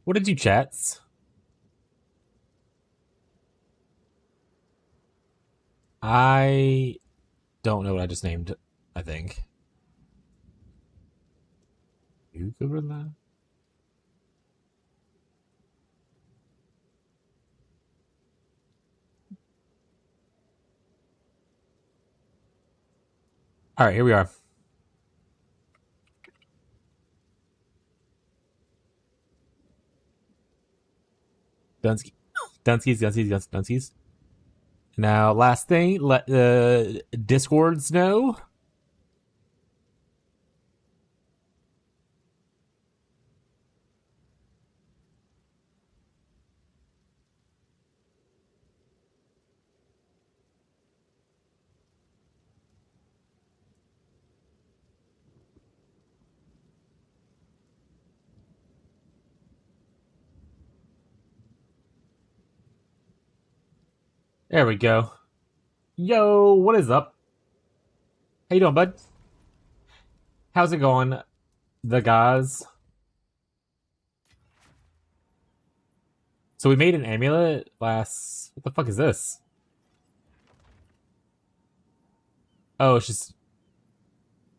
What did you chats? I don't know what I just named, I think. You cover that? Alright, here we are. Dunsky. Dunskies. Now, last thing, let the Discords know. There we go. Yo, what is up? How you doing, bud? How's it going, the guys? So we made an amulet last... What the fuck is this? Oh, it's just...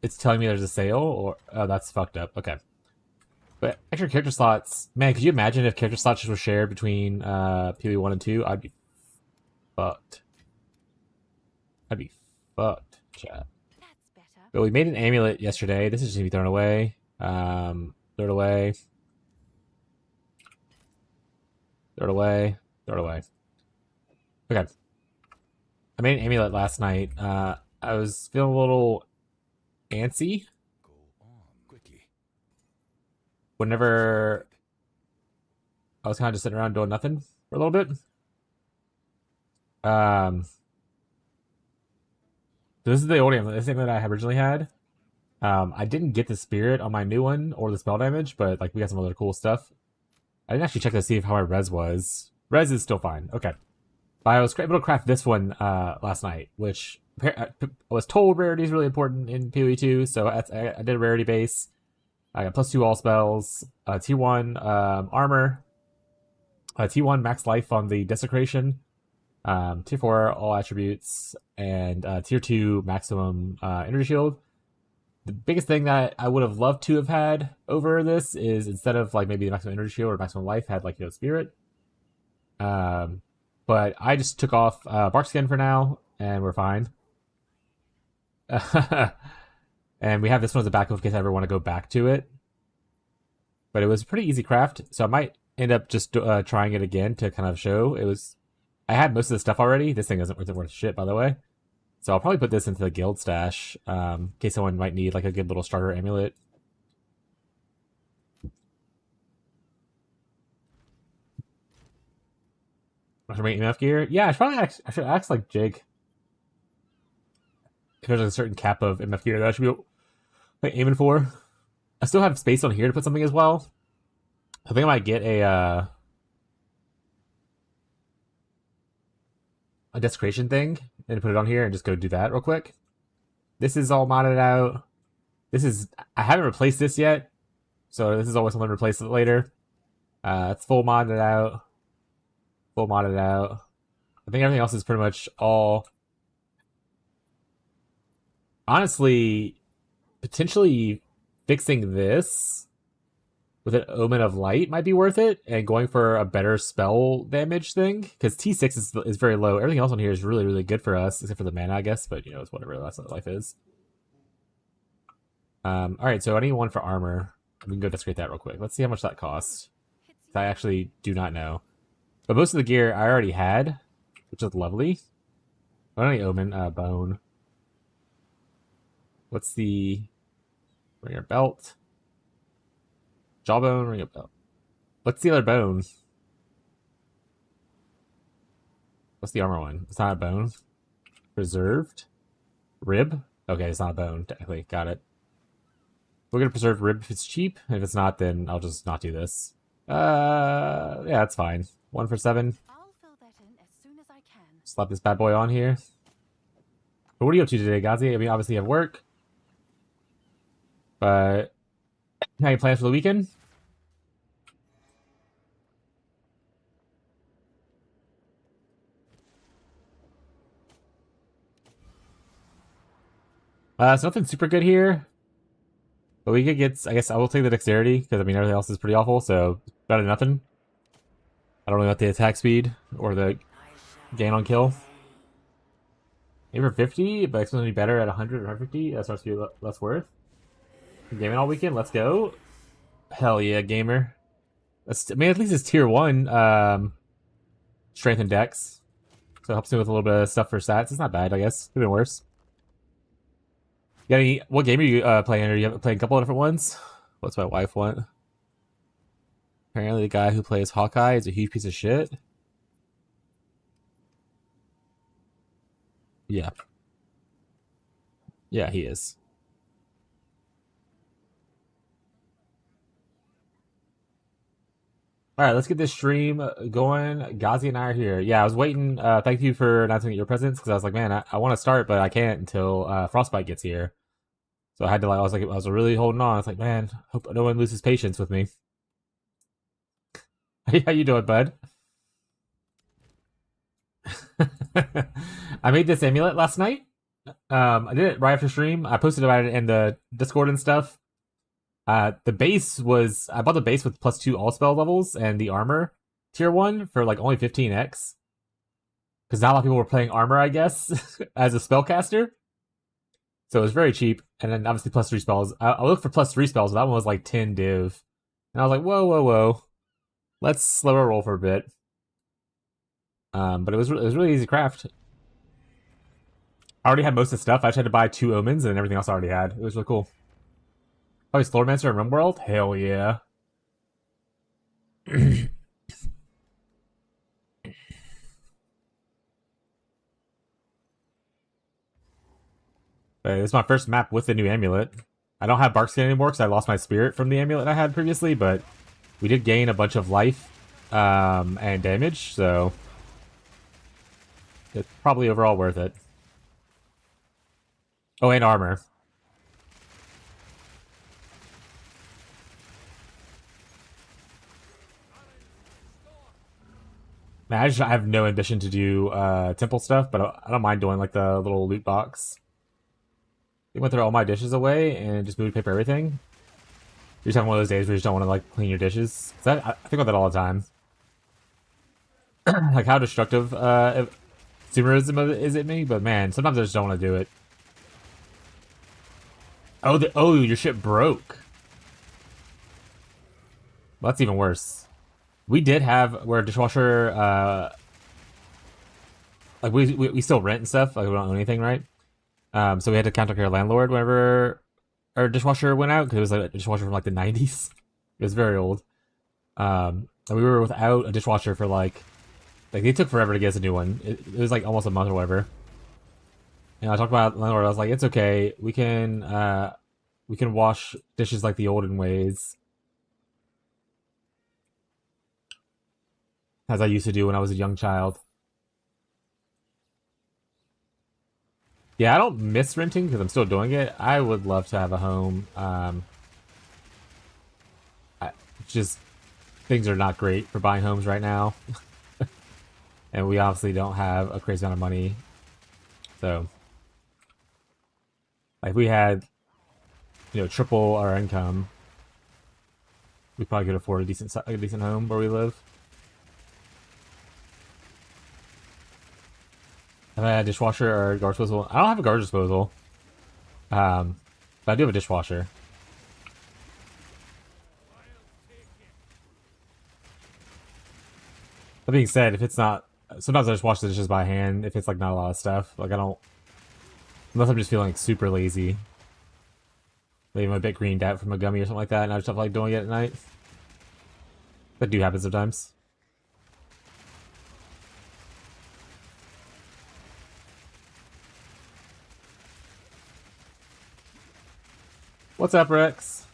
It's telling me there's a sale? Or... Oh, that's fucked up. Okay. But extra character slots... Man, could you imagine if character slots were shared between PoE 1 and 2? I'd be fucked. I'd be fucked, chat. But we made an amulet yesterday. This is just gonna be thrown away. Throw it away. Throw it away. Throw it away. Okay. I made an amulet last night. I was feeling a little antsy. Whenever I was kind of just sitting around doing nothing for a little bit. This is the old amulet. This thing that I originally had. I didn't get the spirit on my new one or the spell damage, but like we got some other cool stuff. I didn't actually check to see how my res was. Res is still fine. Okay. But I was able to craft this one last night, which I was told rarity is really important in PoE 2, so I did a rarity base. I got +2 all spells, T1 armor, T1 max life on the desecration, Tier 4 all attributes, and Tier 2 maximum energy shield. The biggest thing that I would have loved to have had over this is instead of like maybe the maximum energy shield or maximum life, had like spirit. But I just took off bark skin for now, and we're fine. And we have this one as a backup in case I ever want to go back to it. But it was a pretty easy craft, so I might end up just trying it again to kind of show. I had most of the stuff already. This thing isn't worth shit, by the way. So I'll probably put this into the guild stash in case someone might need like a good little starter amulet. I should make enough gear. Yeah, I should ask like Jake if there's like a certain cap of MF gear that I should be like aiming for. I still have space on here to put something as well. I think I might get a desecration thing and put it on here and just go do that real quick. This is all modded out. I haven't replaced this yet, so this is always something to replace it later. It's full modded out. Full modded out. I think everything else is pretty much all. Honestly, potentially fixing this with an Omen of Light might be worth it, and going for a better spell damage thing, because T6 is very low. Everything else on here is really, really good for us, except for the mana, I guess, but it's whatever, that's what life is. Alright, so I need one for armor. We can go desecrate that real quick. Let's see how much that costs. I actually do not know. But most of the gear I already had, which is lovely. I don't need Omen, bone. What's the ringer belt? Jawbone, ringer belt. What's the other bone? What's the armor one? It's not a bone. Preserved? Rib? Okay, it's not a bone, technically. Got it. We're gonna preserve rib if it's cheap. If it's not, then I'll just not do this. Yeah, that's fine. 1 for 7. I'll fill that in as soon as I can. Slap this bad boy on here. But what are you up to today, Gazi? I mean, obviously you have work. But how you plans for the weekend? It's nothing super good here, but we could get. I guess I will take the dexterity because I mean everything else is pretty awful. So better than nothing. I don't really want the attack speed or the gain on kill. Maybe for 50, but it's going to be better at 100 or 150. That starts to be less worth. Gaming all weekend. Let's go. Hell yeah, gamer. I mean, at least it's tier 1. Strength and dex. So it helps me with a little bit of stuff for stats. It's not bad, I guess. Could have been worse. You got any? What game are you playing? Are you playing a couple of different ones? What's my wife want? Apparently, the guy who plays Hawkeye is a huge piece of shit. Yeah. Yeah, he is. All right, let's get this stream going. Ghazi and I are here. Yeah, I was waiting. Thank you for announcing your presence because I was like, man, I want to start, but I can't until Frostbite gets here. So I had to like, I was really holding on. I was like, man, hope no one loses patience with me. How you doing, bud? I made this amulet last night. I did it right after stream. I posted about it in the Discord and stuff. The base was I bought the base with +2 all spell levels and the armor tier 1 for like only 15x. Because not a lot of people were playing armor, I guess, as a spellcaster. So it was very cheap. And then obviously +3 spells. I looked for +3 spells, but that one was like 10 div. And I was like, whoa, whoa, whoa. Let's slow our roll for a bit. But it was really easy craft. I already had most of the stuff. I just had to buy 2 omens and everything else I already had. It was really cool. Oh, he's Slowmancer in RimWorld? Hell yeah. It's my first map with the new amulet. I don't have Barkskin anymore because I lost my spirit from the amulet I had previously, but we did gain a bunch of life and damage, so it's probably overall worth it. Oh, and armor. Man, I have no ambition to do temple stuff, but I don't mind doing like the little loot box. We went through all my dishes away and just moved paper everything. You're talking one of those days where you just don't want to like clean your dishes. I think about that all the time. Like how destructive consumerism is it me? But man, sometimes I just don't want to do it. Oh, your shit broke. Well, that's even worse. We did have where dishwasher like we still rent and stuff. Like we don't own anything, right? So we had to contact our landlord whenever our dishwasher went out because it was like a dishwasher from like the 90s. It was very old. And we were without a dishwasher for like they took forever to get us a new one. It was like almost a month or whatever. And I talked about landlord. I was like, it's okay. We can wash dishes like the olden ways, as I used to do when I was a young child. Yeah, I don't miss renting because I'm still doing it. I would love to have a home. Just things are not great for buying homes right now, and we obviously don't have a crazy amount of money. So, like, if we had, triple our income, we probably could afford a decent home where we live. Have I had a dishwasher or a garbage disposal? I don't have a garbage disposal. But I do have a dishwasher. That being said, if it's not, sometimes I just wash the dishes by hand if it's like not a lot of stuff. Like I don't, unless I'm just feeling like super lazy. Maybe I'm a bit greened out from a gummy or something like that, and I just don't like doing it at night. That do happen sometimes. What's up, Rex?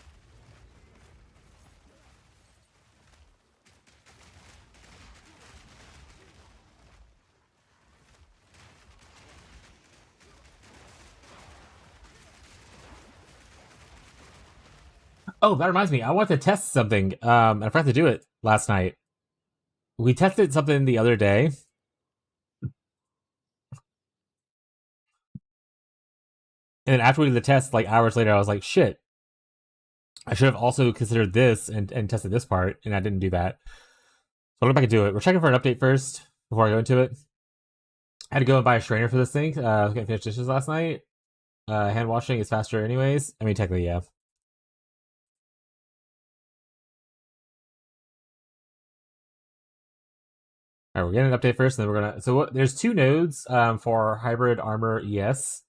Oh, that reminds me. I want to test something. I forgot to do it last night. We tested something the other day. And then after we did the test, like hours later, I was like, shit, I should have also considered this and tested this part, and I didn't do that. So I'll go back and do it. We're checking for an update first before I go into it. I had to go and buy a strainer for this thing. I was getting finished dishes last night. Hand washing is faster, anyways. I mean, technically, yeah. All right, we're getting an update first, and then we're gonna. So there's two nodes for hybrid armor ES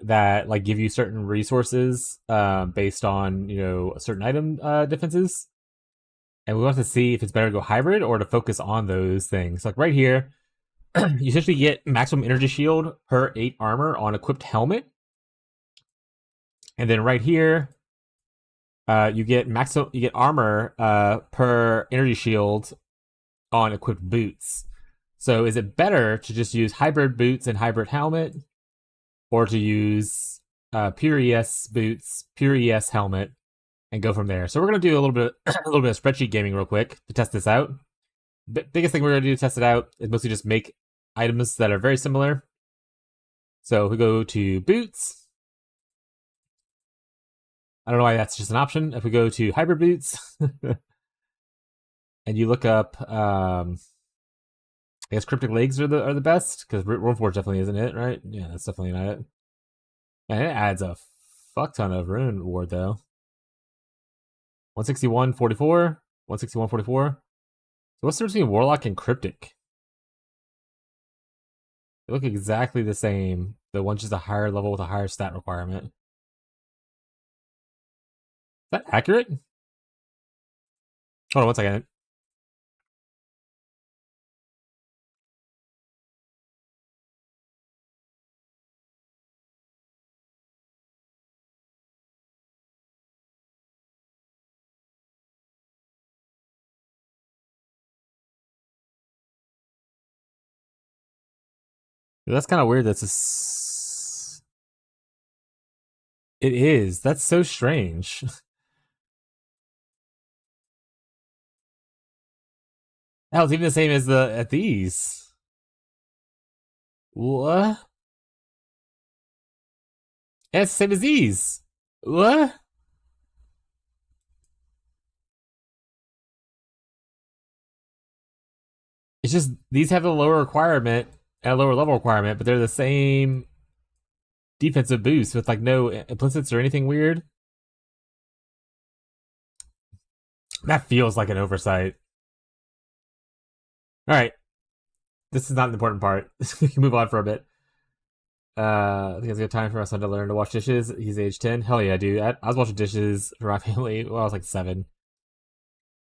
that like give you certain resources based on certain item defenses, and we want to see if it's better to go hybrid or to focus on those things. Like right here, you essentially get maximum energy shield per 8 armor on equipped helmet, and then right here, you get armor per energy shield on equipped boots. So is it better to just use hybrid boots and hybrid helmet, or to use pure ES boots, pure ES helmet, and go from there? So we're gonna do a little bit of spreadsheet gaming real quick to test this out. Biggest thing we're gonna do to test it out is mostly just make items that are very similar. So if we go to boots, I don't know why that's just an option. If we go to hybrid boots and you look up, I guess cryptic legs are the best because Runeforge definitely isn't it, right? Yeah, that's definitely not it. And it adds a fuck ton of rune ward though. 161.44, 161.44. So what's the difference between Warlock and Cryptic? They look exactly the same. The one's just a higher level with a higher stat requirement. Is that accurate? Hold on one second. That's kind of weird. It is. That's so strange. Hell, it's even the same as at these. What? Yeah, it's the same as these. What? It's just these have a lower requirement, a lower level requirement, but they're the same defensive boost with like no implicits or anything weird. That feels like an oversight. All right, this is not an important part. We can move on for a bit. I think it's a good time for my son to learn to wash dishes. He's age 10. Hell yeah, dude. I was washing dishes for my family when I was like 7.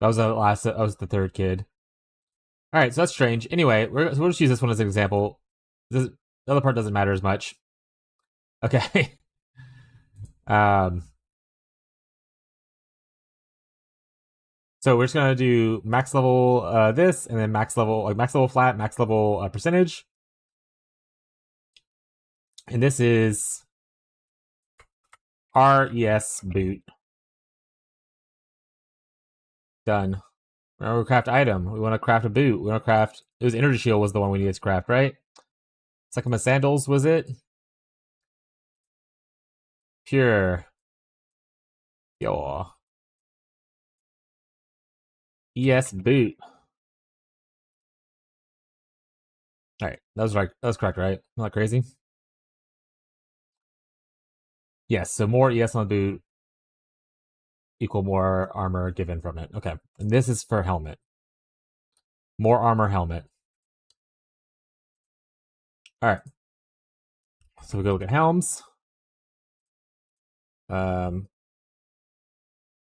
That was I was the third kid. All right, so that's strange. Anyway, we'll just use this one as an example. The other part doesn't matter as much. Okay. um. So we're just gonna do max level this, and then max level flat, max level percentage, and this is RES boot. Done. Now we craft item. We want to craft a boot. We want to craft. It was energy shield was the one we needed to craft, right? Second sandals was it? Pure. Yo. ES boot. All right, that was right. That was correct, right? Not crazy. Yes. So more ES on the boot equal more armor given from it. Okay, and this is for helmet. More armor helmet. All right. So we go look at helms.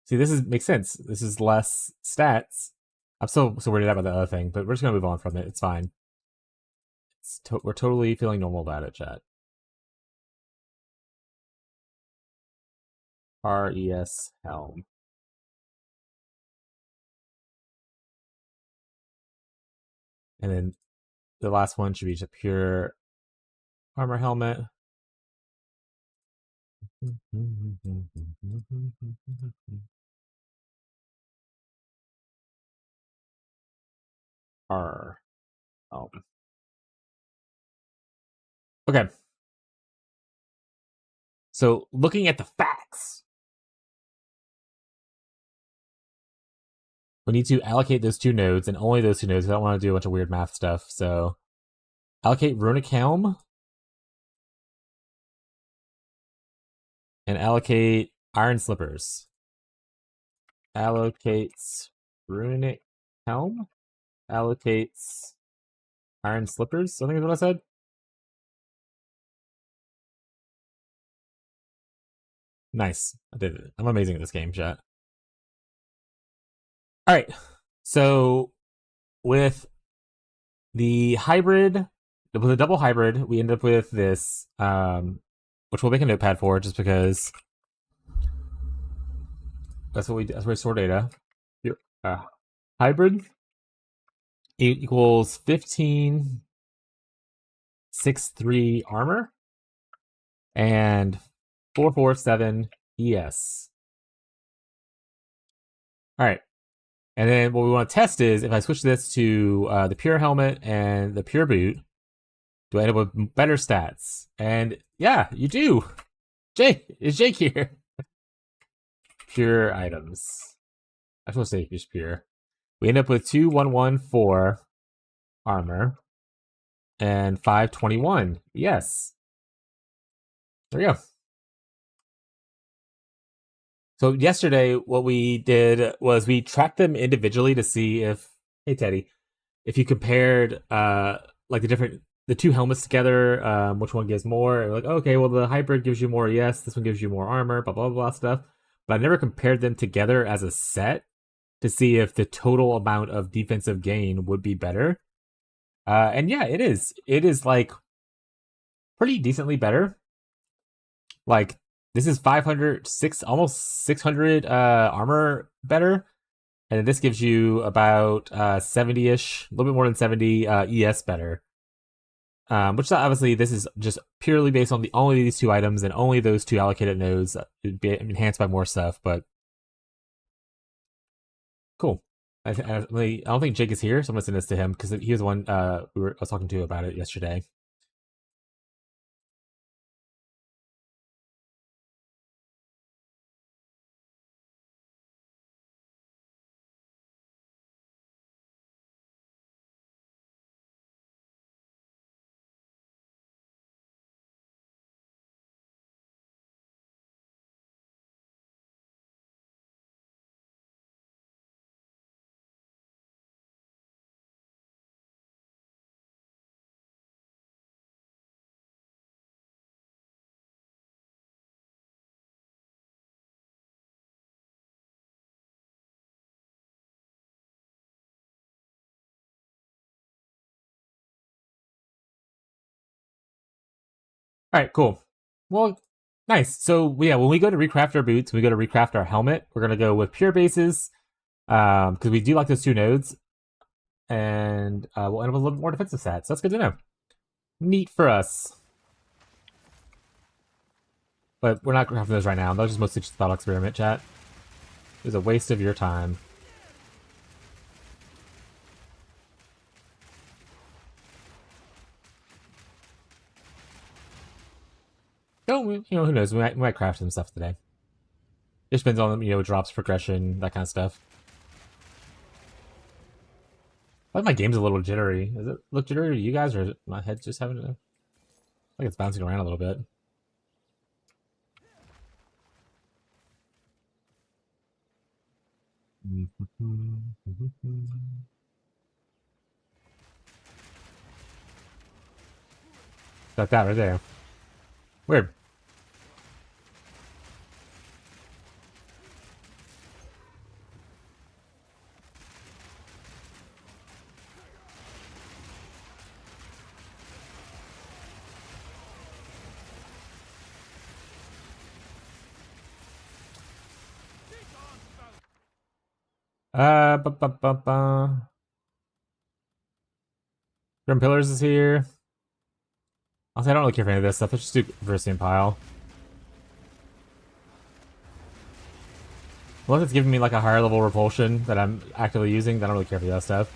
See, makes sense. This is less stats. I'm so weirded out about the other thing, but we're just gonna move on from it. It's fine. We're totally feeling normal about it, chat. RES helm. And then the last one should be just a pure armor helmet. R helm. Okay. So looking at the facts, we need to allocate those 2 nodes and only those 2 nodes. I don't want to do a bunch of weird math stuff. So allocate Runic Helm and allocate Iron Slippers. Allocates Runic Helm. Allocates Iron Slippers. I think is what I said. Nice. I did it. I'm amazing at this game, chat. All right. So with the hybrid, with a double hybrid, we end up with this, which we'll make a notepad for, just because that's what we store data. Hybrid equals 15 6-3 armor and 447 ES. All right. And then what we want to test is if I switch this to the pure helmet and the pure boot, do I end up with better stats? And yeah, you do. Is Jake here? Pure items. I was supposed to say just pure. We end up with 2114 armor and 521. Yes. There we go. So yesterday, what we did was we tracked them individually to see if, hey Teddy, if you compared like the 2 helmets together, which one gives more. And we're like, okay, well the hybrid gives you more, yes, this one gives you more armor, blah blah blah stuff. But I never compared them together as a set to see if the total amount of defensive gain would be better. And yeah, it is. It is like pretty decently better. Like this is 500, almost 600 armor better. And this gives you about 70-ish, a little bit more than 70 ES better. Which obviously this is just purely based on only these 2 items and only those 2 allocated nodes. It'd be enhanced by more stuff, but cool. I don't think Jake is here, so I'm gonna send this to him because he was the one I was talking to about it yesterday. All right, cool. Well, nice. So yeah, when we go to recraft our boots, we go to recraft our helmet. We're gonna go with pure bases, because we do like those 2 nodes, and we'll end up with a little bit more defensive stats. So that's good to know. Neat for us. But we're not crafting those right now. Those are just mostly just thought experiment, chat. It was a waste of your time. Oh, who knows? We might craft some stuff today. It depends on drops, progression, that kind of stuff. I think my game's a little jittery. Does it look jittery to you guys, or is my head just having to? I think it's bouncing around a little bit. Like that right there. Weird. Ba ba ba ba. Grim Pillars is here. Honestly, I don't really care for any of this stuff. Let's just do Versian Pile. Unless it's giving me like a higher level repulsion that I'm actively using, then I don't really care for that stuff.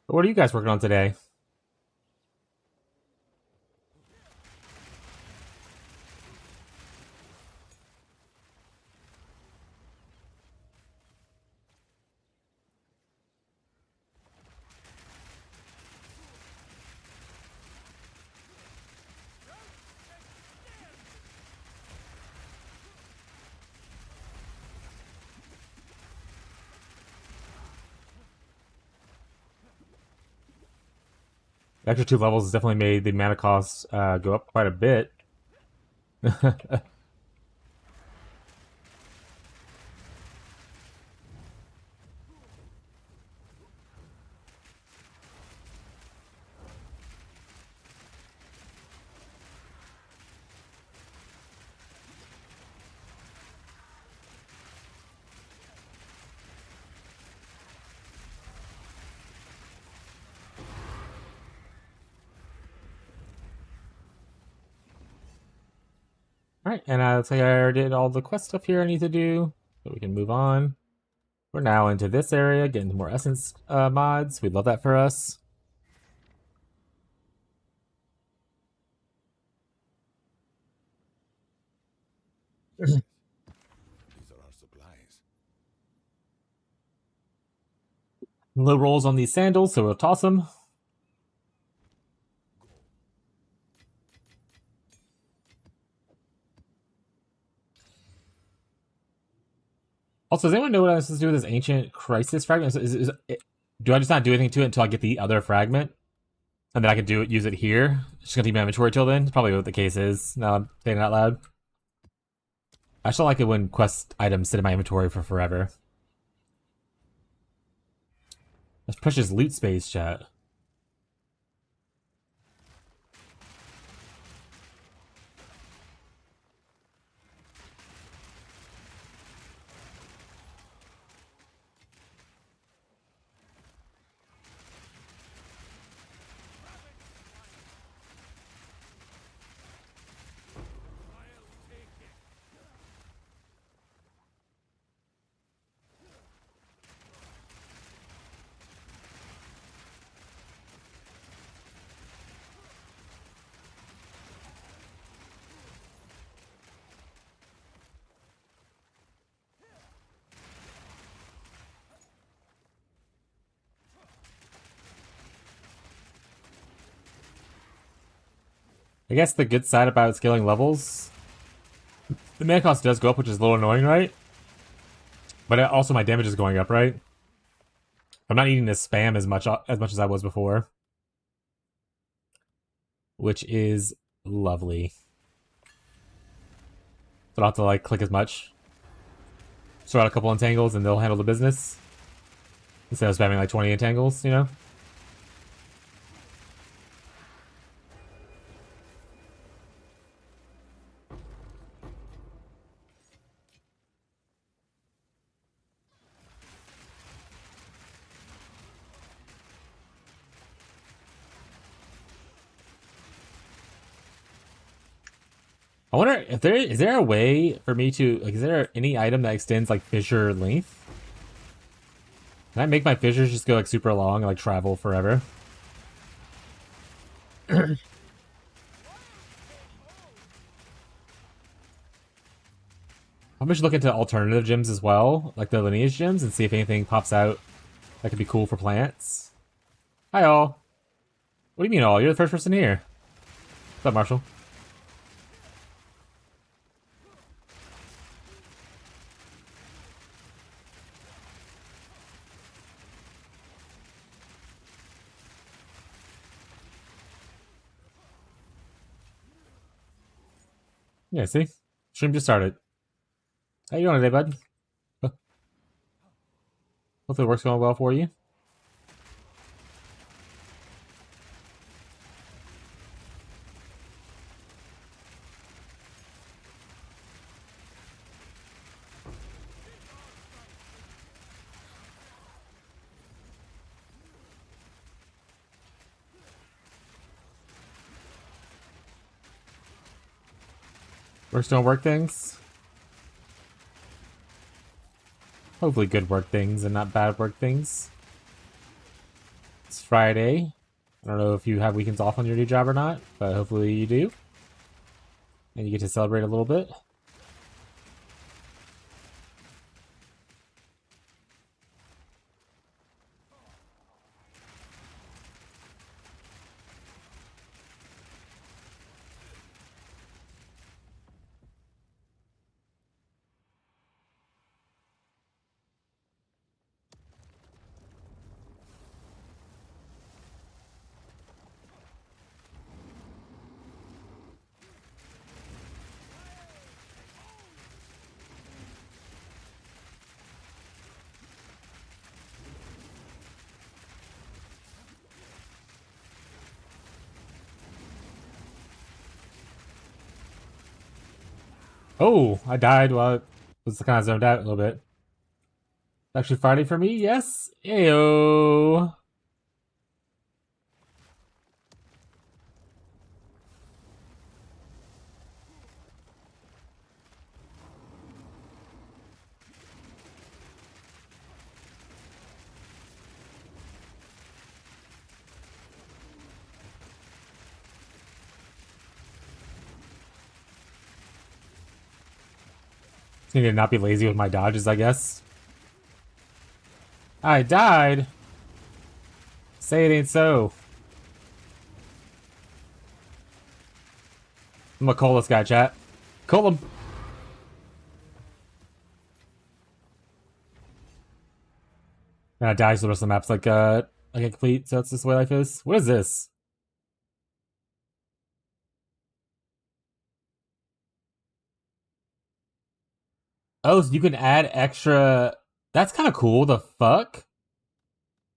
What are you guys working on today? The extra 2 levels has definitely made the mana cost go up quite a bit. Alright, and looks like I already did all the quest stuff here I need to do, so we can move on. We're now into this area, getting more essence mods. We love that for us. These are our supplies. Low rolls on these sandals, so we'll toss them. Also, does anyone know what I was supposed to do with this ancient crisis fragment? Do I just not do anything to it until I get the other fragment? And then I can use it here? Just gonna keep my inventory till then? That's probably what the case is, now I'm saying it out loud. I just don't like it when quest items sit in my inventory for forever. Let's push this loot space, chat. I guess the good side about scaling levels, the mana cost does go up, which is a little annoying, right? But also my damage is going up, right? I'm not needing to spam as much as I was before, which is lovely. So I don't have to like click as much. Throw out a couple entangles and they'll handle the business instead of spamming like 20 entangles, you know? I wonder if is there a way for me to, like, is there any item that extends like fissure length? Can I make my fissures just go like super long and like travel forever? I'm just looking into alternative gems as well, like the lineage gems, and see if anything pops out that could be cool for plants. Hi all. What do you mean all? You're the first person here. What's up, Marshall? Yeah, see? Stream just started. How you doing today, bud? Hopefully work's going well for you. Work's doing work things. Hopefully good work things and not bad work things. It's Friday. I don't know if you have weekends off on your new job or not, but hopefully you do. And you get to celebrate a little bit. Oh, I died while I was kind of zoned out a little bit. Actually Friday for me, yes. Ayo. Need to not be lazy with my dodges, I guess. I died. Say it ain't so. I'm gonna call this guy, chat. Call him. And I die, so the rest of the map's like complete. So that's just the way life is. What is this? Oh, so you can add extra. That's kind of cool. The fuck?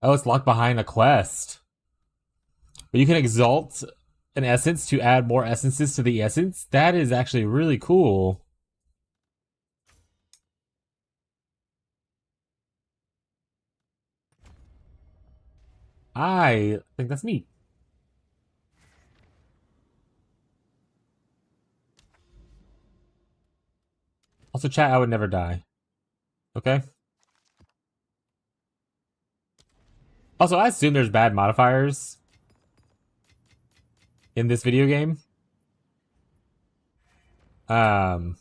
Oh, it's locked behind a quest. But you can exalt an essence to add more essences to the essence. That is actually really cool. I think that's neat. Also, chat, I would never die. Okay? Also, I assume there's bad modifiers in this video game. Like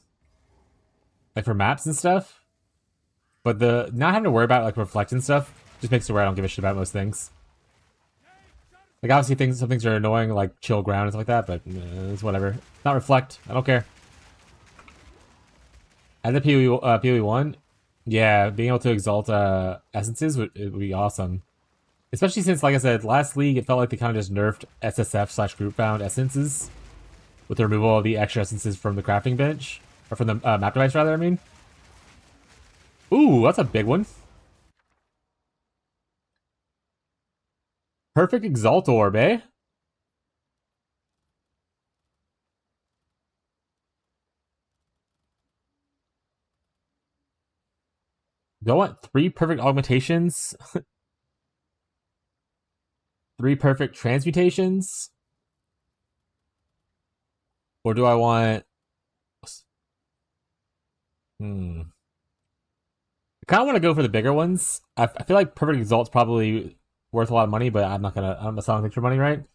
for maps and stuff. But the not having to worry about like reflect and stuff just makes it where I don't give a shit about most things. Like obviously some things are annoying, like chill ground and stuff like that, but it's whatever. Not reflect. I don't care. As a PoE 1, yeah, being able to exalt essences would be awesome. Especially since, like I said, last league it felt like they kind of just nerfed SSF / group found essences with the removal of the extra essences from the crafting bench or from the map device rather. I mean, ooh, that's a big one. Perfect exalt orb, eh? Do I want 3 perfect augmentations? 3 perfect transmutations? Or do I want... I kind of want to go for the bigger ones. I feel like perfect exalt's probably worth a lot of money, but I'm not selling things for money, right?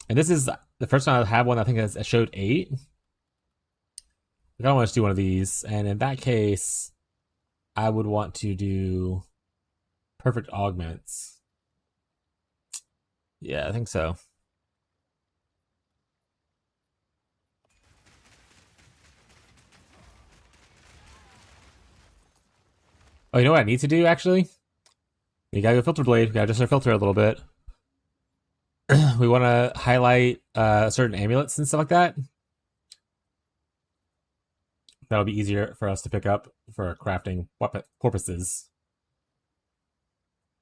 And this is the first time I've had one. I think it showed 8. I don't want to do one of these, and in that case, I would want to do perfect augments. Yeah, I think so. Oh, you know what I need to do actually? You gotta go filter blade. We gotta adjust our filter a little bit. We want to highlight certain amulets and stuff like that. That'll be easier for us to pick up for crafting weapon purposes.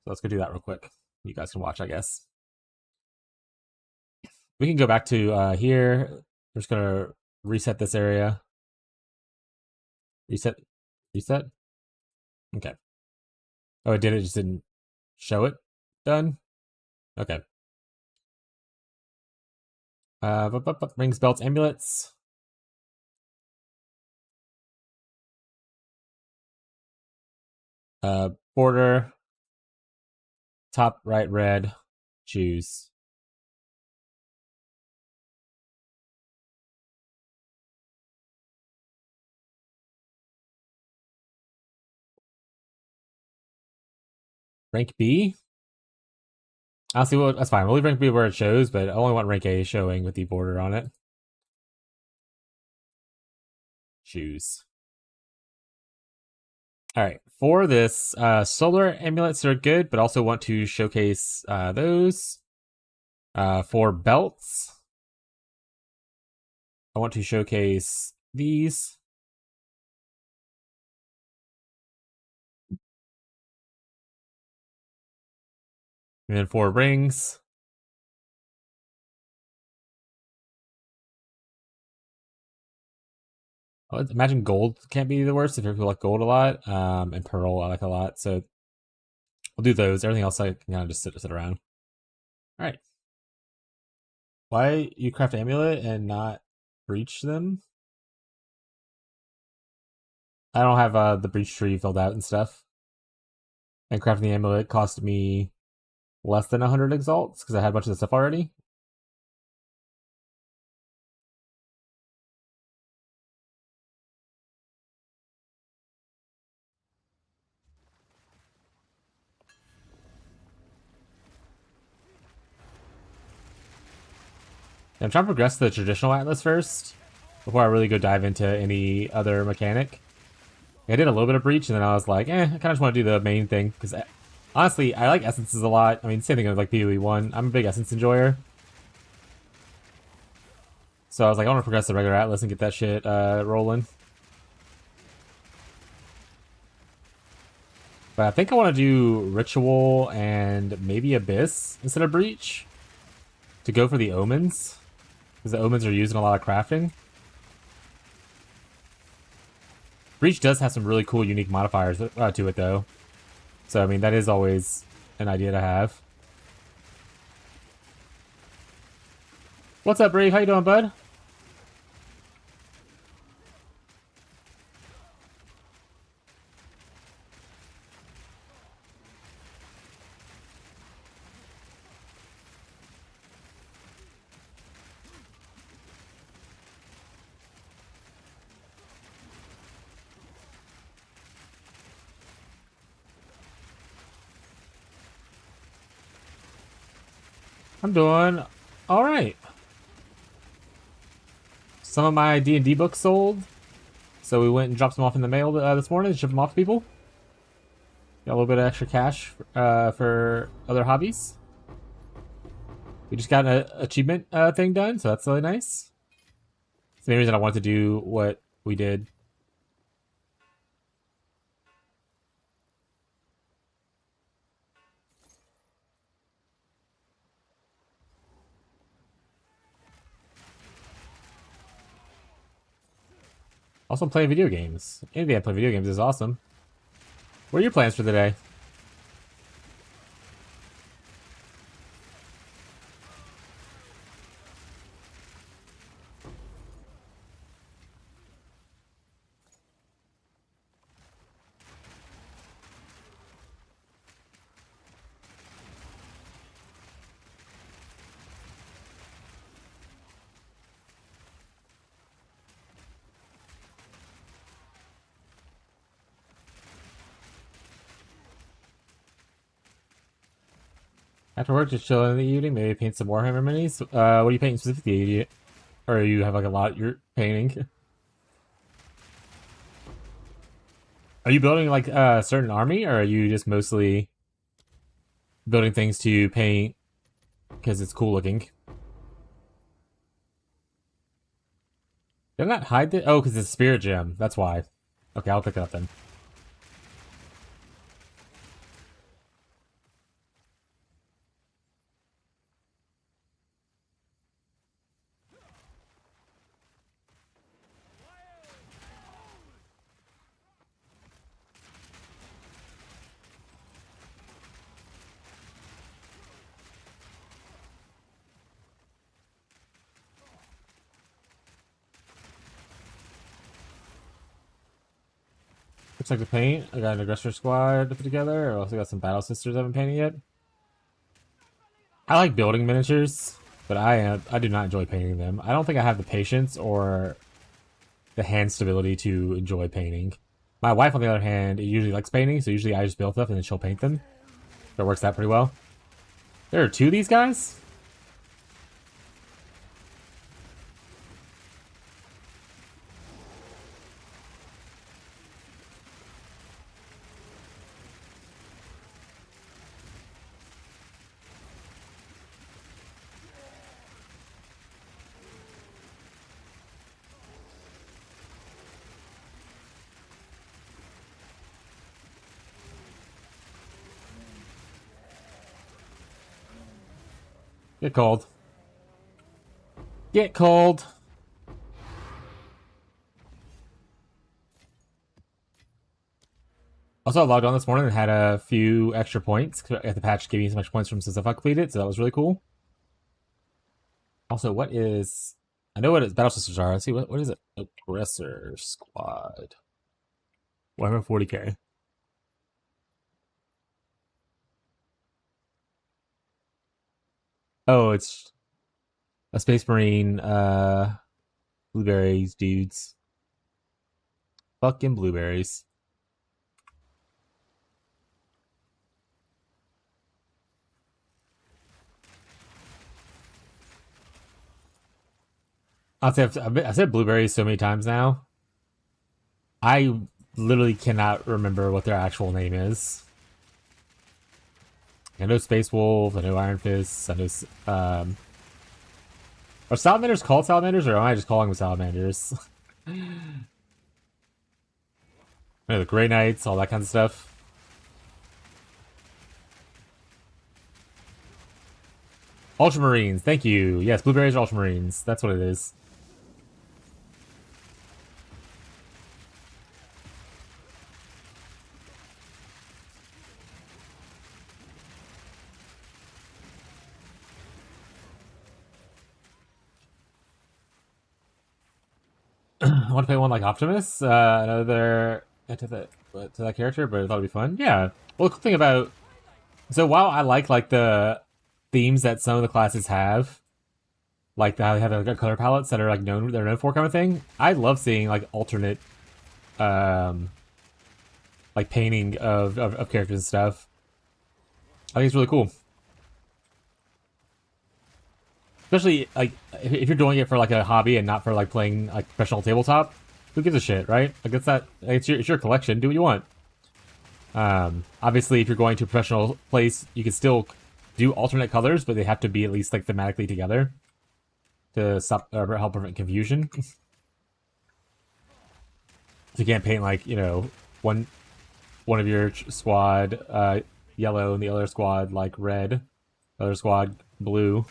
So let's go do that real quick. You guys can watch, I guess. We can go back to here. We're just gonna reset this area. Reset. Reset. Okay. Oh, it did. It just didn't show it. Done. Okay. Rings, belts, amulets. Border. Top right red. Choose. Rank B? Honestly, well, that's fine. We'll leave rank B where it shows, but I only want rank A showing with the border on it. Choose. All right, for this, solar amulets are good, but also want to showcase those. For belts, I want to showcase these. And then for rings, imagine gold can't be the worst if you like gold a lot. And pearl I like a lot, so we'll do those. Everything else I can kind of just sit around. All right. Why you craft amulet and not breach them? I don't have the breach tree filled out and stuff. And crafting the amulet cost me less than 100 exalts because I had a bunch of the stuff already. I'm trying to progress the traditional atlas first before I really go dive into any other mechanic. I did a little bit of breach and then I was like, I kind of just want to do the main thing because honestly, I like essences a lot. I mean, same thing with like PoE1. I'm a big essence enjoyer. So I was like, I want to progress the regular atlas and get that shit rolling. But I think I want to do ritual and maybe abyss instead of breach to go for the omens because the omens are used in a lot of crafting. Breach does have some really cool, unique modifiers to it, though. So, I mean, that is always an idea to have. What's up, Brave? How you doing, bud? I'm doing all right. Some of my D&D books sold, so we went and dropped them off in the mail this morning to ship them off to people. Got a little bit of extra cash for other hobbies. We just got an achievement thing done, so that's really nice. It's the main reason I wanted to do what we did. Also playing video games. Anything I play video games is awesome. What are your plans for the day? After work, just chilling in the evening, maybe paint some Warhammer minis. What are you painting specifically? Or you have like a lot you're painting? Are you building like a certain army, or are you just mostly building things to paint because it's cool looking? Did I not hide it? Oh, because it's Spirit Gem. That's why. Okay, I'll pick it up then. Looks like the paint. I got an aggressor squad to put together. I also got some battle sisters I haven't painted yet. I like building miniatures, but I do not enjoy painting them. I don't think I have the patience or the hand stability to enjoy painting. My wife, on the other hand, usually likes painting, so usually I just build stuff and then she'll paint them. So it works out pretty well. There are two of these guys? Get cold. Get cold. Also, I logged on this morning and had a few extra points. The patch gave me so much points from stuff I completed, so that was really cool. Also, what is... I know what its battle sisters are. Let's see, what is it? Aggressor squad. 140k. Oh, it's a Space Marine, blueberries, dudes. Fucking blueberries. I've said blueberries so many times now. I literally cannot remember what their actual name is. I know Space Wolves, I know Iron Fists, I know, are salamanders called salamanders, or am I just calling them salamanders? I know the Grey Knights, all that kind of stuff. Ultramarines, thank you. Yes, blueberries are Ultramarines. That's what it is. I want to play one like Optimus. I know they're into that character, but I thought it'd be fun. Yeah. Well, the cool thing about while I like the themes that some of the classes have, like how they have like color palettes that are like known for kind of thing. I love seeing like alternate, like painting of characters and stuff. I think it's really cool. Especially like if you're doing it for like a hobby and not for like playing like professional tabletop, who gives a shit, right? Like it's your collection. Do what you want. Obviously, if you're going to a professional place, you can still do alternate colors, but they have to be at least like thematically together to stop or help prevent confusion. So you can't paint like one of your squad yellow and the other squad like red, the other squad blue.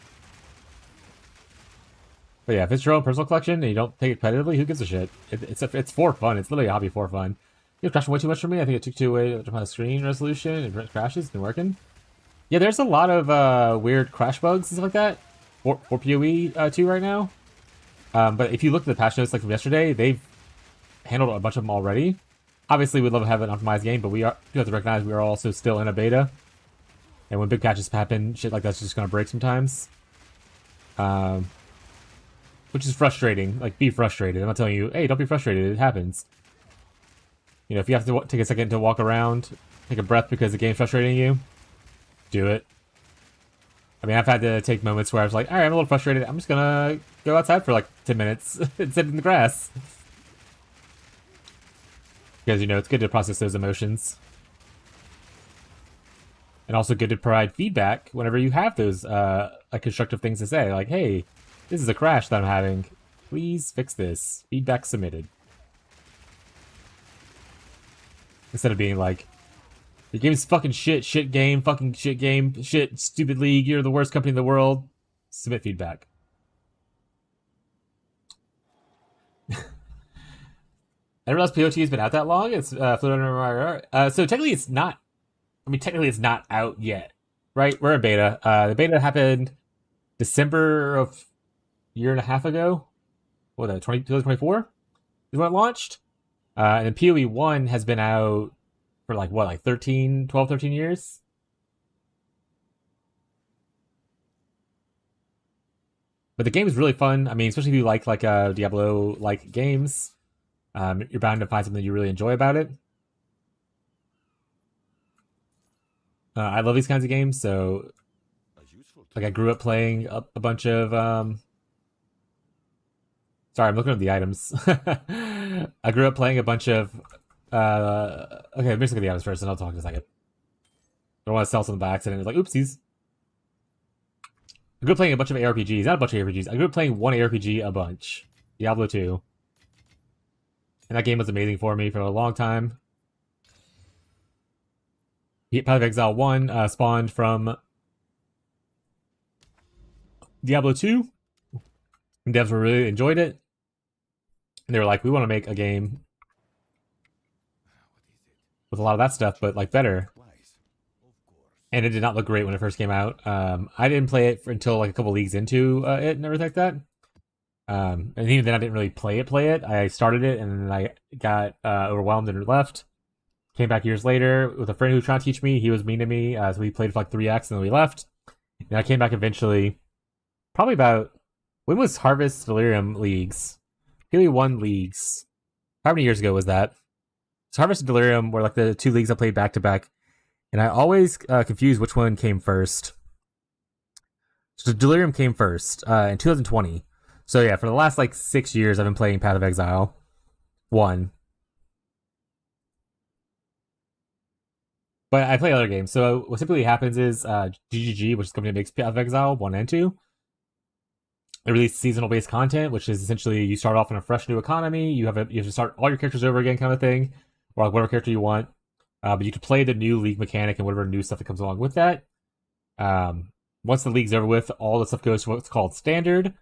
But yeah, if it's your own personal collection and you don't take it competitively, who gives a shit? It's for fun. It's literally a hobby for fun. You're crashing way too much for me. I think it took too away from the screen resolution and it crashes. It's been working. Yeah, there's a lot of weird crash bugs and stuff like that for PoE 2 right now. But if you look at the patch notes like from yesterday, they've handled a bunch of them already. Obviously, we'd love to have an optimized game, but we have to recognize we are also still in a beta. And when big patches happen, shit like that's just going to break sometimes. Which is frustrating. Like, be frustrated. I'm not telling you, hey, don't be frustrated. It happens. If you have to take a second to walk around, take a breath because the game's frustrating you, do it. I mean, I've had to take moments where I was like, alright, I'm a little frustrated. I'm just gonna go outside for like 10 minutes and sit in the grass. Because, it's good to process those emotions. And also good to provide feedback whenever you have those like constructive things to say. Like, hey, this is a crash that I'm having. Please fix this. Feedback submitted. Instead of being like, your game's fucking shit, shit game, shit, stupid league, you're the worst company in the world. Submit feedback. I didn't realize POT has been out that long. It's floated under my radar. So technically it's not, technically it's not out yet, right? We're in beta. The beta happened December of a year and a half ago. What, 2024 is when it launched? And then PoE 1 has been out for like what, like 12, 13 years? But the game is really fun. I mean, especially if you like Diablo like games, you're bound to find something you really enjoy about it. I love these kinds of games, so A useful like I grew up playing a bunch of sorry, I'm looking at the items. I grew up playing a bunch of okay, let me just look at the items first and I'll talk in a second. I don't want to sell something by accident. It's like oopsies. I grew up playing a bunch of ARPGs, not a bunch of ARPGs. I grew up playing one ARPG a bunch. Diablo 2. And that game was amazing for me for a long time. Path of Exile 1 spawned from Diablo 2. And devs really enjoyed it. And they were like, we want to make a game with a lot of that stuff, but like better. wise. Of course. And it did not look great when it first came out. I didn't play it until like a couple leagues into it and everything like that. And even then, I didn't really play it. I started it and then I got overwhelmed and left. Came back years later with a friend who was trying to teach me. He was mean to me, so we played for like 3x and then we left. And I came back eventually, probably about when was Harvest Delirium leagues? PoE 1 leagues. How many years ago was that? So Harvest and Delirium were like the two leagues I played back to back, and I always confuse which one came first. So Delirium came first in 2020. So yeah, for the last like 6 years, I've been playing Path of Exile 1. But I play other games. So what typically happens is GGG, which is the company that makes Path of Exile 1 and 2, they release seasonal based content, which is essentially you start off in a fresh new economy. You have to start all your characters over again, kind of thing, or like whatever character you want. But you can play the new league mechanic and whatever new stuff that comes along with that. Once the league's over with, all the stuff goes to what's called standard.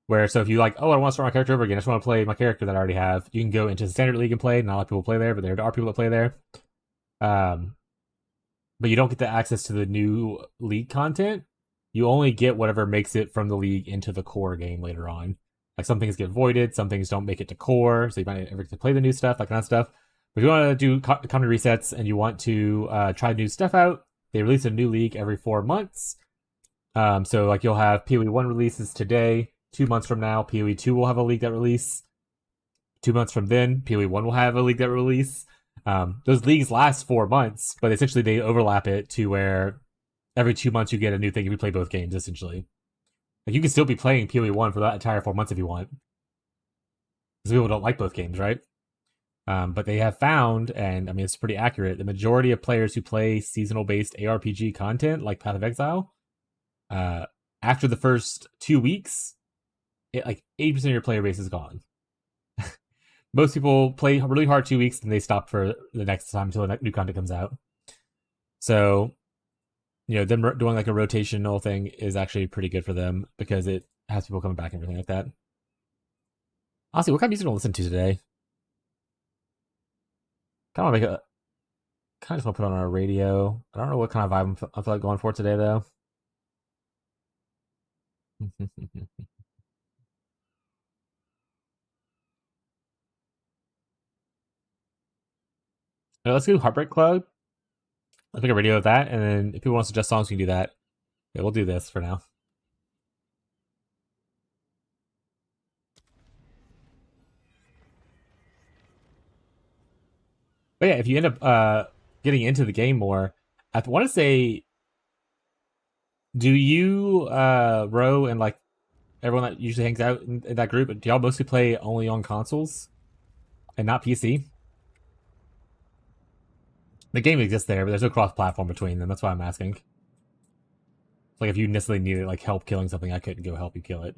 Where so if you like, oh, I want to start my character over again, I just want to play my character that I already have. You can go into the standard league and play. Not a lot of people play there, but there are people that play there. But you don't get the access to the new league content. You only get whatever makes it from the league into the core game later on. Like some things get voided, some things don't make it to core, so you might never get to play the new stuff, that kind of stuff. But if you want to do common resets and you want to try new stuff out, they release a new league every 4 months. So like you'll have PoE 1 releases today. 2 months from now, PoE 2 will have a league that release. 2 months from then, PoE 1 will have a league that release. Those leagues last 4 months, but essentially they overlap it to where every 2 months you get a new thing if you play both games, essentially. Like you can still be playing PoE 1 for that entire 4 months if you want. Because people don't like both games, right? But they have found, and I mean it's pretty accurate, the majority of players who play seasonal-based ARPG content, like Path of Exile, after the first 2 weeks, like 80% of your player base is gone. Most people play really hard 2 weeks and they stop for the next time until the new content comes out. So, you know, them doing like a rotational thing is actually pretty good for them because it has people coming back and everything like that. Honestly, what kind of music do I listen to today? Kind of make a, kind of just want to put on our radio. I don't know what kind of vibe I feel like going for today though. Let's do Heartbreak Club. Let's make a radio of that, and then if people want to suggest songs, we can do that. Yeah, we'll do this for now. But yeah, if you end up getting into the game more, I want to say, do you, Ro, and like everyone that usually hangs out in that group, do y'all mostly play only on consoles and not PC? The game exists there, but there's no cross-platform between them. That's why I'm asking. Like if you necessarily needed like help killing something, I couldn't go help you kill it.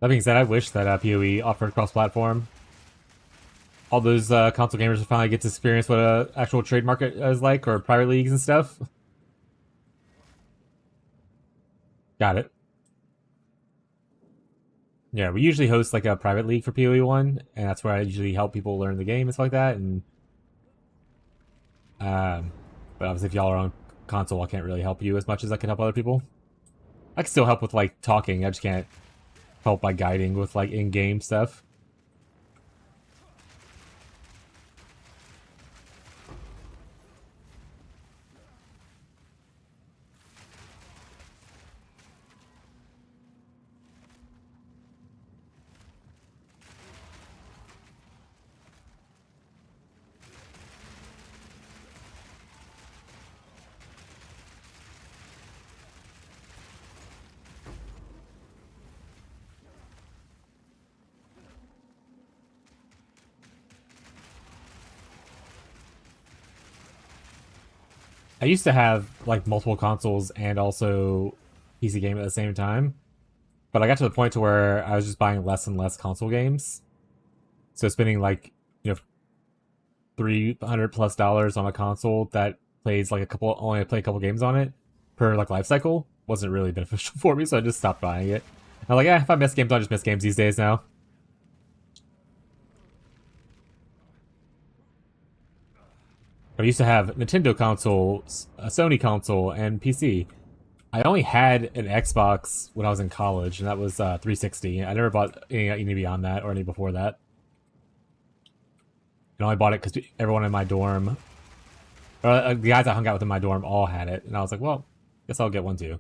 That being said, I wish that PoE offered cross-platform. All those console gamers would finally get to experience what a actual trade market is like, or private leagues and stuff. Got it. Yeah, we usually host like a private league for PoE 1, and that's where I usually help people learn the game and stuff like that. And But obviously, if y'all are on console, I can't really help you as much as I can help other people. I can still help with like talking. I just can't help by guiding with like in-game stuff. I used to have like multiple consoles and also PC game at the same time, but I got to the point to where I was just buying less and less console games. So spending like, you know, $300+ on a console that plays like only play a couple games on it per like life cycle wasn't really beneficial for me, so I just stopped buying it. I'm like, if I miss games, I'll just miss games these days now. I used to have Nintendo consoles, a Sony console, and PC. I only had an Xbox when I was in college, and that was 360. I never bought any beyond that or any before that. And I only bought it because everyone in my dorm, or the guys I hung out with in my dorm, all had it. And I was like, well, guess I'll get one too.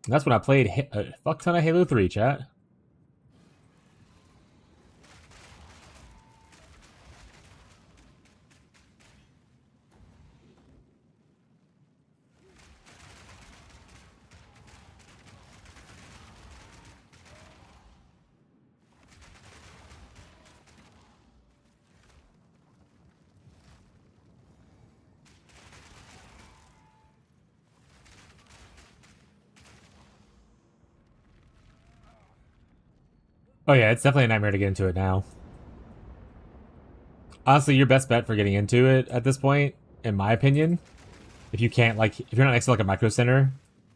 And that's when I played a fuck ton of Halo 3, chat. Oh yeah, it's definitely a nightmare to get into it now. Honestly, your best bet for getting into it at this point, in my opinion, if you're not next to like a micro center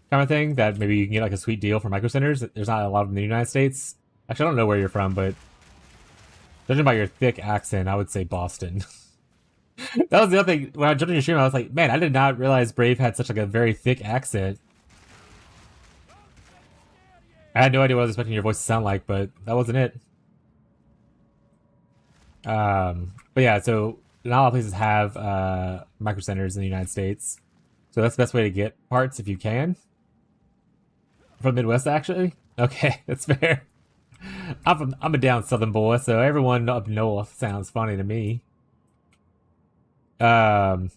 kind of thing, that maybe you can get like a sweet deal for micro centers. There's not a lot of them in the United States. Actually, I don't know where you're from, but judging by your thick accent, I would say Boston. That was the other thing. When I jumped in your stream, I was like, man, I did not realize Brave had such like a very thick accent. I had no idea what I was expecting your voice to sound like, but that wasn't it. But yeah, so not a lot of places have micro centers in the United States, so that's the best way to get parts if you can. From the Midwest, actually. Okay, that's fair. I'm a down southern boy, so everyone up north sounds funny to me. But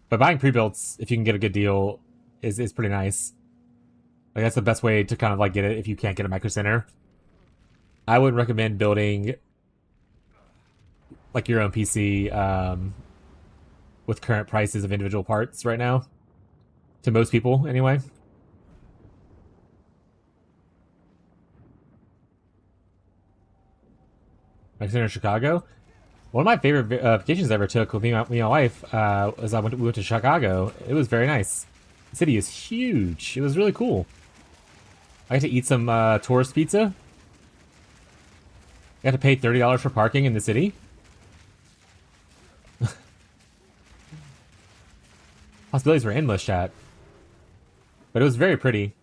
buying pre-builts, if you can get a good deal, is pretty nice. Like that's the best way to kind of like get it if you can't get a micro center. I would recommend building like your own PC with current prices of individual parts right now. To most people, anyway. Micro center in Chicago. One of my favorite vacations I ever took with me and my wife was we went to Chicago. It was very nice. The city is huge. It was really cool. I got to eat some tourist pizza. I got to pay $30 for parking in the city. Possibilities were endless, chat. But it was very pretty.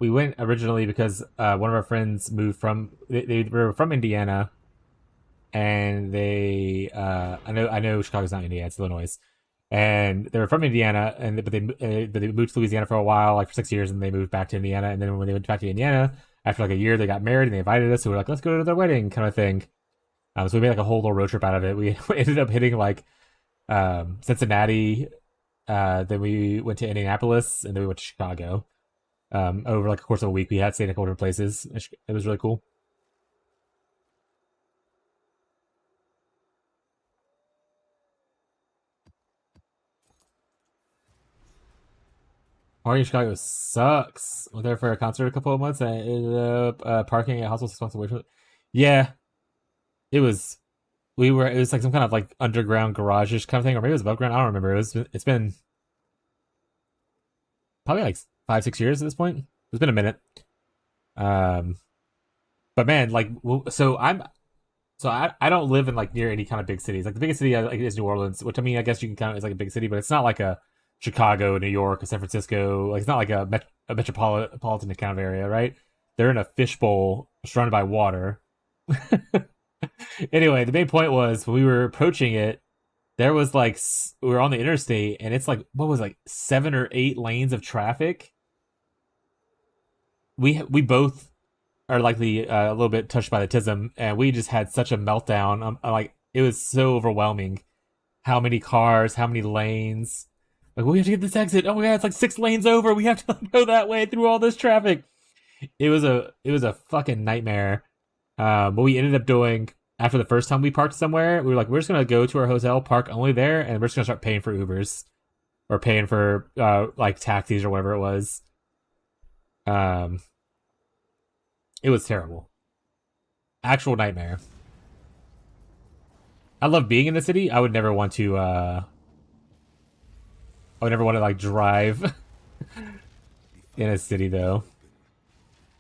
We went originally because one of our friends moved from they were from Indiana, and they I know Chicago's not Indiana, it's Illinois, and they were from Indiana, and but they moved to Louisiana for a while, like for 6 years, and they moved back to Indiana, and then when they went back to Indiana after like a year, they got married and they invited us, so we were like, let's go to their wedding kind of thing. So we made like a whole little road trip out of it. We ended up hitting like Cincinnati, then we went to Indianapolis, and then we went to Chicago. Over like a course of a week, we had stayed in a couple different places. It was really cool. Parking in Chicago sucks. Went there for a concert a couple of months, and I ended up parking at a house 6 months away from it. Yeah, it was. It was like some kind of like underground garage-ish kind of thing, or maybe it was above ground. I don't remember. It's been probably like 5-6 years at this point. It's been a minute. Um, But man, like, I don't live in like near any kind of big cities. Like the biggest city like is New Orleans, which I mean I guess you can count as like a big city, but it's not like a Chicago, New York, or San Francisco. Like it's not like a metropolitan kind of area, right? They're in a fishbowl surrounded by water. Anyway, the main point was when we were approaching it, there was like we were on the interstate, and it's like what was it, like 7 or 8 lanes of traffic. We both are likely a little bit touched by the tism, and we just had such a meltdown. Like it was so overwhelming. How many cars? How many lanes? Like we have to get this exit. Oh my god, it's like 6 lanes over. We have to go that way through all this traffic. It was a fucking nightmare. What we ended up doing after the first time we parked somewhere, we were like, we're just gonna go to our hotel, park only there, and we're just gonna start paying for Ubers or paying for like taxis or whatever it was. Um, it was terrible, actual nightmare. I love being in the city. I would never want to. I would never want to like drive in a city though.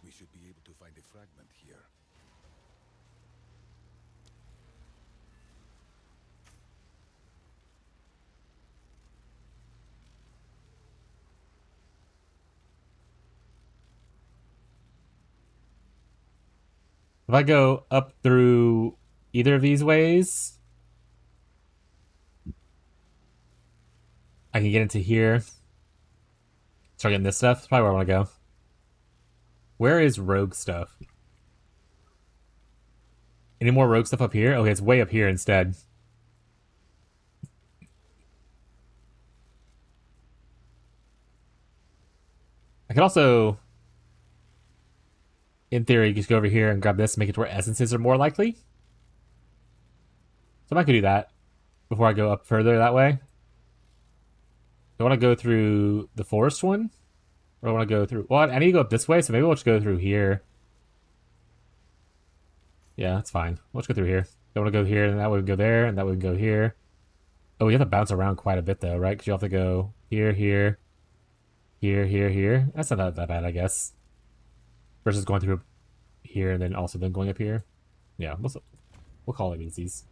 We should be able to find a fragment here. If I go up through either of these ways, I can get into here. Start getting this stuff. That's probably where I want to go. Where is rogue stuff? Any more rogue stuff up here? Okay, it's way up here instead. I could also, in theory, just go over here and grab this, make it to where essences are more likely. So I might could do that before I go up further that way. Do I want to go through the forest one? Or do I want to go through... Well, I need to go up this way, so maybe we'll just go through here. Yeah, that's fine. Let's go through here. I want to go here, and that way we can go there, and that way we can go here. Oh, we have to bounce around quite a bit, though, right? Because you have to go here, here, here, here, here. That's not that bad, I guess. Versus going through here and then also then going up here. Yeah, we'll call it easies.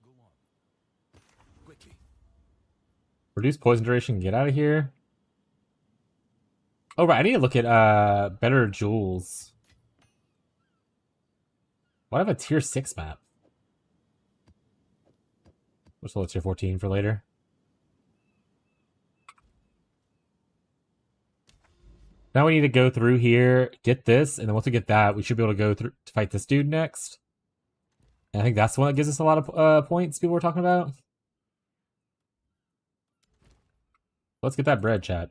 Go on. Quickly. Reduce poison duration, get out of here. Oh, right, I need to look at better jewels. Why do I have a tier 6 map? Which will tier 14 for later. Now we need to go through here, get this, and then once we get that, we should be able to go through to fight this dude next. And I think that's the one that gives us a lot of points people were talking about. Let's get that bread, chat.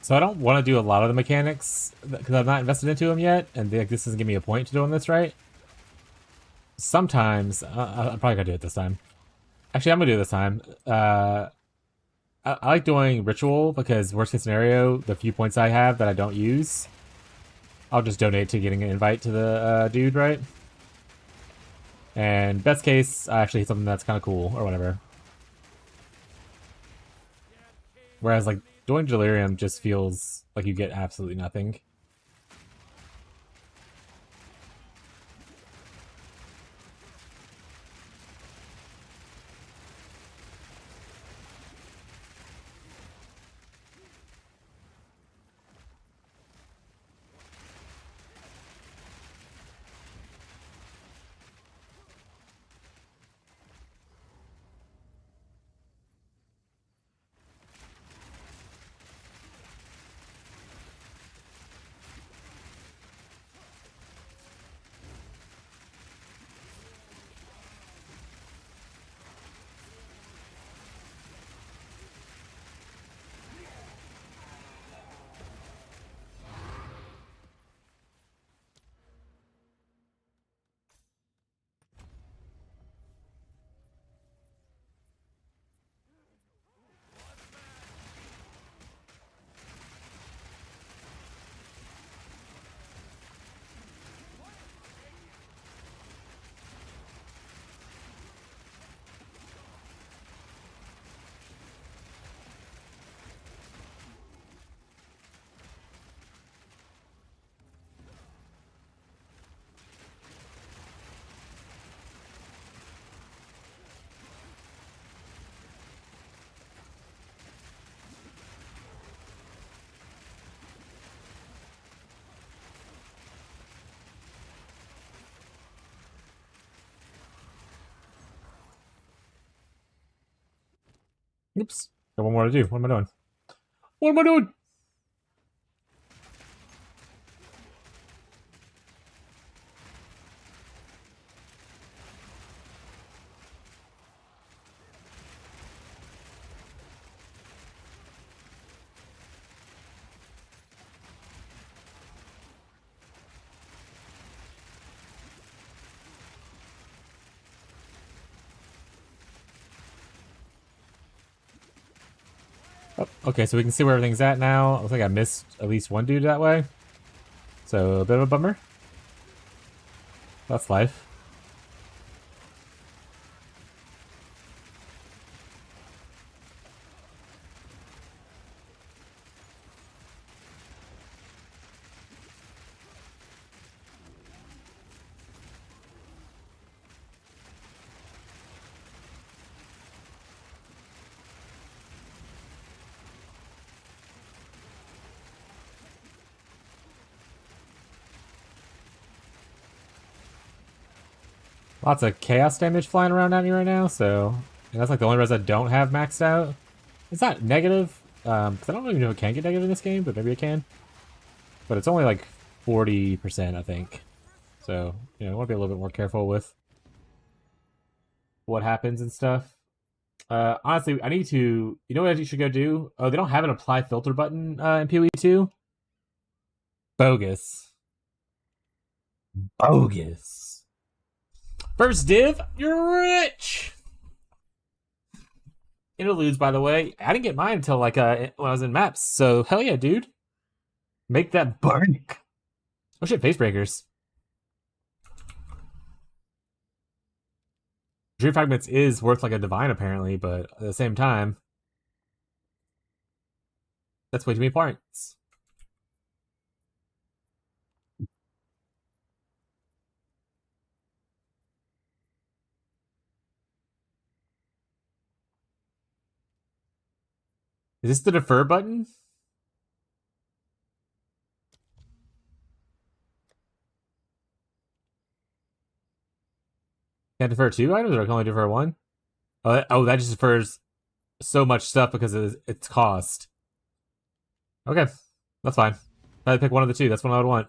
So I don't want to do a lot of the mechanics because I'm not invested into them yet, and this doesn't give me a point to doing this right. Sometimes I'm probably gonna do it this time. Actually, I'm gonna do it this time. I like doing ritual because worst case scenario, the few points I have that I don't use, I'll just donate to getting an invite to the dude, right? And best case, I actually hit something that's kind of cool or whatever. Whereas like doing delirium just feels like you get absolutely nothing. Oops. Got one more to do. What am I doing? What am I doing? Oh, okay, so we can see where everything's at now. Looks like I missed at least one dude that way. So a bit of a bummer. That's life. Lots of chaos damage flying around at me right now, so... And that's like the only res I don't have maxed out. It's not negative, because I don't even know if it can get negative in this game, but maybe it can. But it's only like 40%, I think. So, you know, I want to be a little bit more careful with what happens and stuff. Honestly, I need to... You know what I should go do? Oh, they don't have an apply filter button in PoE 2? Bogus. Bogus. First div, you're rich! Interludes, by the way. I didn't get mine until like when I was in maps, so hell yeah, dude. Make that bark. Oh shit, face breakers. Dream Fragments is worth like a divine apparently, but at the same time, that's way too many points. Is this the defer button? Can I defer 2 items or I can only defer 1? Oh, that just defers so much stuff because of its cost. Okay, that's fine. I had to pick one of the two. That's what I would want.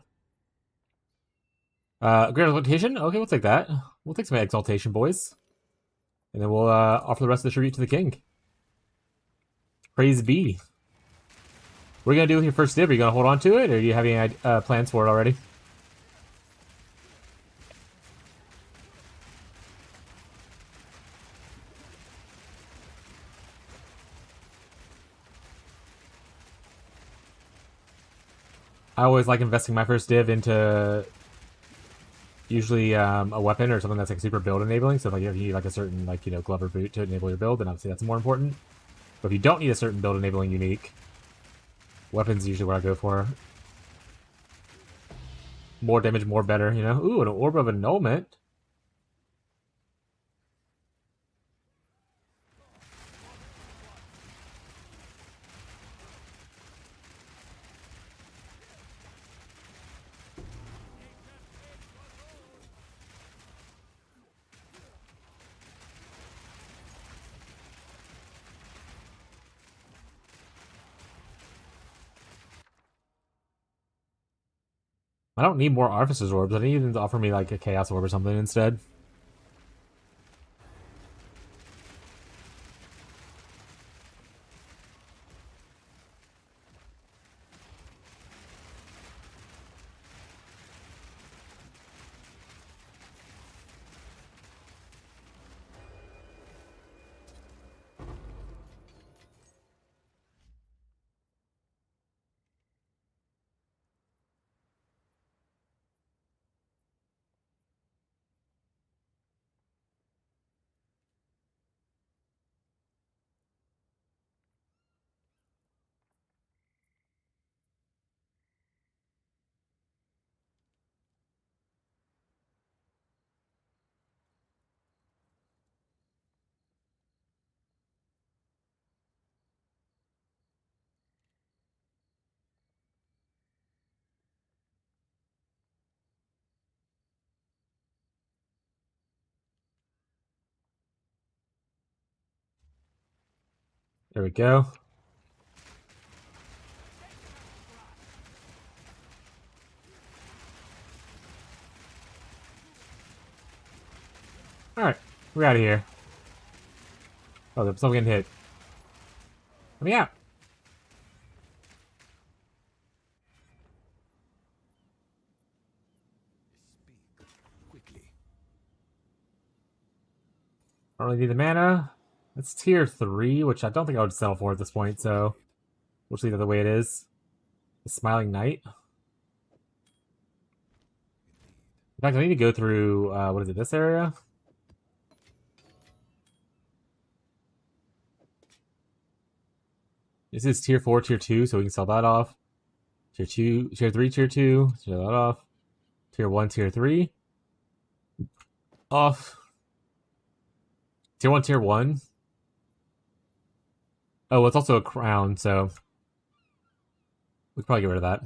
Great Exaltation? Okay, we'll take that. We'll take some Exaltation, boys. And then we'll offer the rest of the tribute to the king. Praise be. What are you going to do with your first dib? Are you going to hold on to it, or do you have any plans for it already? I always like investing my first div into usually a weapon or something that's like super build enabling. So if like, you need like a certain like glove or boot to enable your build, then obviously that's more important. But if you don't need a certain build enabling unique, weapons usually what I go for. More damage, more better, you know? Ooh, an Orb of Annulment. I don't need more Artificer's Orbs. I need them to offer me like a Chaos Orb or something instead. There we go. Alright, we're out of here. Oh, there's someone getting hit. Let me out. Speak quickly. I don't really need the mana. It's tier 3, which I don't think I would settle for at this point, so we'll just leave it the way it is. The Smiling Knight. In fact, I need to go through, what is it, this area? This is tier 4, tier 2, so we can sell that off. Tier 2, tier 3, tier 2, sell that off. Tier 1, tier 3. Off. Tier 1, tier 1. Oh, well, it's also a crown, so we could probably get rid of that.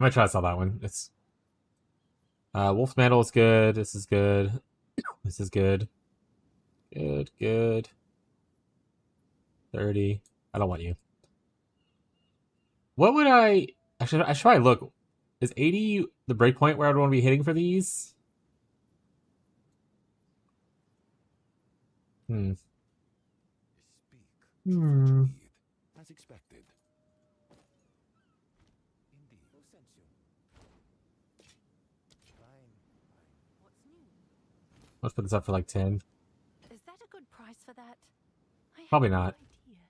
I might try to sell that one. It's Wolf's Mantle is good. This is good. This is good. Good, good. 30. I don't want you. What would I should probably look. Is 80 the breakpoint where I'd want to be hitting for these? Speak. Hmm. Indeed. As expected. Indeed. No sense you. Fine. What's new? Let's put this up for like 10. Is that a good price for that? I have Probably no not. idea.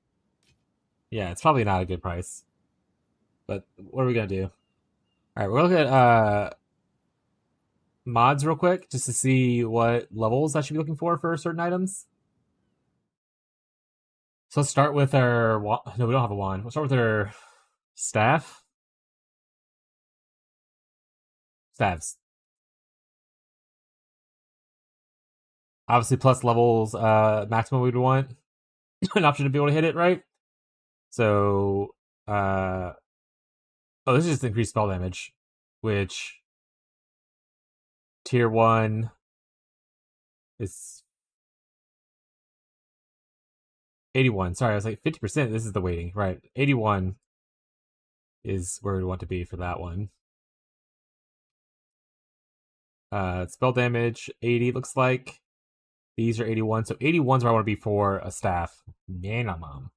Yeah, it's probably not a good price. But what are we gonna do? Alright, we're gonna look at mods real quick just to see what levels I should be looking for certain items. So let's start with our no, we don't have a wand. We'll start with our staff. Staves. Obviously plus levels maximum we'd want. An option to be able to hit it, right? So oh, this is just increased spell damage, which tier 1 is 81. Sorry, I was like 50%. This is the weighting, right? 81 is where we want to be for that one. Spell damage 80 looks like. These are 81, so 81 is where I want to be for a staff minimum.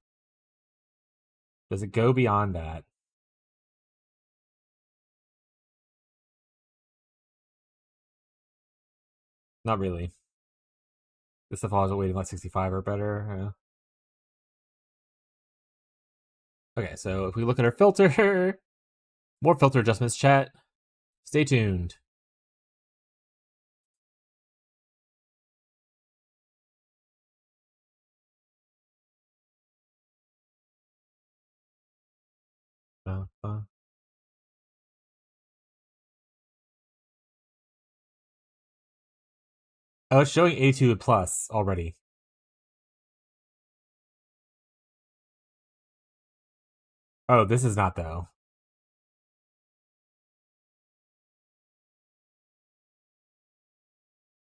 Does it go beyond that? Not really. This stuff always waiting like 65 or better. Okay, so if we look at our filter, more filter adjustments, chat. Stay tuned. Oh, it's showing A2 plus already. Oh, this is not though.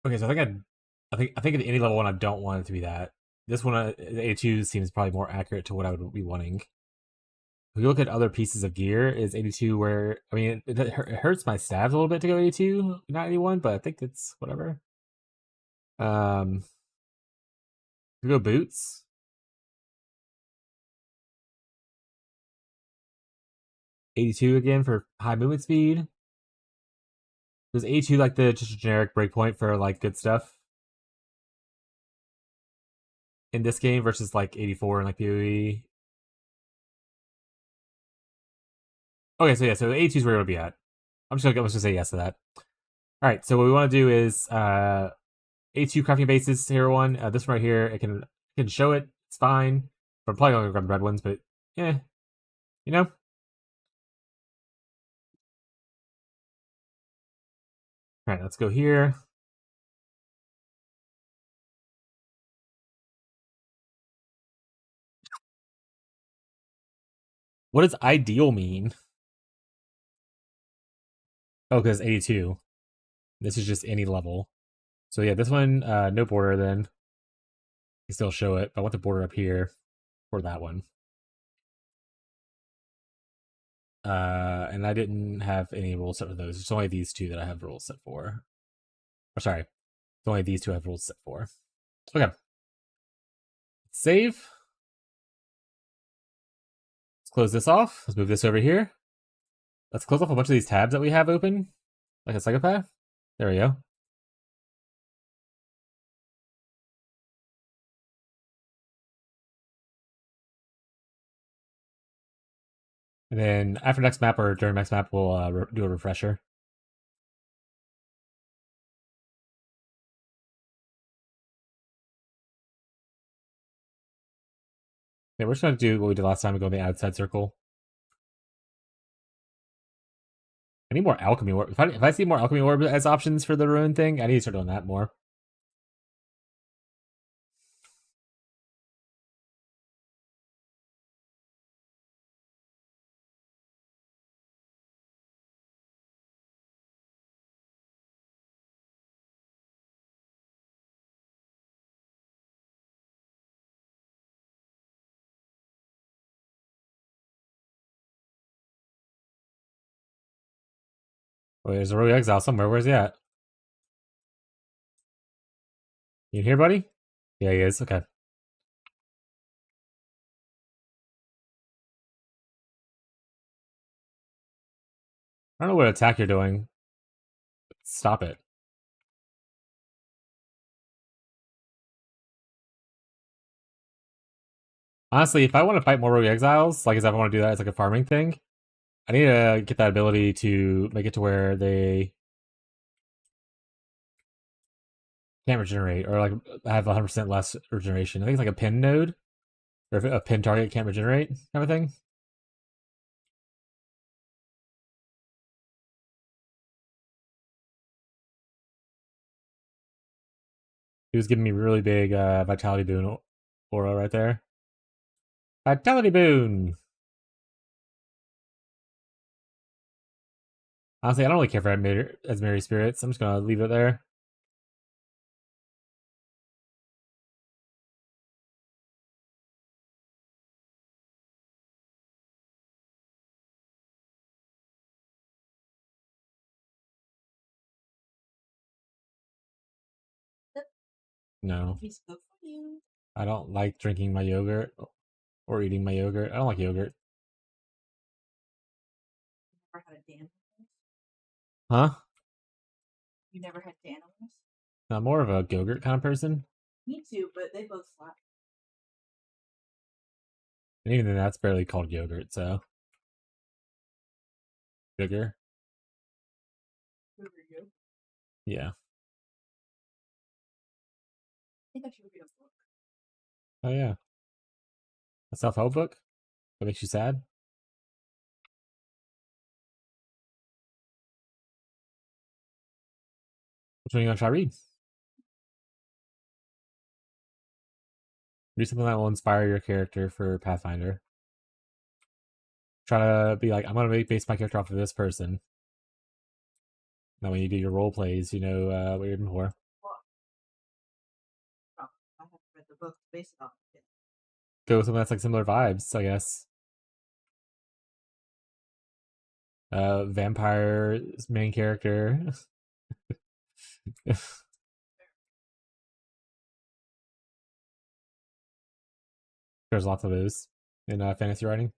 Okay, so I think at any level one I don't want it to be that. This one, A2 seems probably more accurate to what I would be wanting. If you look at other pieces of gear, is 82 where I mean it hurts my stabs a little bit to go 82, not 81, but I think it's whatever. We go boots. $82 again for high movement speed. Was A2 like the just a generic breakpoint for like good stuff in this game versus like 84 in like PoE? Okay, so yeah, so A2 is where it would be at. I'm just gonna say yes to that. All right, so what we want to do is A2 crafting bases here one. This one right here, it can show it. It's fine. But I'm probably gonna grab the red ones, but yeah, you know. All right, let's go here. What does ideal mean? Oh, because 82. This is just any level. So yeah, this one, no border then. You still show it, but I want the border up here for that one. And I didn't have any rules set for those. It's only these two that I have rules set for. Or sorry, it's only these two I have rules set for. Okay. Save. Let's close this off. Let's move this over here. Let's close off a bunch of these tabs that we have open, like a psychopath. There we go. And then after next map or during next map, we'll do a refresher. Yeah, we're just gonna do what we did last time and go in the outside circle. I need more alchemy orb. If I see more alchemy orb as options for the ruin thing, I need to start doing that more. Wait, there's a rogue exile somewhere. Where's he at? You in here, buddy? Yeah, he is. Okay. I don't know what attack you're doing. Stop it. Honestly, if I want to fight more rogue exiles, like if I want to do that as like a farming thing, I need to get that ability to make it to where they can't regenerate or like have 100% less regeneration. I think it's like a pin node, or if a pin target can't regenerate, kind of thing. He was giving me really big vitality boon aura right there. Vitality boon! Honestly, I don't really care for Asmeri spirits. I'm just gonna leave it there. No. I don't like drinking my yogurt or eating my yogurt. I don't like yogurt. Never had a Dan. Huh? You never had Danimals? I'm more of a yogurt kind of person. Me too, but they both slap. And even then, that's barely called yogurt, so. Sugar. Who are you? Yeah. I think I should read a book. Oh, yeah. A self help book? That makes you sad? Which one are you gonna try to read? Read something that will inspire your character for Pathfinder. Try to be like, I'm gonna base my character off of this person. Now, when you do your role plays, you know what you're in for. Oh, I haven't read the book based on it. Go with something that's like similar vibes, I guess. Vampire main character. There's lots of those in fantasy writing.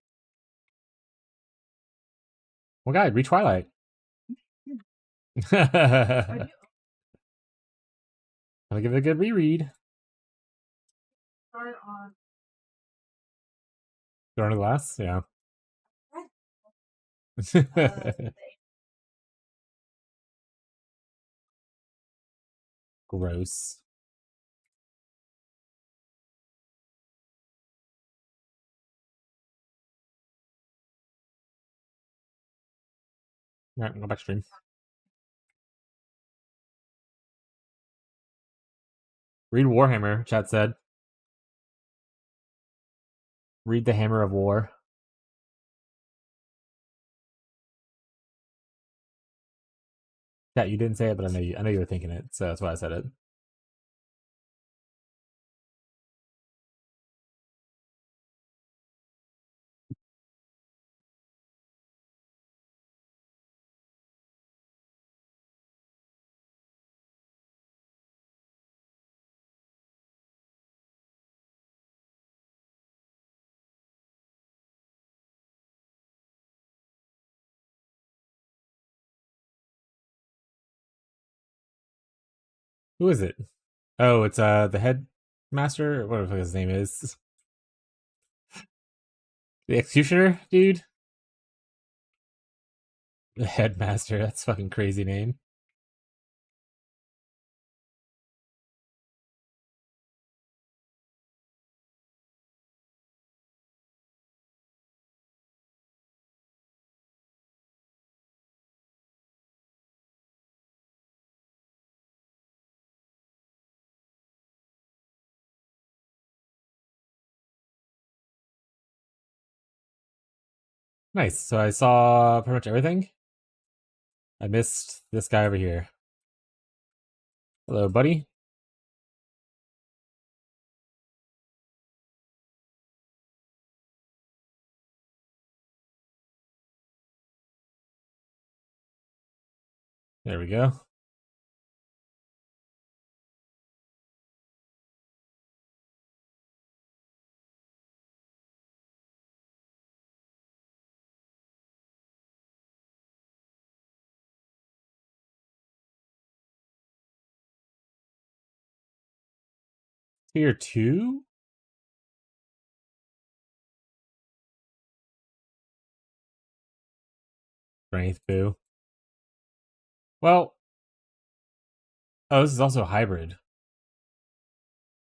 Well, guy, read Twilight. I do. I'll give it a good reread. Started on. Throw in a glass? Yeah. They Gross. Alright, go back stream. Read Warhammer, chat said. Read The Hammer of War. Yeah, you didn't say it, but I know you were thinking it, so that's why I said it. Who is it? Oh, it's the headmaster, whatever his name is. The executioner, dude? The headmaster, that's a fucking crazy name. Nice. So I saw pretty much everything. I missed this guy over here. Hello, buddy. There we go. Tier 2? Strength boo. Well, oh, this is also a hybrid.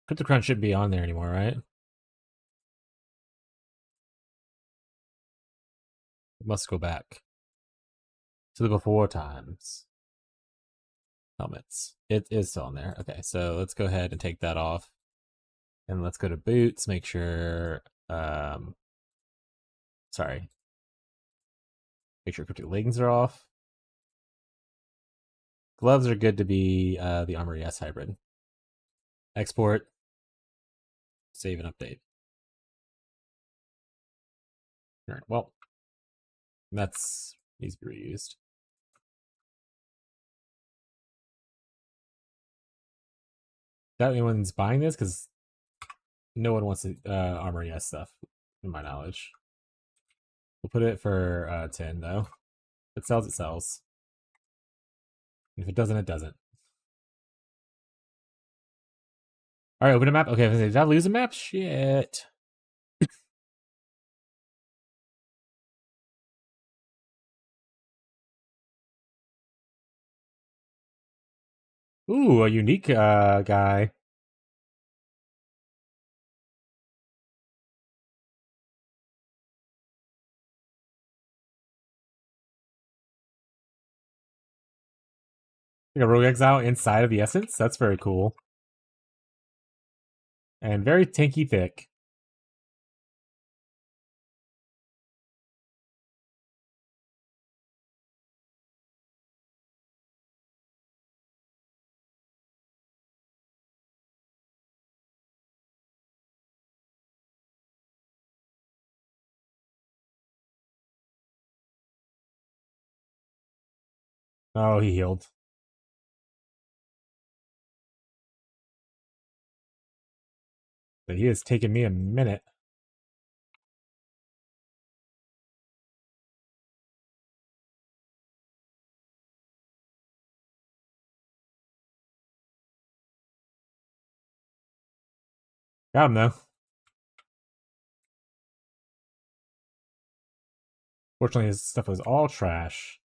Crypto Crunch shouldn't be on there anymore, right? It must go back to the before times. Helmets. It is still on there. Okay, so let's go ahead and take that off. And let's go to boots, make sure sorry. Make sure cryptic leggings are off. Gloves are good to be the Armory S hybrid. Export. Save and update. Alright, well. That's needs to be reused. Doubt anyone's buying this because no one wants Armory S stuff, in my knowledge. We'll put it for 10 though. If it sells, it sells. If it doesn't, it doesn't. Alright, open a map. Okay, did I lose a map? Shit. Ooh, a unique guy. Like a rogue exile inside of the essence. That's very cool. And very tanky thick. Oh, he healed. But he has taken me a minute. Got him though. Fortunately, his stuff was all trash.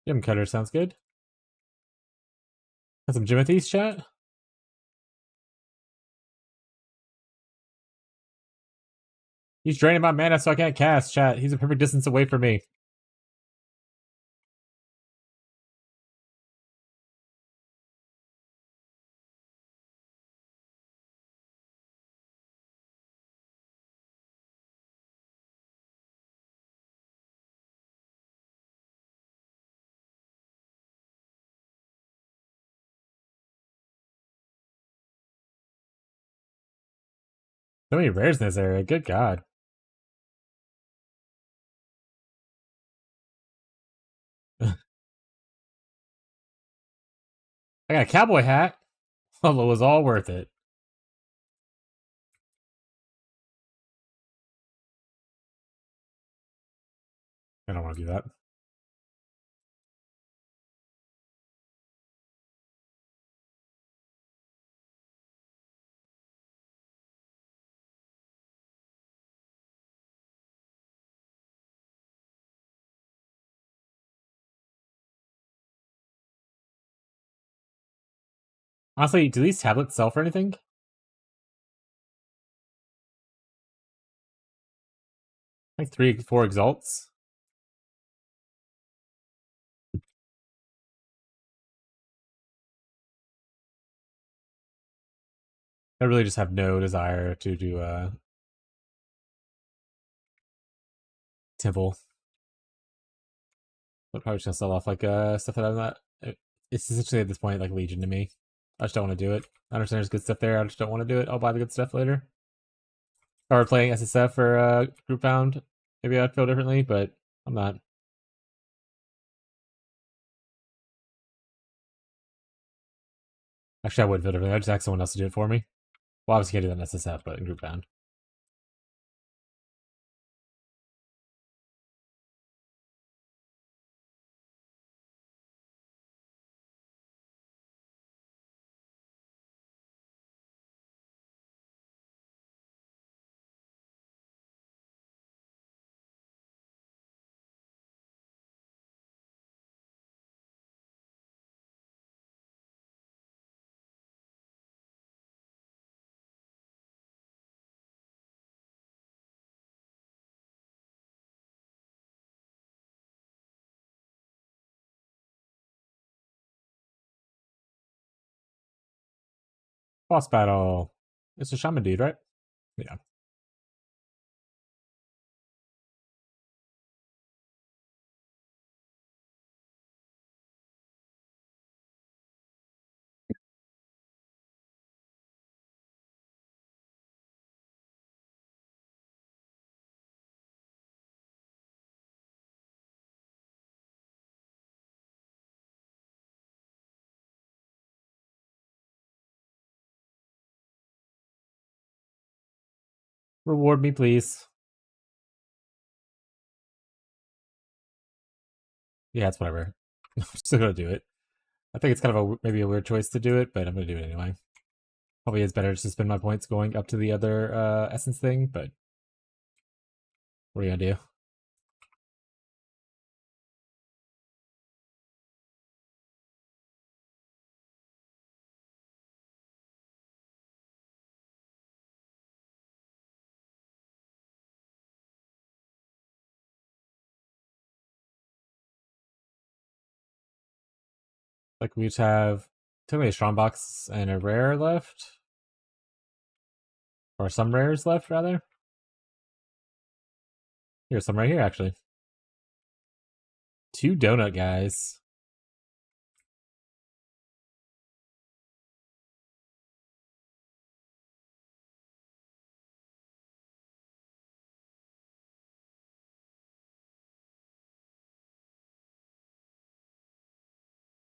Gym cutter sounds good. Got some Jimothy's chat. He's draining my mana so I can't cast, chat. He's a perfect distance away from me. So many rares in this area. Good God. I got a cowboy hat. Well, it was all worth it. I don't want to do that. Honestly, do these tablets sell for anything? Like 3-4 exalts? I really just have no desire to do Temple. I'm probably just gonna sell off like stuff that I'm not. It's essentially at this point like Legion to me. I just don't want to do it. I understand there's good stuff there. I just don't want to do it. I'll buy the good stuff later. If I were playing SSF or Group Bound, maybe I'd feel differently, but I'm not. Actually, I would feel differently. I'd just ask someone else to do it for me. Well, obviously, can't do that in SSF, but in Group Bound. Boss battle. It's a shaman dude, right? Yeah. Reward me, please. Yeah, it's whatever. I'm still gonna do it. I think it's kind of maybe a weird choice to do it, but I'm gonna do it anyway. Probably is better just to spend my points going up to the other essence thing, but what are you gonna do? Like we just have technically a strong box and a rare left, or some rares left rather. Here's some right here actually. 2 donut guys.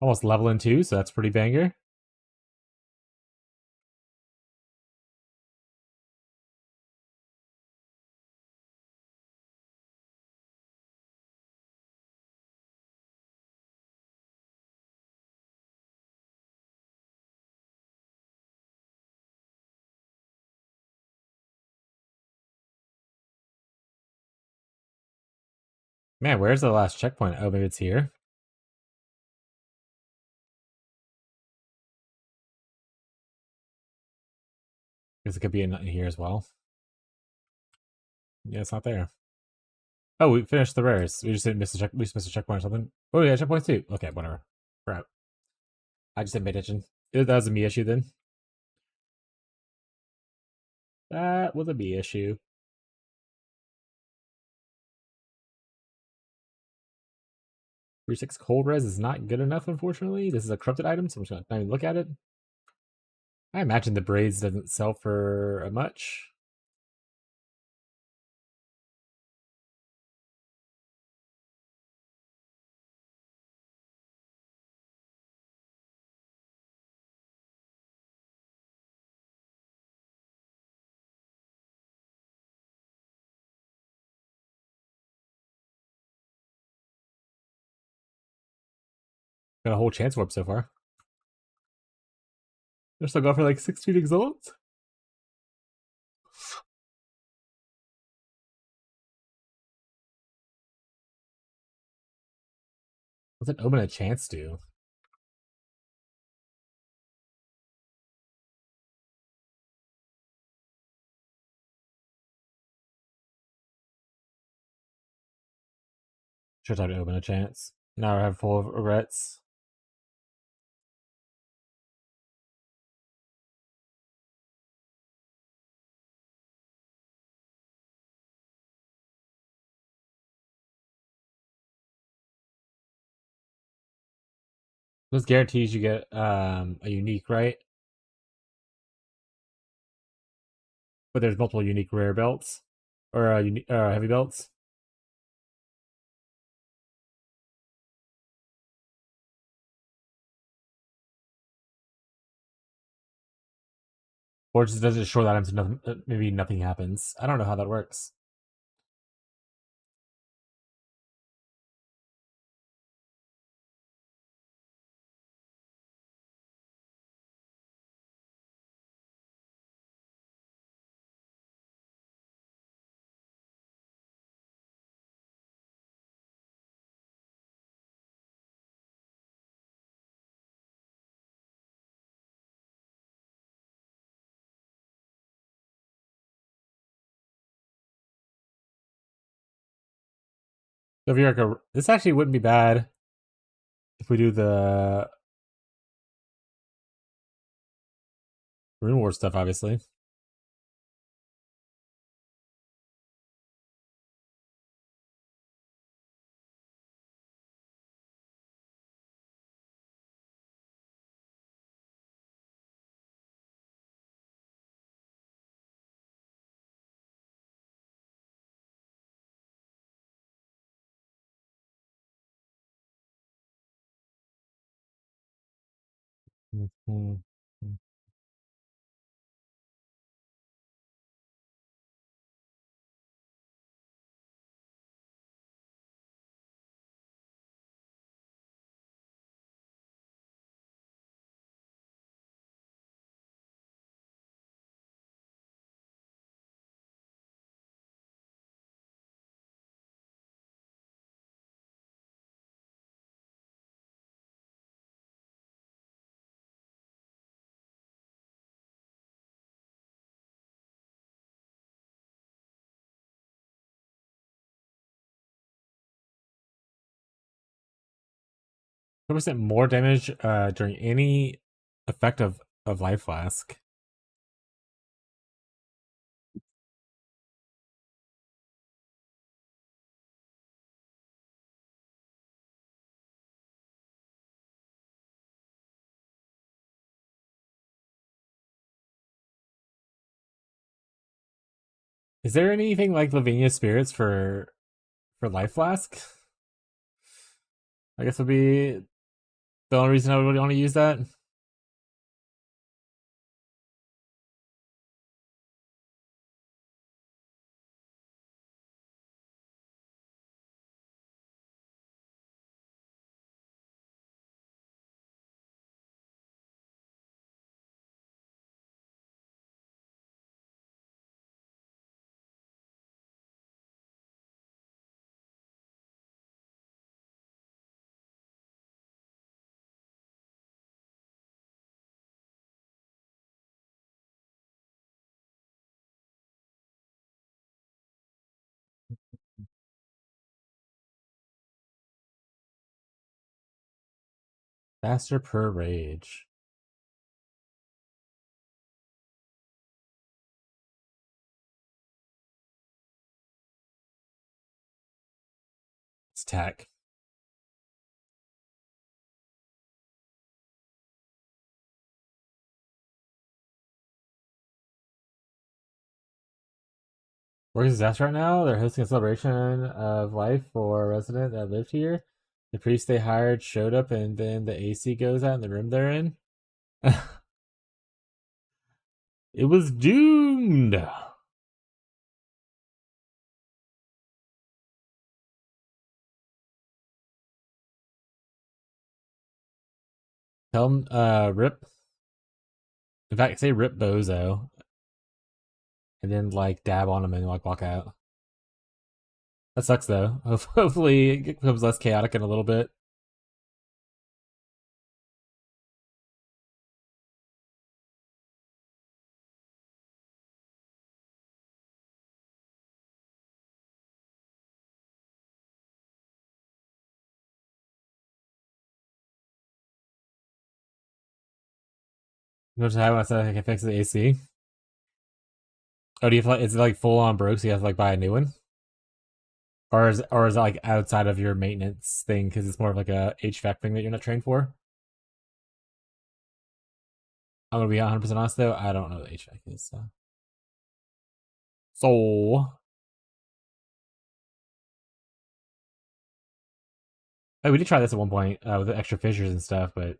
Almost leveling 2, so that's pretty banger. Man, where's the last checkpoint? Oh, maybe it's here. Guess it could be in here as well. Yeah, it's not there. Oh, we finished the rares. We just didn't miss a check. We just missed a checkpoint or something. Oh yeah, checkpoint too. Okay, whatever. Crap. I just didn't pay attention. That was a me issue then. That was a me issue. 3-6 cold res is not good enough, unfortunately. This is a corrupted item, so I'm just gonna not even look at it. I imagine the braids doesn't sell for much. Got a whole chance warp so far. They're still going for like 16 exalts. What's an omen a chance do? Should try to open a chance. Now I have full of regrets. This guarantees you get a unique, right? But there's multiple unique rare belts or heavy belts. Or just does it short items and nothing, maybe nothing happens. I don't know how that works. So if you're like this actually wouldn't be bad if we do the Rune War stuff, obviously. Mhm. Percent more damage during any effect of Life Flask. Is there anything like Lavinia Spirits for Life Flask? I guess would be the only reason I would want to use that. Faster per rage. It's tech. Working disaster right now. They're hosting a celebration of life for a resident that lived here. The priest they hired showed up, and then the AC goes out in the room they're in. It was doomed. Tell him, rip. In fact, say rip bozo, and then like dab on him and like walk out. That sucks though. Hopefully, it becomes less chaotic in a little bit. You know what I said I can fix the AC. Oh, do you feel like is it like full on broke? So you have to like buy a new one, or is it like outside of your maintenance thing because it's more of like a HVAC thing that you're not trained for? I'm gonna be 100% honest though. I don't know what HVAC is. So oh, we did try this at one point with the extra fissures and stuff, but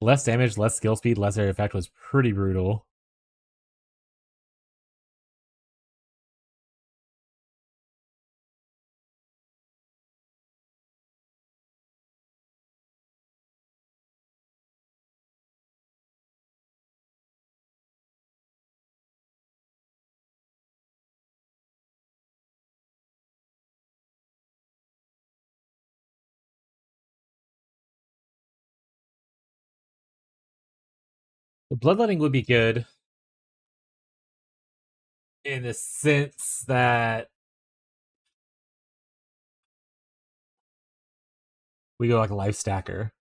less damage, less skill speed, less area effect was pretty brutal. The bloodletting would be good in the sense that we go like a life stacker,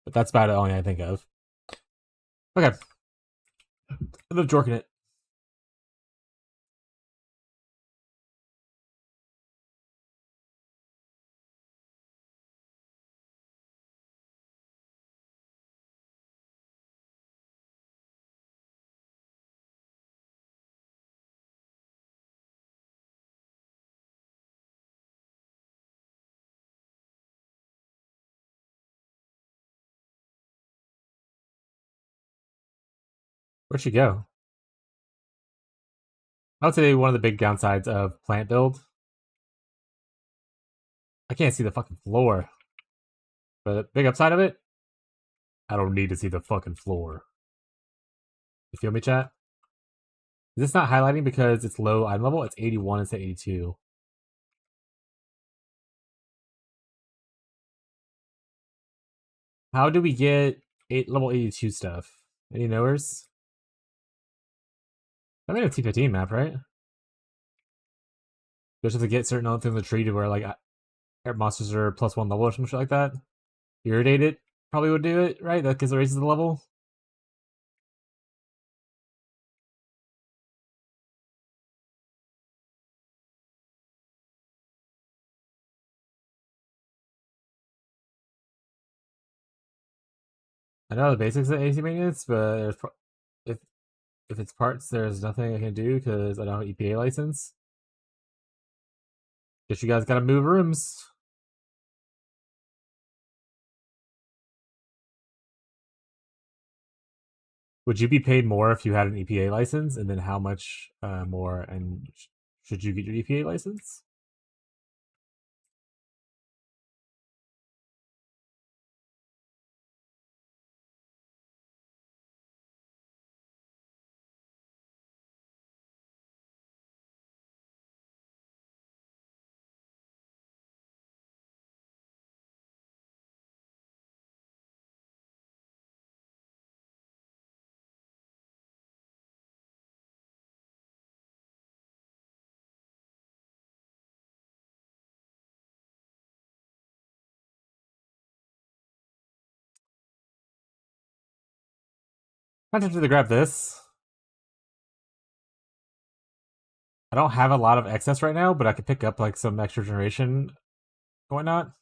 but that's about the only I think of. Okay, I love jorking it. Where'd she go? I would say one of the big downsides of plant build. I can't see the fucking floor. But the big upside of it, I don't need to see the fucking floor. You feel me, chat? Is this not highlighting because it's low item level? It's 81 instead of 82. How do we get level 82 stuff? Any knowers? I made a T15 map, right? Just have to get certain other things in the tree to where like air monsters are +1 level or some shit like that. Irradiated probably would do it, right? That because it raises the level. I know the basics of AC maintenance, but if if it's parts, there's nothing I can do because I don't have EPA license. Guess you guys gotta move rooms. Would you be paid more if you had an EPA license? And then how much more? And should you get your EPA license? I'm tempted to grab this. I don't have a lot of excess right now, but I could pick up like some extra generation and whatnot.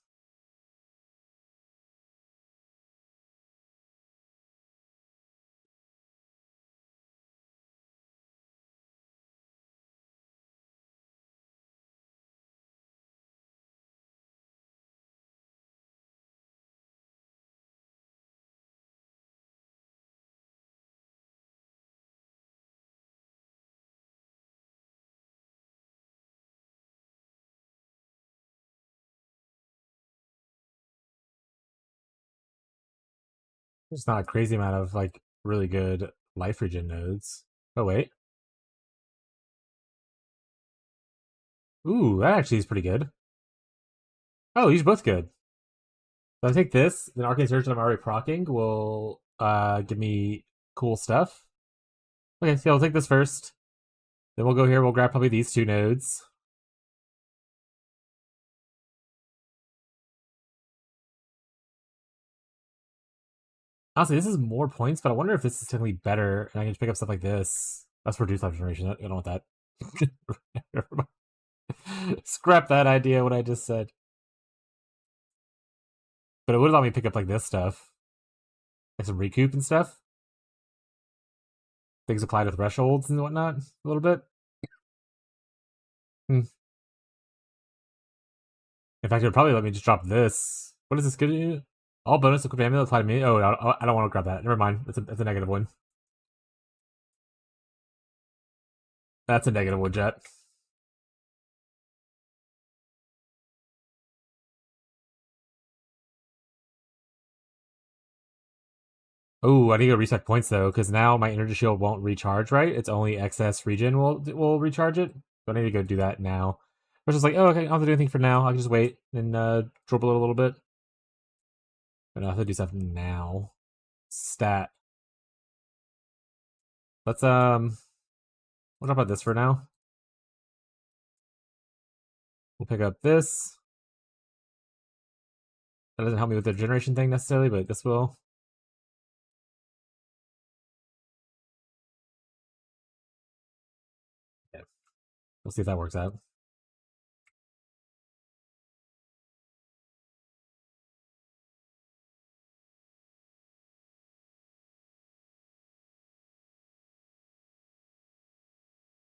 There's not a crazy amount of like really good life regen nodes. Oh wait. Ooh, that actually is pretty good. Oh, these are both good. So I take this, then Arcane Surge that I'm already proccing will give me cool stuff. Okay, so I'll take this first. Then we'll go here, we'll grab probably these two nodes. Honestly, this is more points, but I wonder if this is technically better, and I can just pick up stuff like this. That's reduced life generation. I don't want that. Scrap that idea, what I just said. But it would allow me to pick up like this stuff. Like some recoup and stuff. Things applied to thresholds and whatnot, a little bit. In fact, it would probably let me just drop this. What does this give you? All bonus equipped amulet apply to me. Oh, I don't want to grab that. Never mind. It's a negative one. That's a negative one, Jet. Oh, I need to reset points though, because now my energy shield won't recharge. Right? It's only excess regen will recharge it. So I need to go do that now. I was just like, oh, okay, I don't have to do anything for now. I can just wait and dribble it a little bit. But I have to do something now. Stat. Let's we'll talk about this for now. We'll pick up this. That doesn't help me with the generation thing necessarily, but this will. Yeah. We'll see if that works out.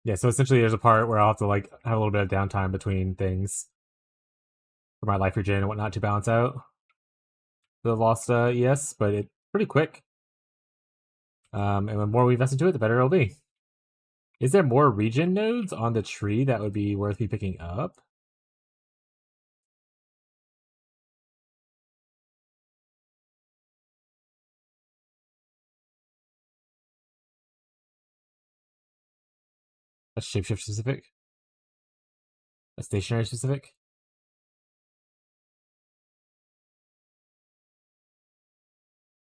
Yeah, so essentially there's a part where I'll have to like have a little bit of downtime between things for my life regen and whatnot to balance out the lost ES, but it's pretty quick. And the more we invest into it, the better it'll be. Is there more regen nodes on the tree that would be worth me picking up? That's shapeshift specific? That's stationary specific?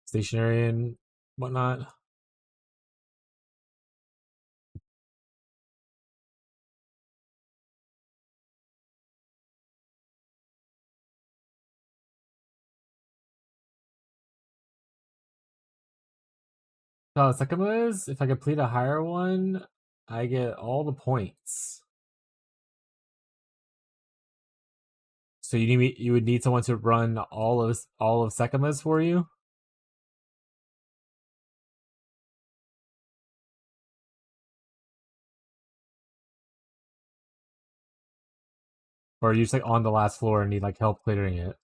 Stationary and whatnot? Oh, the second one is if I complete a higher one, I get all the points. So you would need someone to run all of Sekima's for you? Or are you just like on the last floor and need like help clearing it?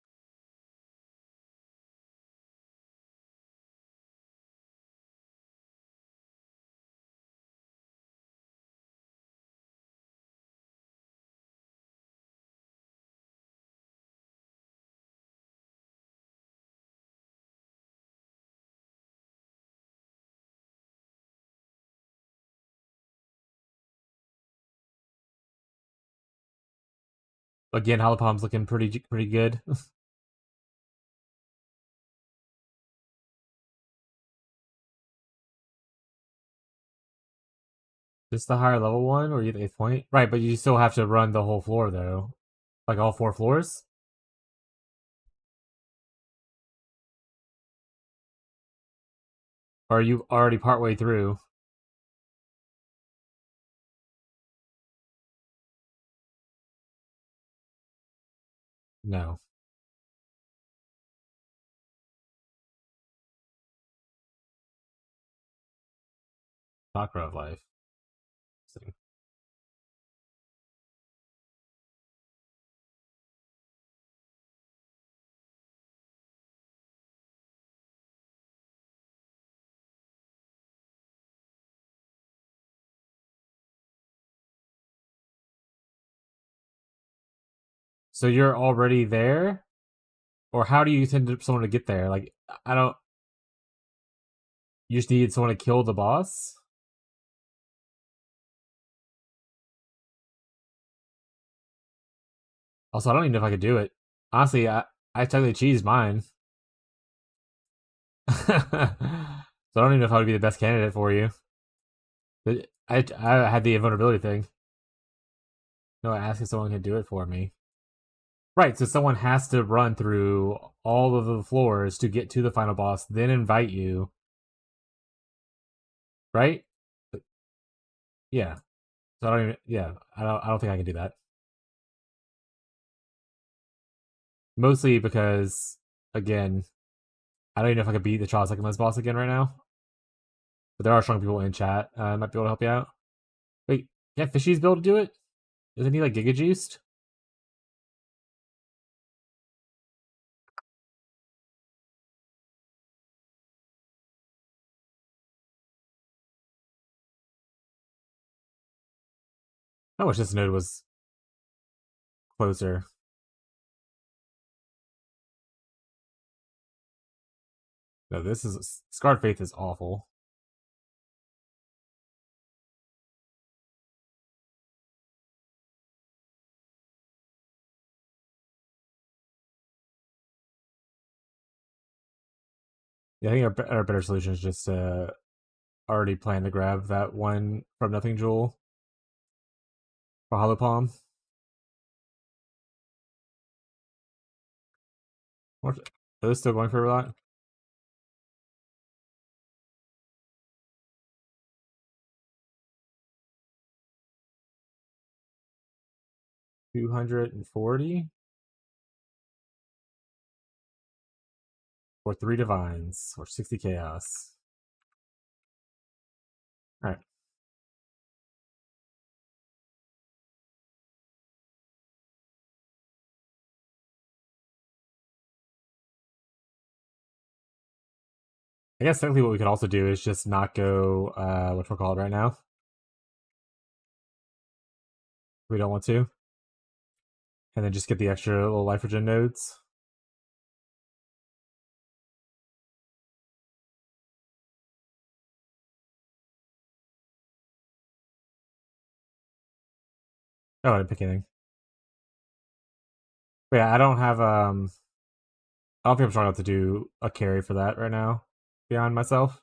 Again, Halapalm's looking pretty good. Just the higher level one, or you the 8th point? Right, but you still have to run the whole floor though. Like all 4 floors? Or are you already partway through? No. Chakra of life. Interesting. So you're already there? Or how do you send someone to get there? Like, I don't. You just need someone to kill the boss? Also, I don't even know if I could do it. Honestly, I technically cheesed mine. So I don't even know if I would be the best candidate for you. I had the invulnerability thing. No, I asked if someone could do it for me. Right, so someone has to run through all of the floors to get to the final boss, then invite you. Right? Yeah. So I don't even. Yeah, I don't think I can do that. Mostly because, again, I don't even know if I could beat the Trials Second boss again right now. But there are strong people in chat. Might be able to help you out. Wait, can't Fishies be able to do it? Isn't he like Giga Juiced? I wish this node was closer. No, this is Scarred Faith is awful. Yeah, I think our better solution is just already plan to grab that one from Nothing Jewel for Hollow Palm. What? Are they still going for a lot? 240 or 3 divines or 60 chaos. All right. I guess technically what we could also do is just not go what we're called right now. We don't want to. And then just get the extra little life regen nodes. Oh, I didn't pick anything. But yeah, I don't have I don't think I'm strong enough to do a carry for that right now. Beyond myself.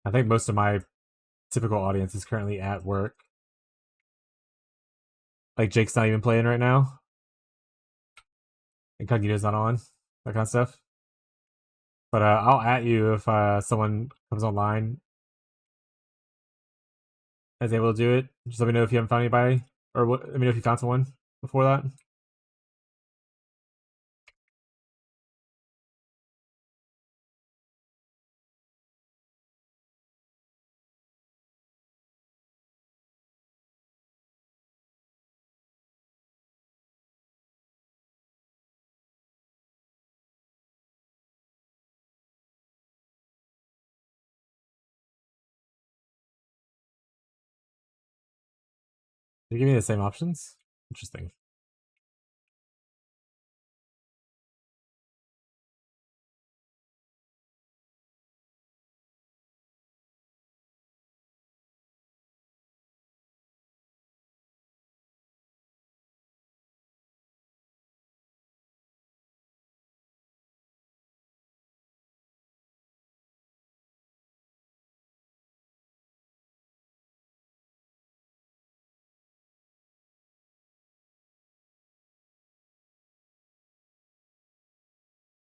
I think most of my typical audience is currently at work. Like Jake's not even playing right now. Incognito's not on. That kind of stuff. But I'll at you if someone comes online is able to do it. Just let me know if you haven't found anybody, or what. Let me know if you found someone before that. Did you give me the same options? Interesting.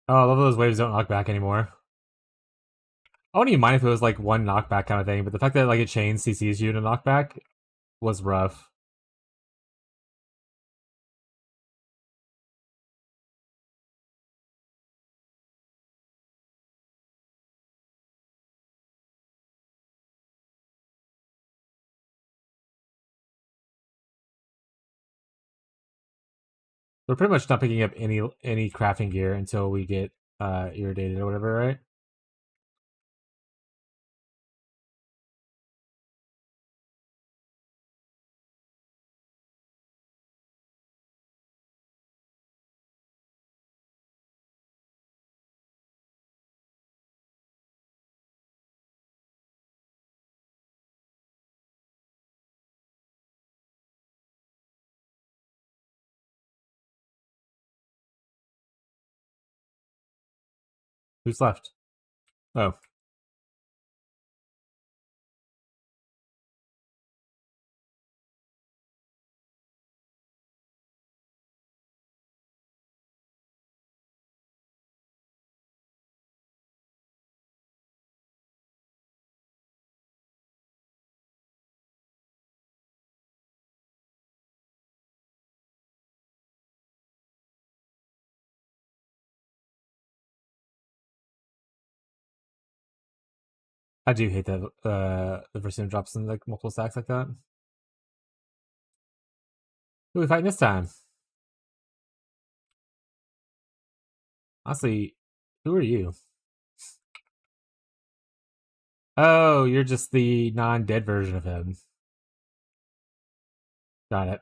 Oh, I love those waves don't knock back anymore. I wouldn't even mind if it was like one knockback kind of thing, but the fact that like it chains CCs you to knockback was rough. We're pretty much not picking up any crafting gear until we get irritated or whatever, right? Who's left? Oh, I do hate that the first team drops in like multiple stacks like that. Who are we fighting this time? Honestly, who are you? Oh, you're just the non-dead version of him. Got it.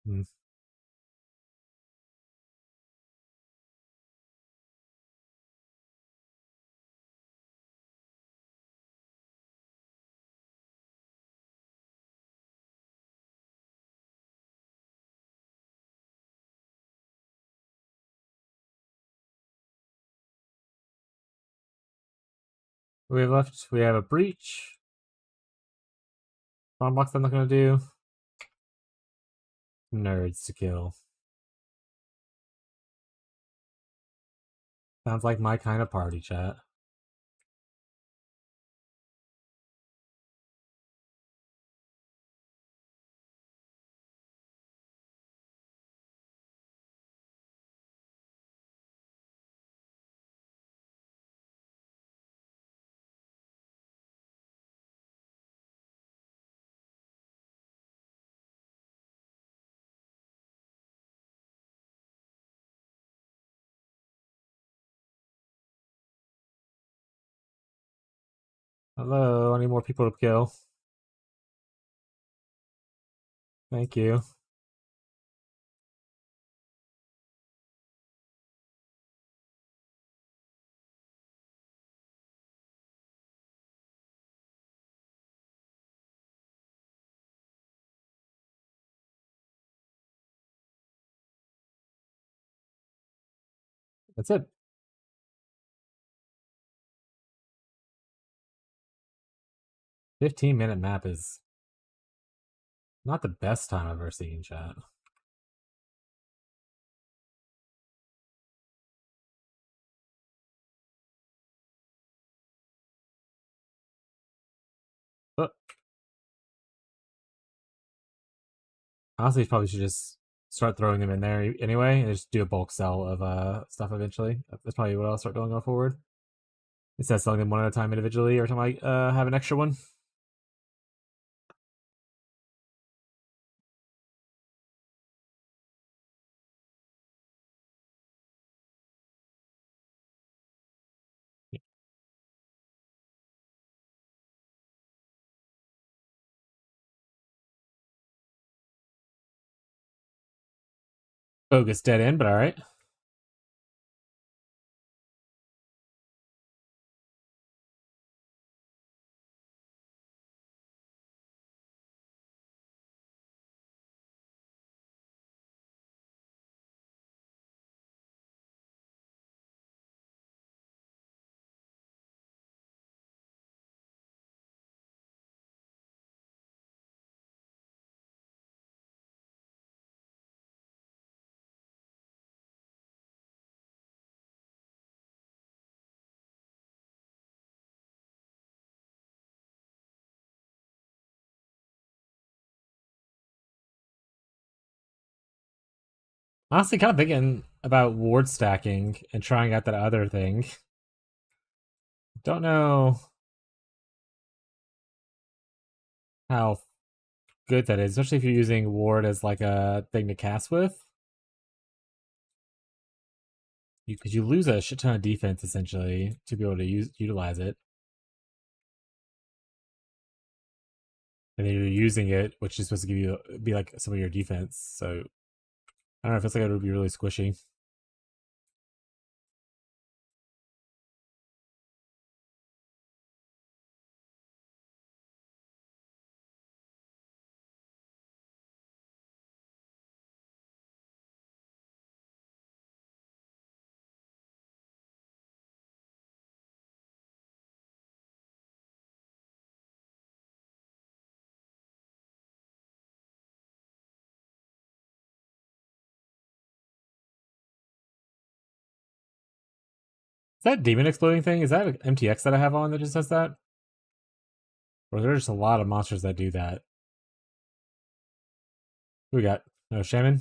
Hmm. We have left. We have a breach. Bomb box. I'm not gonna do. Nerds to kill. Sounds like my kind of party chat. Hello, I need more people to kill. Thank you. That's it. 15-minute map is not the best time I've ever seen, chat. But honestly, probably should just start throwing them in there anyway, and just do a bulk sell of stuff eventually. That's probably what I'll start doing going forward. Instead of selling them one at a time individually, or something like have an extra one. Bogus dead end, but all right. Honestly, kind of thinking about ward stacking and trying out that other thing. Don't know how good that is, especially if you're using ward as like a thing to cast with. Because you lose a shit ton of defense essentially to be able to utilize it, and then you're using it, which is supposed to give you be like some of your defense. So I don't know. It feels like it would be really squishy. Is that demon exploding thing? Is that an MTX that I have on that just does that? Or there's just a lot of monsters that do that? Who we got? Oh, Shaman?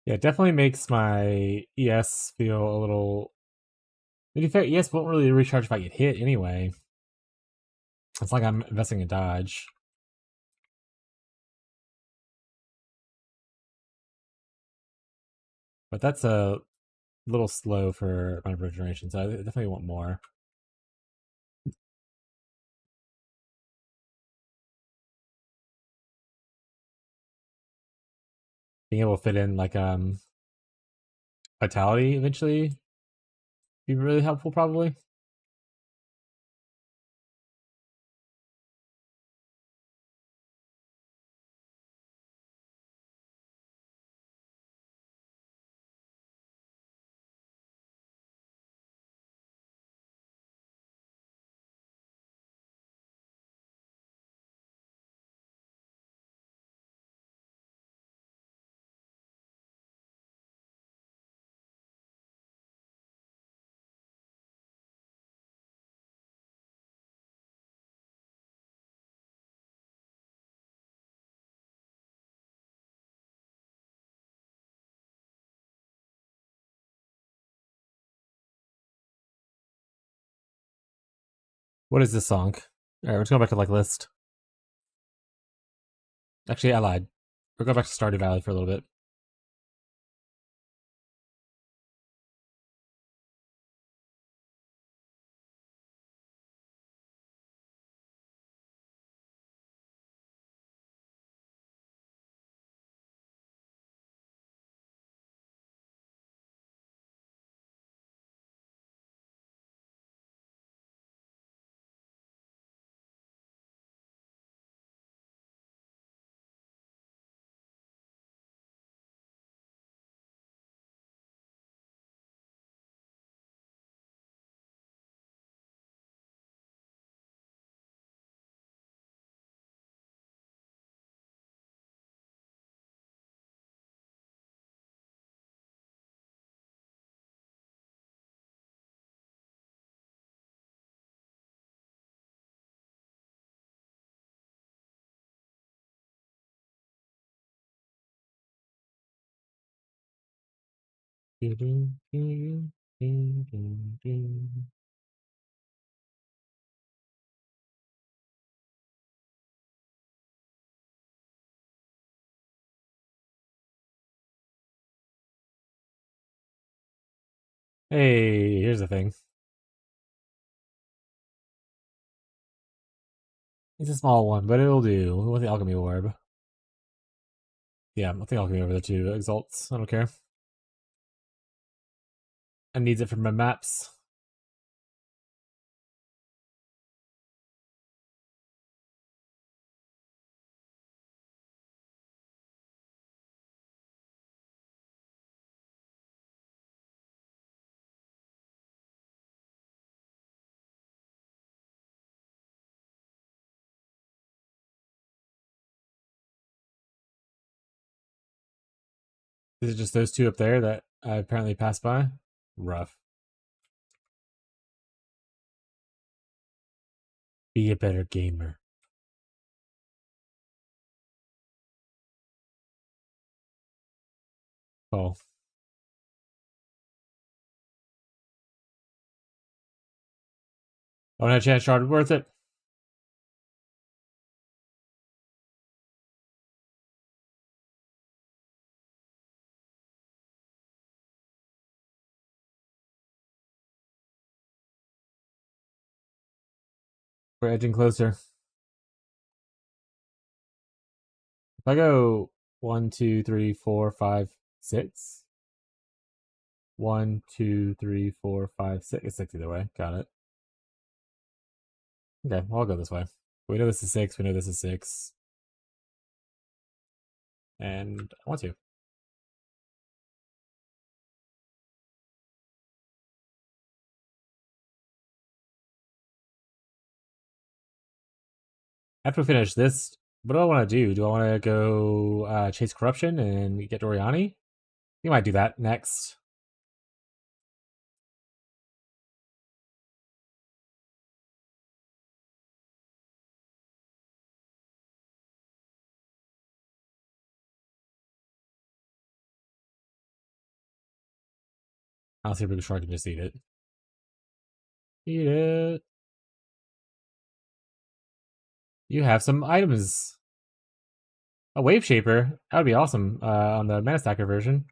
Yeah, it definitely makes my ES feel a little. To be fair, ES won't really recharge if I get hit anyway. It's like I'm investing in dodge. But that's a little slow for my regeneration, so I definitely want more. Being able to fit in like vitality eventually be really helpful probably. What is this song? Alright, let's go back to like list. Actually, I lied. We'll go back to Stardew Valley for a little bit. Hey, here's the thing. It's a small one, but it'll do. We want the alchemy orb. Yeah, I think alchemy over the two exalts. I don't care. And needs it for my maps. Is it just those two up there that I apparently passed by? Rough. Be a better gamer. Oh. Oh, no chance shard worth it. We're edging closer. If I go 1, 2, 3, 4, 5, 6. 1, 2, 3, 4, 5, 6. It's 6 either way. Got it. Okay, well, I'll go this way. We know this is 6. We know this is 6. And I want to. After we finish this, what do I want to do? Do I want to go chase corruption and get Doriani? We might do that next. I'll see if Big Shark can just eat it. Eat it. You have some items. A wave shaper. That would be awesome on the Mana Stacker version.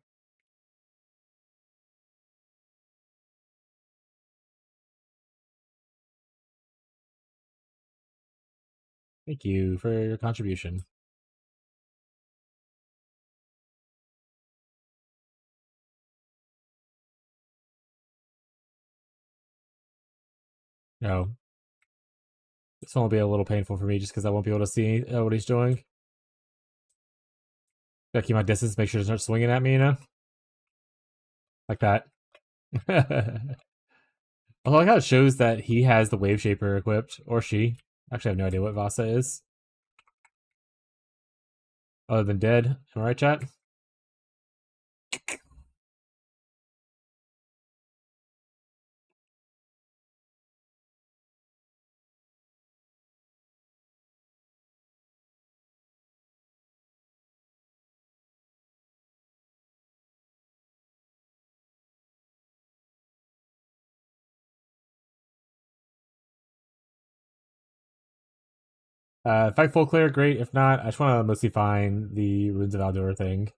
Thank you for your contribution. No. This one will be a little painful for me just because I won't be able to see what he's doing. Gotta keep my distance, make sure he's not swinging at me, you know? Like that. I like how it shows that he has the Wave Shaper equipped, or she. Actually, I have no idea what Vasa is. Other than dead. Am I right, chat? If I full clear, great. If not, I just want to mostly find the Runes of Aldor thing.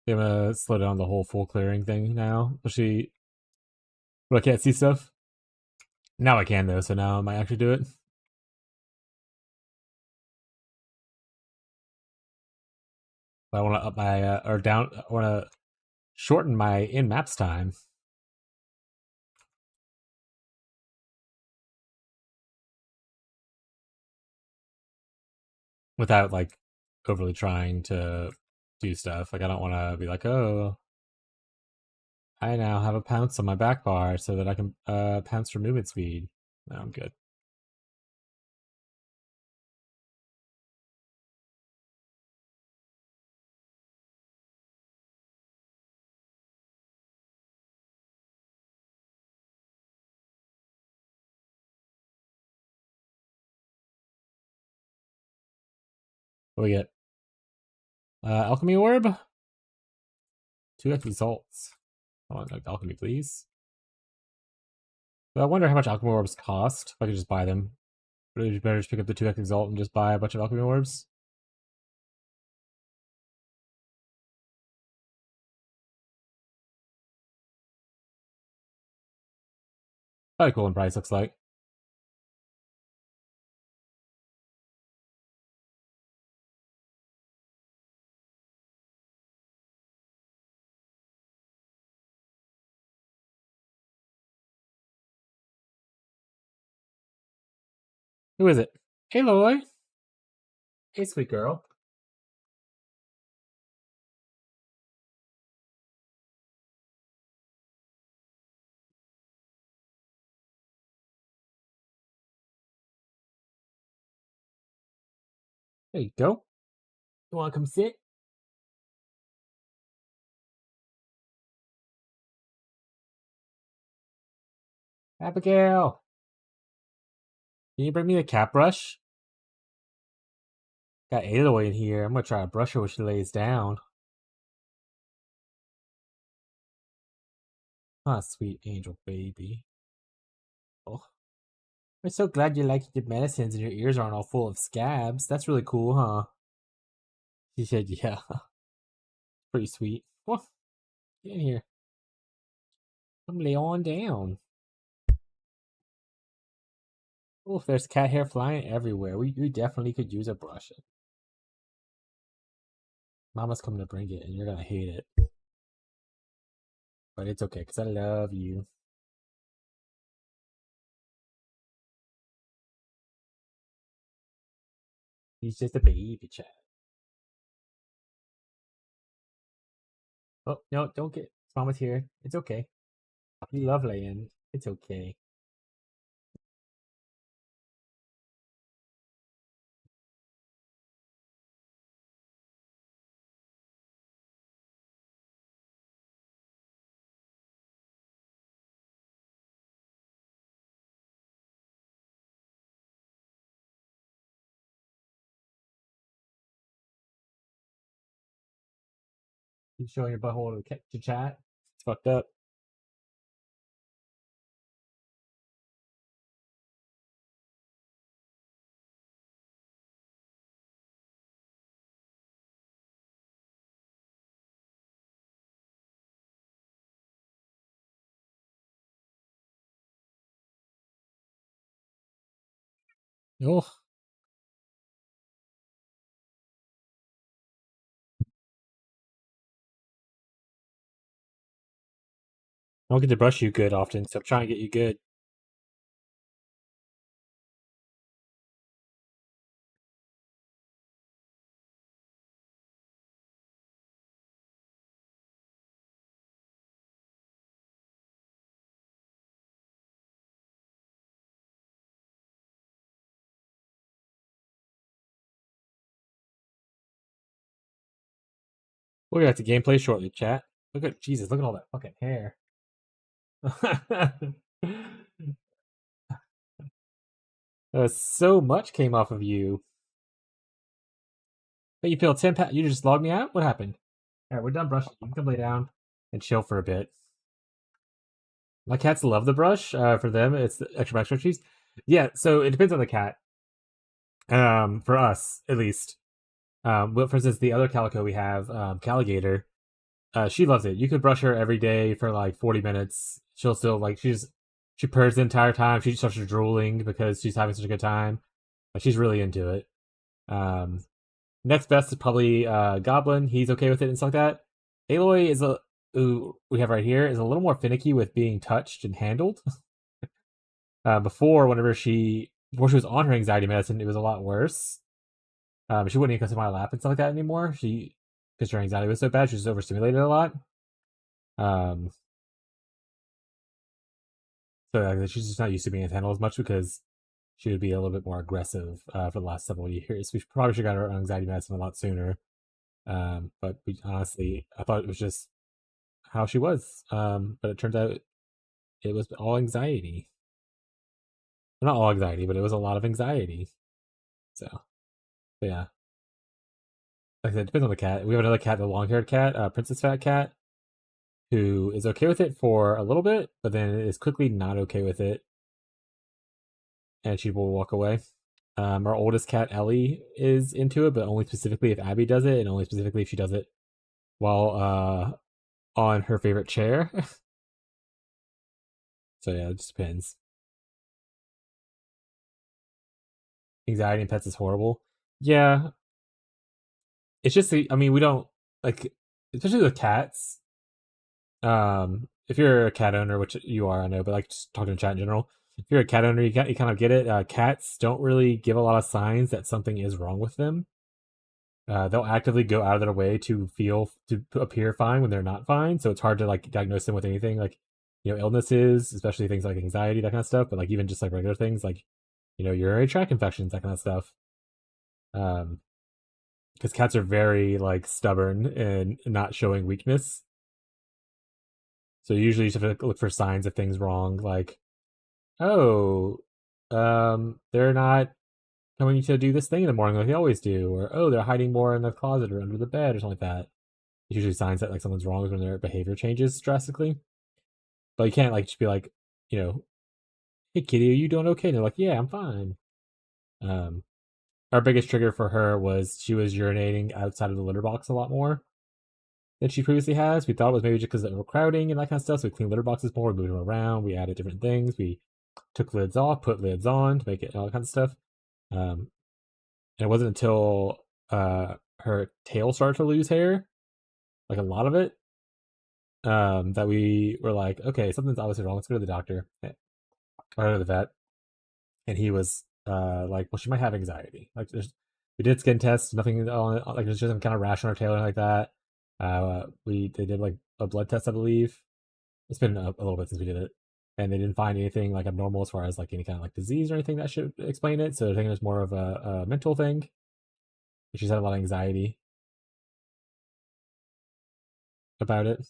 I'm gonna slow down the whole full clearing thing now. Especially when I can't see stuff. Now I can though, so now I might actually do it. I want to up my or down. I want to shorten my in maps time without like overly trying to do stuff. Like I don't want to be like, oh, I now have a pounce on my back bar so that I can pounce for movement speed. No, I'm good. What do we get? Alchemy orb. 2x results. Oh, like alchemy, please. But I wonder how much alchemy orbs cost. If I could just buy them. Would it be better just pick up the 2x exalt and just buy a bunch of alchemy orbs? Probably cool in price, looks like. Who is it? Hey, Loy. Hey, sweet girl. There you go. You want to come sit? Abigail! Can you bring me the cat brush? Got Aloy in here. I'm gonna try to brush her when she lays down. Ah, sweet angel baby. Oh. I'm so glad you like your medicines and your ears aren't all full of scabs. That's really cool, huh? She said, yeah. Pretty sweet. Oh, get in here. Come lay on down. Oh, there's cat hair flying everywhere. We definitely could use a brush. Mama's coming to bring it, and you're gonna hate it. But it's okay, because I love you. He's just a baby child. Oh, no, don't get... Mama's here. It's okay. We love laying. It's okay. You showing your butthole to chat? It's fucked up. Oh, I don't get to brush you good often, so I'm trying to get you good. We'll get back to gameplay shortly, chat. Look at Jesus, look at all that fucking hair. So much came off of you. But you feel 10 you just logged me out? What happened? Alright, we're done brushing. You can come lay down and chill for a bit. My cats love the brush. For them, it's the extra backstretch cheese. Yeah, so it depends on the cat. For us, at least. Well, for instance, the other calico we have, Caligator, she loves it. You could brush her every day for like 40 minutes. She'll still like she purrs the entire time. She starts drooling because she's having such a good time. She's really into it. Next best is probably Goblin. He's okay with it and stuff like that. Aloy is who we have right here is a little more finicky with being touched and handled. Before she was on her anxiety medicine, it was a lot worse. She wouldn't even come to my lap and stuff like that anymore. Because her anxiety was so bad, she was overstimulated a lot. So she's just not used to being handled as much because she would be a little bit more aggressive for the last several years. We probably should have got her anxiety medicine a lot sooner. But honestly, I thought it was just how she was. But it turns out it was all anxiety. Well, not all anxiety, but it was a lot of anxiety. So, but yeah. Like I said, it depends on the cat. We have another cat, the long-haired cat, Princess Fat Cat. who is okay with it for a little bit, but then is quickly not okay with it, and she will walk away. Our oldest cat, Ellie, is into it, but only specifically if Abby does it, and only specifically if she does it while on her favorite chair. So yeah, it just depends. Anxiety in pets is horrible. Yeah, it's just I mean, we don't like, especially with cats. If you're a cat owner, which you are, I know, but like just talking to chat in general, if you're a cat owner, you kind of get it. Cats don't really give a lot of signs that something is wrong with them. They'll actively go out of their way to appear fine when they're not fine. So it's hard to like diagnose them with anything like, illnesses, especially things like anxiety, that kind of stuff. But like even just like regular things like, urinary tract infections, that kind of stuff. Because cats are very like stubborn and not showing weakness. So usually you just have to look for signs of things wrong, like, oh, they're not coming to do this thing in the morning like they always do, or oh, they're hiding more in the closet or under the bed or something like that. It's usually signs that like something's wrong when their behavior changes drastically. But you can't like just be like, hey kitty, are you doing okay? And they're like, yeah, I'm fine. Our biggest trigger for her was she was urinating outside of the litter box a lot more than she previously has. We thought it was maybe just because of overcrowding and that kind of stuff. So we cleaned litter boxes more, we moved them around, we added different things, we took lids off, put lids on to make it all that kind of stuff. And it wasn't until her tail started to lose hair, like a lot of it, that we were like, okay, something's obviously wrong. Let's go to the doctor, or to the vet. And he was like, well, she might have anxiety. Like, we did skin tests, nothing on it, like there's just some kind of rash on her tail or like that. They did like a blood test, I believe. It's been a little bit since we did it, and they didn't find anything like abnormal as far as like any kind of like disease or anything that should explain it. So I think it was more of a mental thing. She's had a lot of anxiety about it.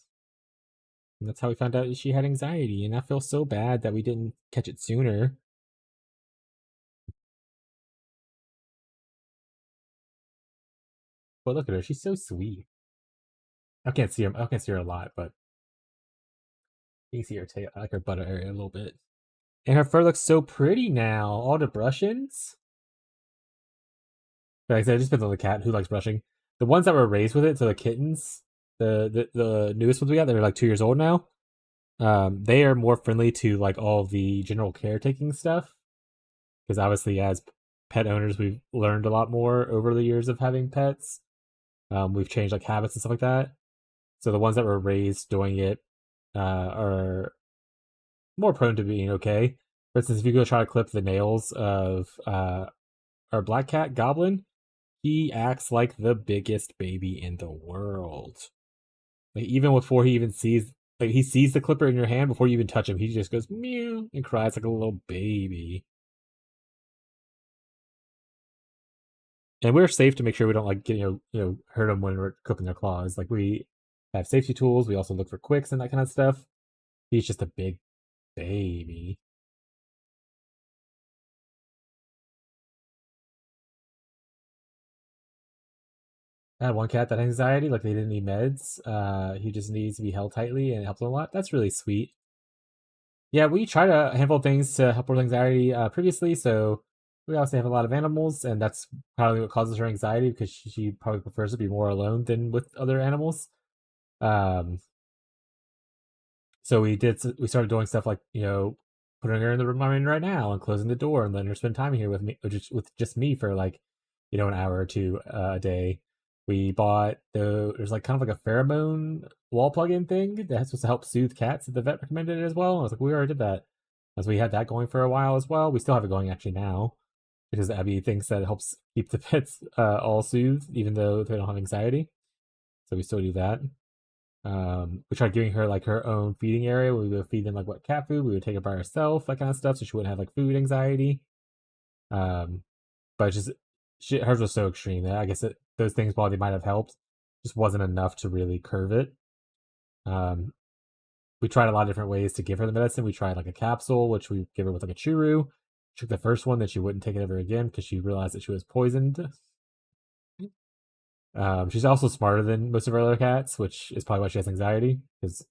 And that's how we found out she had anxiety, and I feel so bad that we didn't catch it sooner. But look at her; she's so sweet. I can't see her. I can't see her a lot, but you can see her tail, like her butt area, a little bit. And her fur looks so pretty now. All the brushings. Like I said, it just depends on the cat who likes brushing. The ones that were raised with it, so the kittens, the newest ones we got, they're like 2 years old now. They are more friendly to like all the general caretaking stuff, because obviously as pet owners, we've learned a lot more over the years of having pets. We've changed like habits and stuff like that. So the ones that were raised doing it are more prone to being okay. For instance, if you go try to clip the nails of our black cat Goblin, he acts like the biggest baby in the world. Like even before he even sees, like he sees the clipper in your hand before you even touch him, he just goes meow and cries like a little baby. And we're safe to make sure we don't like get, hurt them when we're clipping their claws. Like we have safety tools. We also look for quicks and that kind of stuff. He's just a big baby. I had one cat that had anxiety, like they didn't need meds. He just needs to be held tightly and it helps him a lot. That's really sweet. Yeah, we tried a handful of things to help with anxiety previously. So we also have a lot of animals, and that's probably what causes her anxiety because she probably prefers to be more alone than with other animals. Um, so we started doing stuff like putting her in the room I'm in right now and closing the door and letting her spend time here with me, with just me for like an hour or two a day. We bought there's like kind of like a pheromone wall plug-in thing that's supposed to help soothe cats. The vet recommended it as well. I was like, we already did that, as we had that going for a while as well. We still have it going actually now because Abby thinks that it helps keep the pets all soothed even though they don't have anxiety. So we still do that. We tried giving her like her own feeding area. We would feed them like what cat food. We would take it by herself, that kind of stuff, so she wouldn't have like food anxiety. But just hers was so extreme that I guess those things, while they might have helped, just wasn't enough to really curve it. We tried a lot of different ways to give her the medicine. We tried like a capsule, which we give her with like a churu. She took the first one, then she wouldn't take it ever again because she realized that she was poisoned. She's also smarter than most of our other cats, which is probably why she has anxiety, because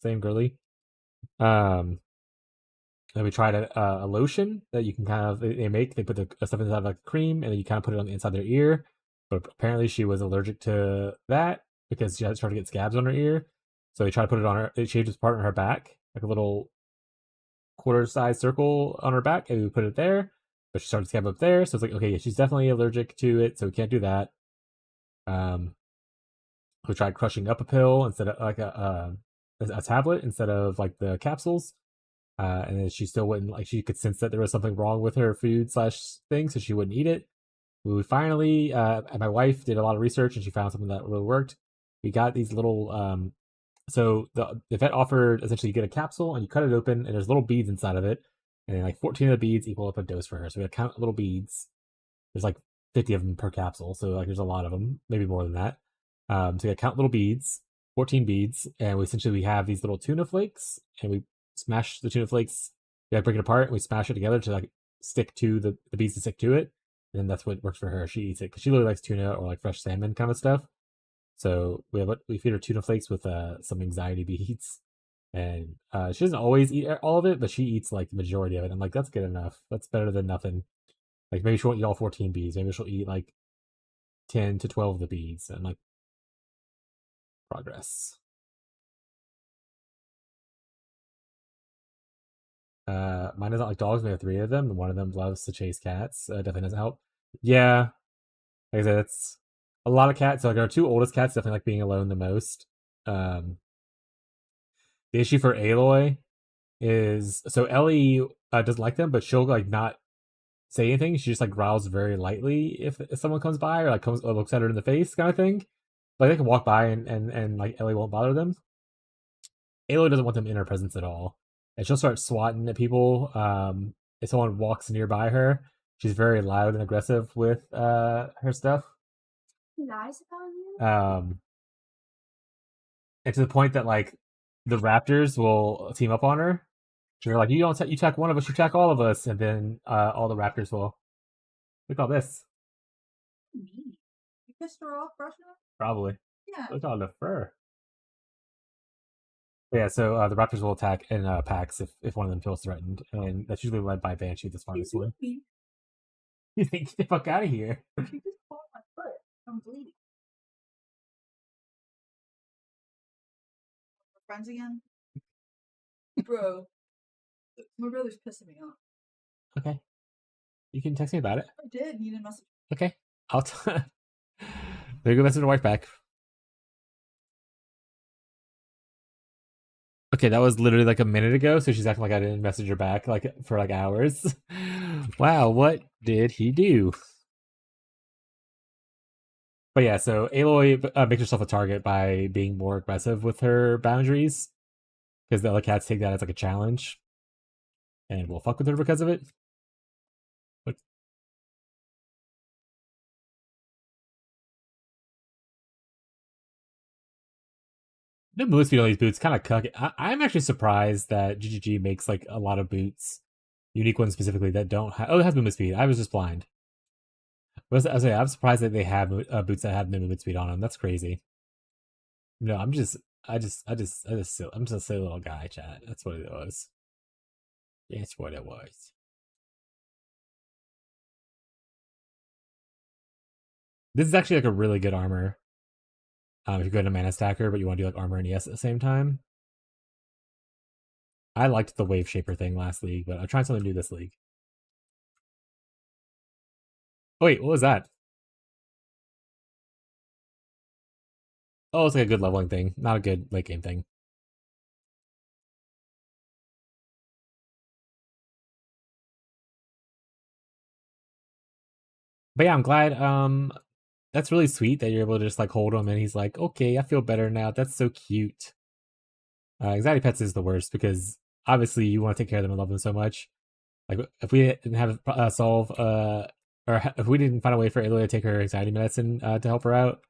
same girly. Then we tried a lotion that you can kind of they make. They put the stuff inside like cream, and then you kind of put it on the inside of their ear. But apparently, she was allergic to that because she started to get scabs on her ear. So they tried to put it on her. It shaved this part on her back, like a little quarter-sized circle on her back, and we put it there. But she started to scab up there, so it's like, okay, yeah, she's definitely allergic to it, so we can't do that. We tried crushing up a pill instead of like a tablet instead of like the capsules. And then she still wouldn't like. She could sense that there was something wrong with her food slash thing, so she wouldn't eat it. We finally, and my wife did a lot of research, and she found something that really worked. We got these little. So the vet offered essentially you get a capsule and you cut it open, and there's little beads inside of it, and like 14 of the beads equal up a dose for her. So we count little beads. There's like 50 of them per capsule, so like there's a lot of them, maybe more than that. So we count little beads, 14 beads, and we have these little tuna flakes, and we smash the tuna flakes. We break it apart and we smash it together to like stick to the beads to stick to it, and then that's what works for her. She eats it because she really likes tuna or like fresh salmon kind of stuff. So we feed her tuna flakes with some anxiety beads, and she doesn't always eat all of it, but she eats like the majority of it. I'm like, that's good enough. That's better than nothing. Like maybe she won't eat all 14 beads. Maybe she'll eat like 10 to 12 of the beads, and like progress. Mine doesn't like dogs. We have 3 of them, and one of them loves to chase cats. Definitely doesn't help. Yeah, like I said, it's a lot of cats. So like our 2 oldest cats definitely like being alone the most. The issue for Aloy is so Ellie doesn't like them, but she'll like not say anything. She just like growls very lightly if someone comes by or like comes or looks at her in the face, kind of thing. Like they can walk by and like Ellie won't bother them. Aloy doesn't want them in her presence at all, and she'll start swatting at people. If someone walks nearby her, she's very loud and aggressive with her stuff. He lies about you? And to the point that like the raptors will team up on her. They're like, you don't you attack one of us, you attack all of us, and then all the raptors will. Look at all this. Me. You pissed her off, Russia? Probably. Yeah. Look at all the fur. Yeah, so the raptors will attack in packs if one of them feels threatened, and that's usually led by Banshee, the smartest one. You think, get the fuck out of here. She just caught my foot. I'm bleeding. We're friends again? Bro. My brother's pissing me off. Okay. You can text me about it. I did, and you didn't message. Okay. I'll there you go, message your wife back. Okay, that was literally like a minute ago, so she's acting like I didn't message her back like for like hours. Wow, what did he do? But yeah, so Aloy makes herself a target by being more aggressive with her boundaries, because the other cats take that as like a challenge, and will fuck with her because of it. But the movement speed on these boots kind of cuck. I'm actually surprised that GGG makes like a lot of boots, unique ones specifically, that don't have. Oh, it has movement speed. I was just blind. But I'm surprised that they have boots that have no movement speed on them. That's crazy. No, I'm just a silly little guy, chat. That's what it was. That's what it was. This is actually like a really good armor. If you go to Mana Stacker, but you want to do like armor and ES at the same time. I liked the Wave Shaper thing last league, but I'm trying something new this league. Oh, wait, what was that? Oh, it's like a good leveling thing, not a good late game thing. But yeah, I'm glad. That's really sweet that you're able to just like hold him and he's like, okay, I feel better now. That's so cute. Anxiety pets is the worst because obviously you want to take care of them and love them so much. Like if we didn't have or if we didn't find a way for Aloy to take her anxiety medicine to help her out,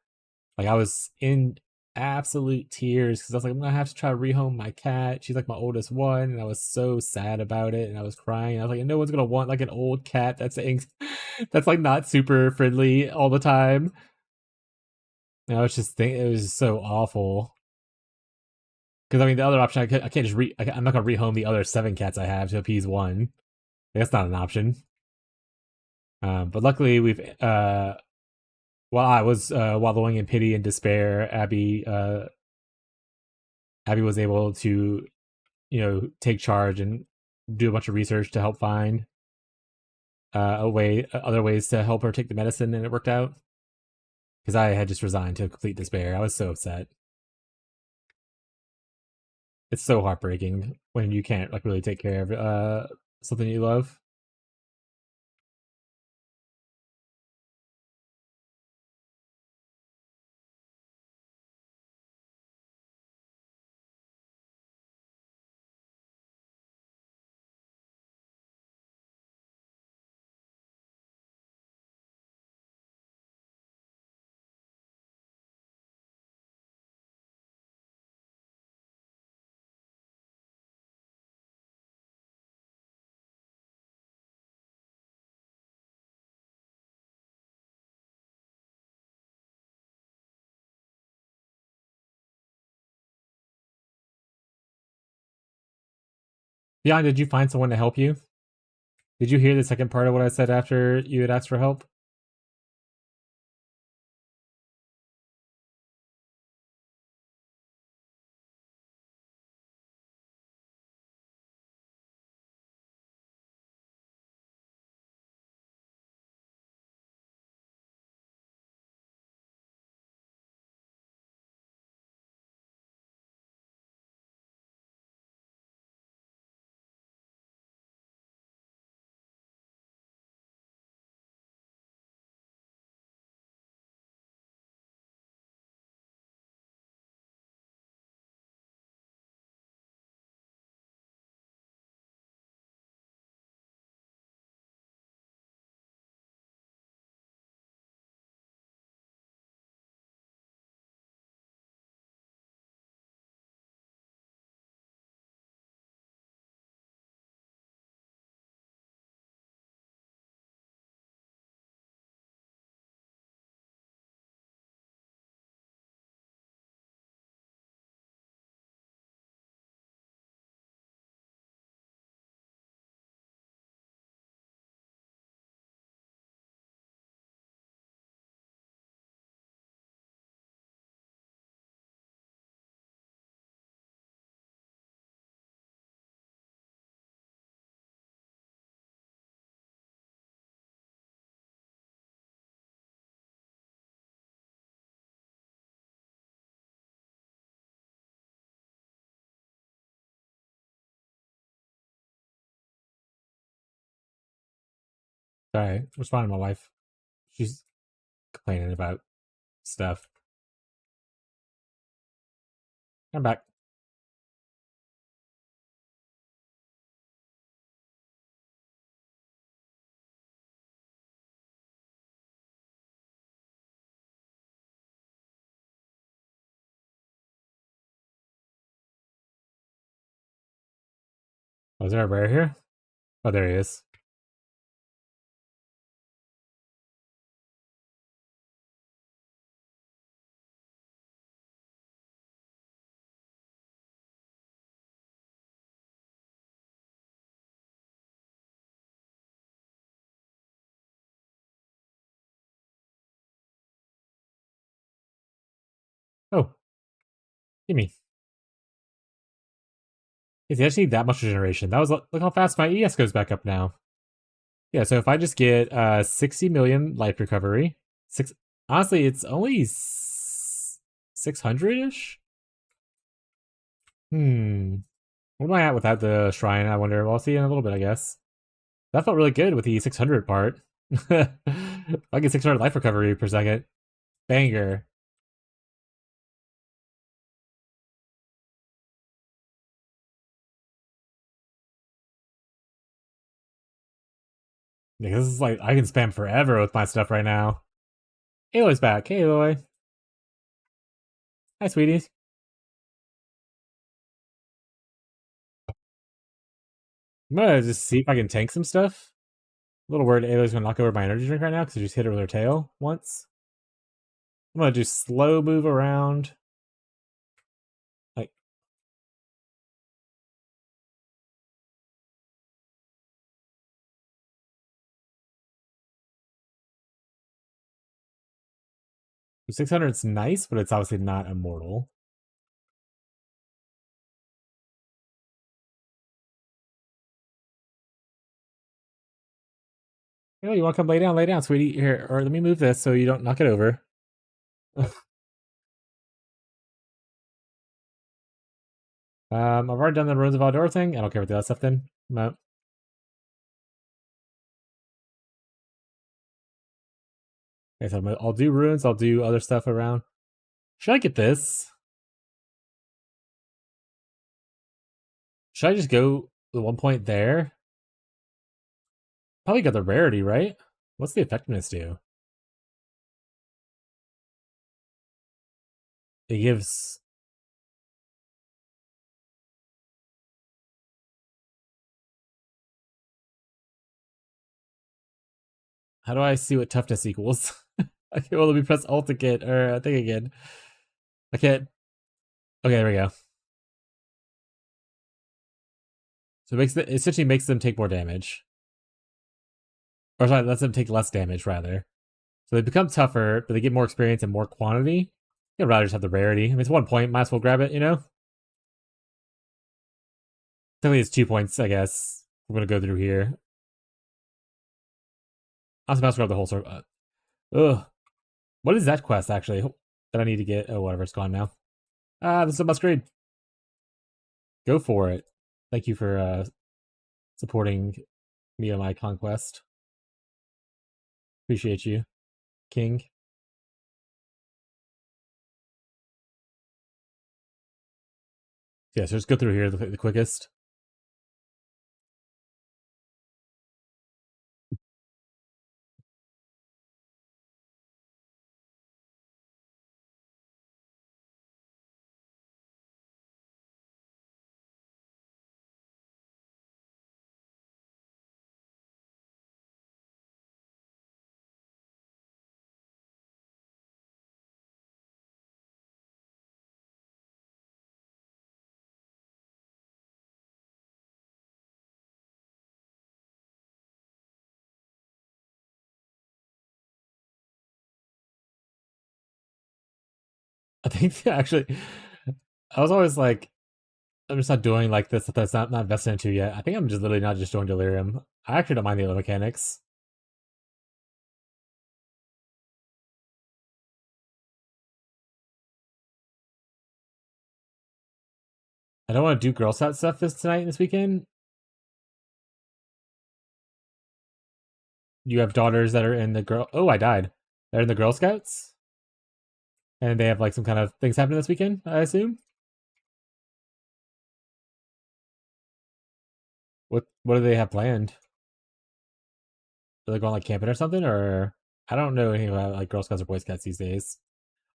like I was in absolute tears because I was like, I'm gonna have to try to rehome my cat. She's like my oldest one, and I was so sad about it, and I was crying. I was like, no one's gonna want like an old cat that's like not super friendly all the time. And I was just thinking it was so awful. Because I mean, the other option, I can't just I'm not gonna rehome the other 7 cats I have to appease one. That's not an option. But luckily, we've while I was wallowing in pity and despair, Abby was able to, take charge and do a bunch of research to help find other ways to help her take the medicine, and it worked out. Because I had just resigned to complete despair. I was so upset. It's so heartbreaking when you can't like really take care of something you love. Beyond, did you find someone to help you? Did you hear the second part of what I said after you had asked for help? Sorry, responding to my wife. She's complaining about stuff. I'm back. Oh, is there a bear here? Oh, there he is. Oh, gimme. Is he actually that much regeneration? That was look how fast my ES goes back up now. Yeah, so if I just get 60 million life recovery, six honestly, it's only 600-ish? What am I at without the shrine? I wonder. Well, I'll see in a little bit, I guess. That felt really good with the 600 part. I get 600 life recovery per second. Banger. Yeah, this is like, I can spam forever with my stuff right now. Aloy's back. Hey, Aloy. Hi, sweeties. I'm gonna just see if I can tank some stuff. A little worried Aloy's gonna knock over my energy drink right now because I just hit her with her tail once. I'm gonna just slow move around. Like, 600 is nice, but it's obviously not immortal. Oh, you want to come lay down? Lay down, sweetie. Here, or let me move this so you don't knock it over. I've already done the Ruins of Aldor thing. I don't care about the other stuff then. No. Okay, so I'll do ruins. I'll do other stuff around. Should I get this? Should I just go the 1 point there? Probably got the rarity, right? What's the effectiveness do? It gives... How do I see what toughness equals? Okay, well, let me press Alt again, or I think again. I can't. Okay, there we go. So it essentially makes them take more damage. Or sorry, lets them take less damage, rather. So they become tougher, but they get more experience and more quantity. I'd rather just have the rarity. I mean, it's 1 point, might as well grab it, you know? Technically it's 2 points, I guess. We're gonna go through here. I was about to grab the whole circle. Ugh. What is that quest, actually, that I need to get? Oh, whatever, it's gone now. Ah, this is a upgrade. Go for it. Thank you for supporting me on my conquest. Appreciate you, King. Yeah, so just go through here the quickest. I think actually, I was always like, I'm just not doing like this. That's not invested into yet. I think I'm just literally not just doing delirium. I actually don't mind the other mechanics. I don't want to do Girl Scout stuff this weekend. You have daughters that are in the girl. Oh, I died. They're in the Girl Scouts, and they have like some kind of things happening this weekend. I assume. What do they have planned? Are they going like camping or something? Or I don't know anything about like Girl Scouts or Boy Scouts these days,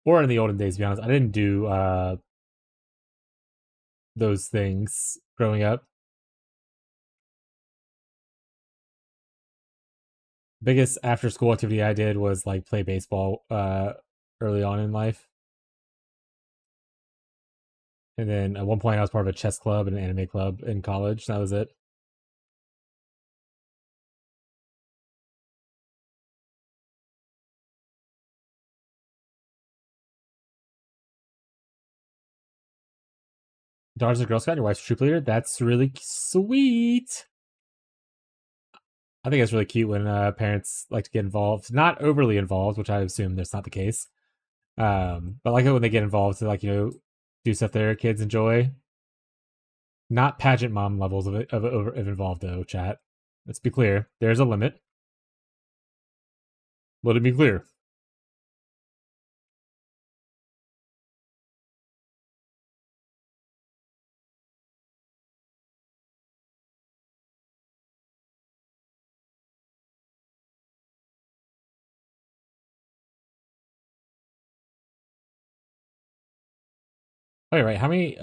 or in the olden days. To be honest, I didn't do those things growing up. Biggest after school activity I did was like play baseball early on in life. And then at one point I was part of a chess club and an anime club in college. That was it. Daughter's a Girl Scout, your wife's a troop leader. That's really sweet. I think it's really cute when parents like to get involved. Not overly involved, which I assume that's not the case. But like it when they get involved to like, do stuff their kids enjoy. Not pageant mom levels of involved though, chat. Let's be clear. There's a limit. Let it be clear. All right, how many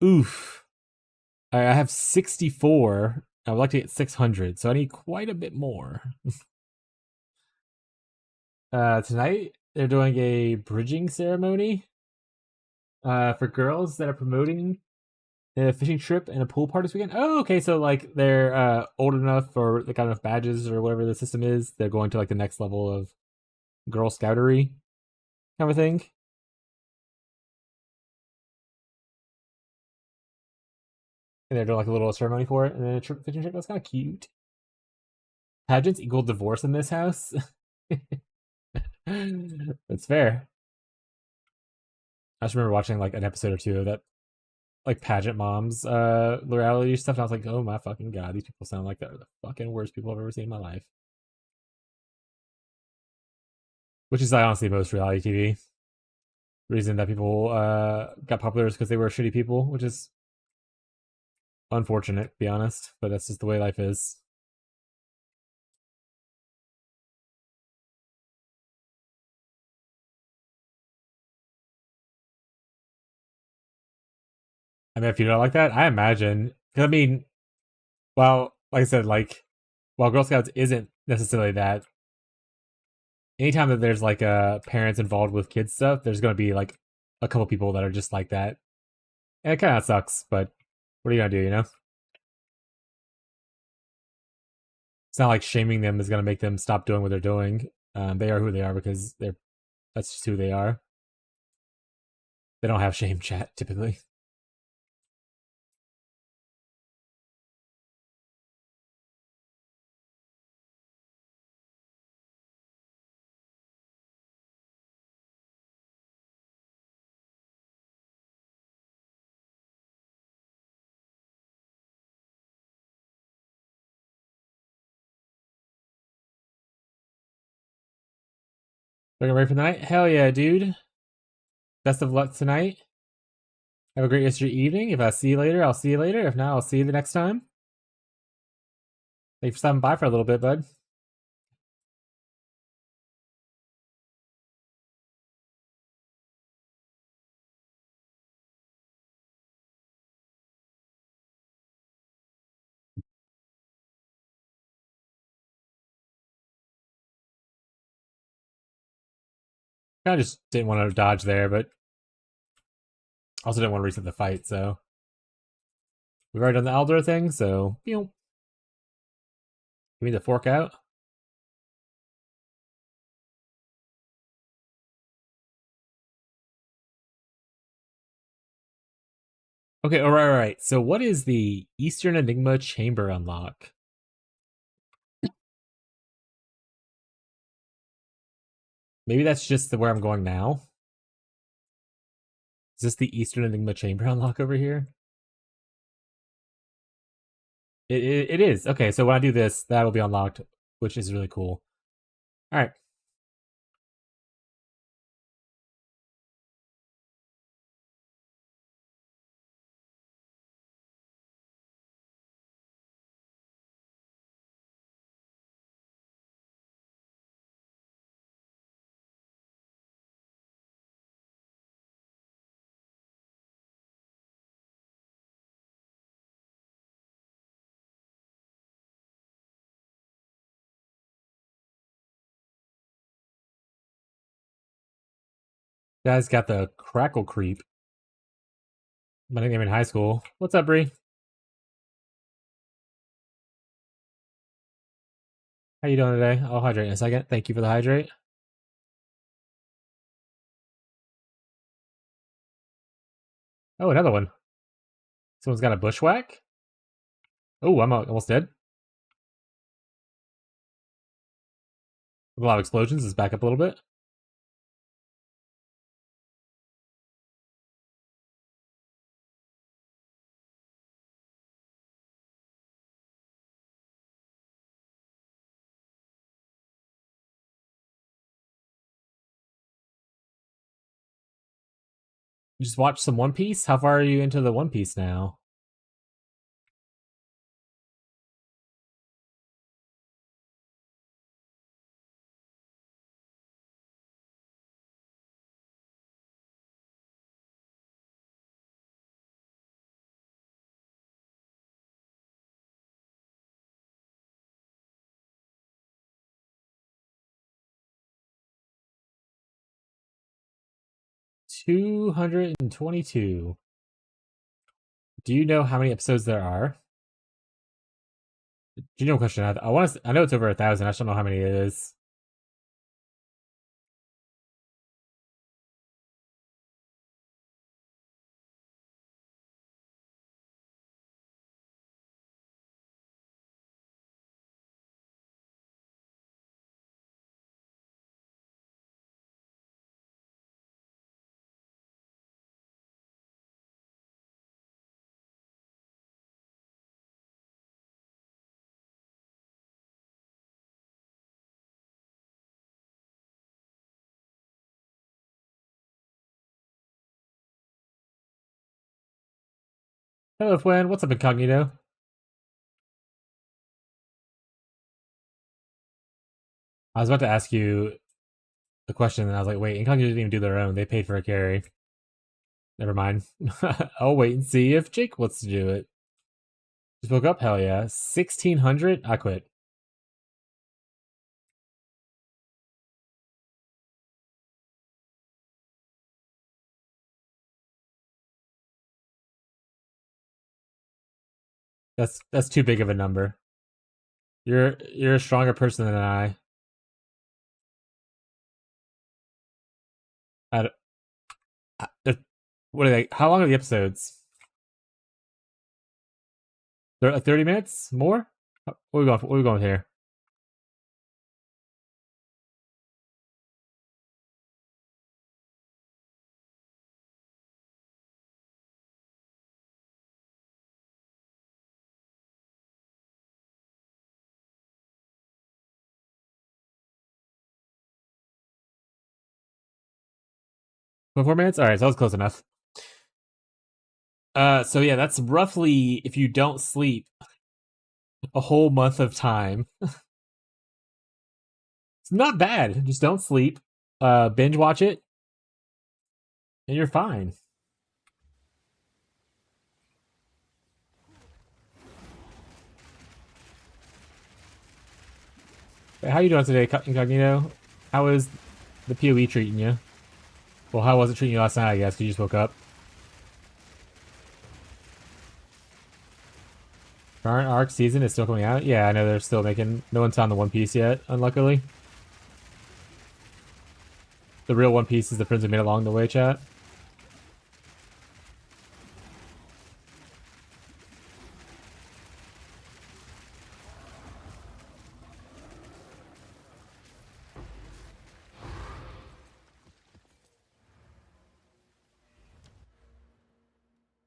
oof. I have 64. I would like to get 600, so I need quite a bit more. Tonight they're doing a bridging ceremony for girls that are promoting a fishing trip and a pool party this weekend. Oh, okay, so like they're old enough or they got enough badges or whatever the system is. They're going to like the next level of Girl Scoutery. kind of a thing. And they're doing like a little ceremony for it, and then a fishing trip. That's kind of cute. Pageants equal divorce in this house. That's fair. I just remember watching like an episode or two of that, like pageant moms, reality stuff. And I was like, oh my fucking god, these people sound like they're the fucking worst people I've ever seen in my life. Which is like, honestly most reality TV. Reason that people got popular is because they were shitty people, which is unfortunate, to be honest. But that's just the way life is. I mean, if you don't like that, I imagine. Because I mean, well, like I said, like while Girl Scouts isn't necessarily that, anytime that there's like parents involved with kids stuff, there's going to be like a couple people that are just like that, and it kind of sucks. But what are you gonna do? You know, it's not like shaming them is going to make them stop doing what they're doing. They are who they are because that's just who they are. They don't have shame chat typically. Looking ready for the night? Hell yeah, dude. Best of luck tonight. Have a great rest of your evening. If I see you later, I'll see you later. If not, I'll see you the next time. Thanks for stopping by for a little bit, bud. I just didn't want to dodge there, but also didn't want to reset the fight, so we've already done the Aldor thing, so give me the fork out. Okay, alright. So what is the Eastern Enigma Chamber unlock? Maybe that's just where I'm going now. Is this the Eastern Enigma Chamber unlock over here? It is. Okay, so when I do this, that will be unlocked, which is really cool. Alright. Guys got the Crackle Creep. My nickname in high school. What's up, Bree? How you doing today? I'll hydrate in a second. Thank you for the hydrate. Oh, another one. Someone's got a bushwhack? Oh, I'm almost dead. With a lot of explosions. Let's back up a little bit. You just watched some One Piece? How far are you into the One Piece now? $222. Do you know how many episodes there are? Do you know a question? I want to. I know it's over 1,000. I just don't know how many it is. Hello, Fwen. What's up, Incognito? I was about to ask you a question, and I was like, wait, Incognito didn't even do their own. They paid for a carry. Never mind. I'll wait and see if Jake wants to do it. Just woke up? Hell yeah. 1600? I quit. That's too big of a number. You're a stronger person than I. I, what are they? How long are the episodes? They're like 30 minutes? More? What are we going for? What are we going with here? What, 4 minutes? Alright, so that was close enough. So yeah, that's roughly, if you don't sleep, a whole month of time. It's not bad. Just don't sleep. Binge watch it, and you're fine. Hey, how you doing today, Incognito? How is the PoE treating you? Well, how was it treating you last night, I guess, because you just woke up? Current arc season is still coming out? Yeah, I know they're still making... No one's found the One Piece yet, unluckily. The real One Piece is the friends who made it along the way, chat.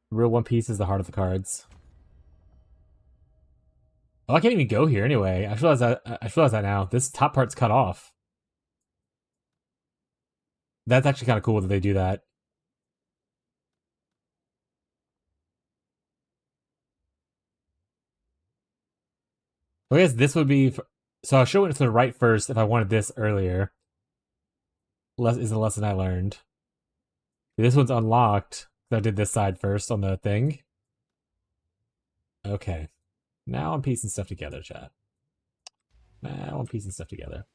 The real One Piece is the heart of the cards. Oh, I can't even go here anyway. I realize that now. This top part's cut off. That's actually kind of cool that they do that. So I guess this would be... So I'll show it to the right first if I wanted this earlier. Is the lesson I learned. This one's unlocked. I did this side first on the thing. Okay. Now I'm piecing stuff together, chat. Now I'm piecing stuff together.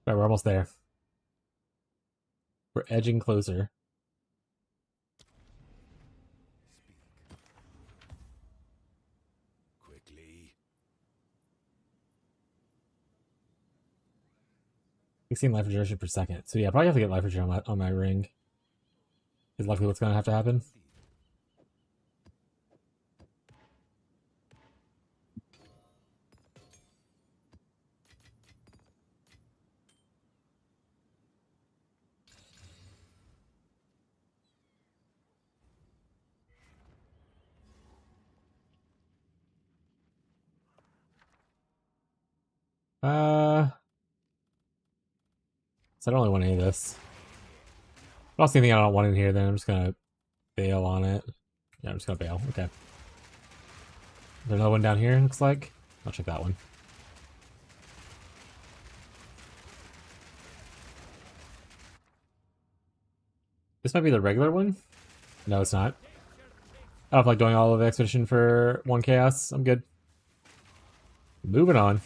Alright, we're almost there. We're edging closer. Speak. Quickly. 16 life regeneration per second. So yeah, probably have to get life regeneration on my ring. Is likely what's gonna have to happen. So I don't really want any of this. If I don't see anything I don't want in here, then I'm just gonna bail on it. Yeah, I'm just gonna bail. Okay. There's another one down here, looks like. I'll check that one. This might be the regular one? No, it's not. I don't feel like doing all of the expedition for 1 chaos. I'm good. Moving on.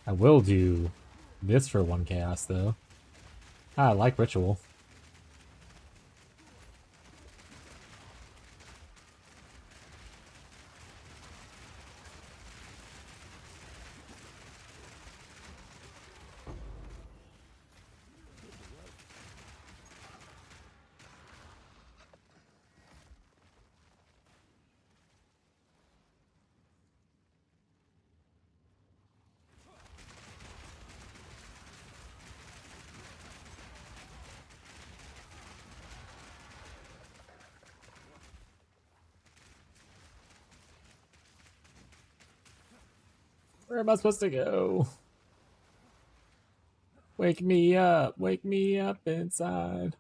I will do this for 1 chaos, though. I like ritual. Where am I supposed to go? Wake me up. Wake me up inside.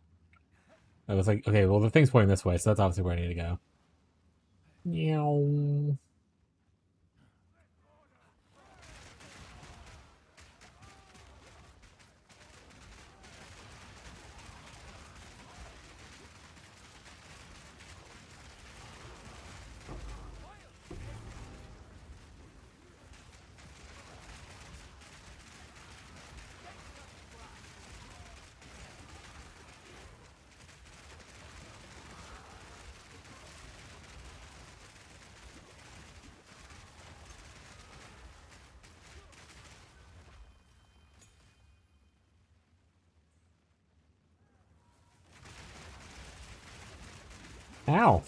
I was like, okay, well, the thing's pointing this way, so that's obviously where I need to go. Meow. Ow.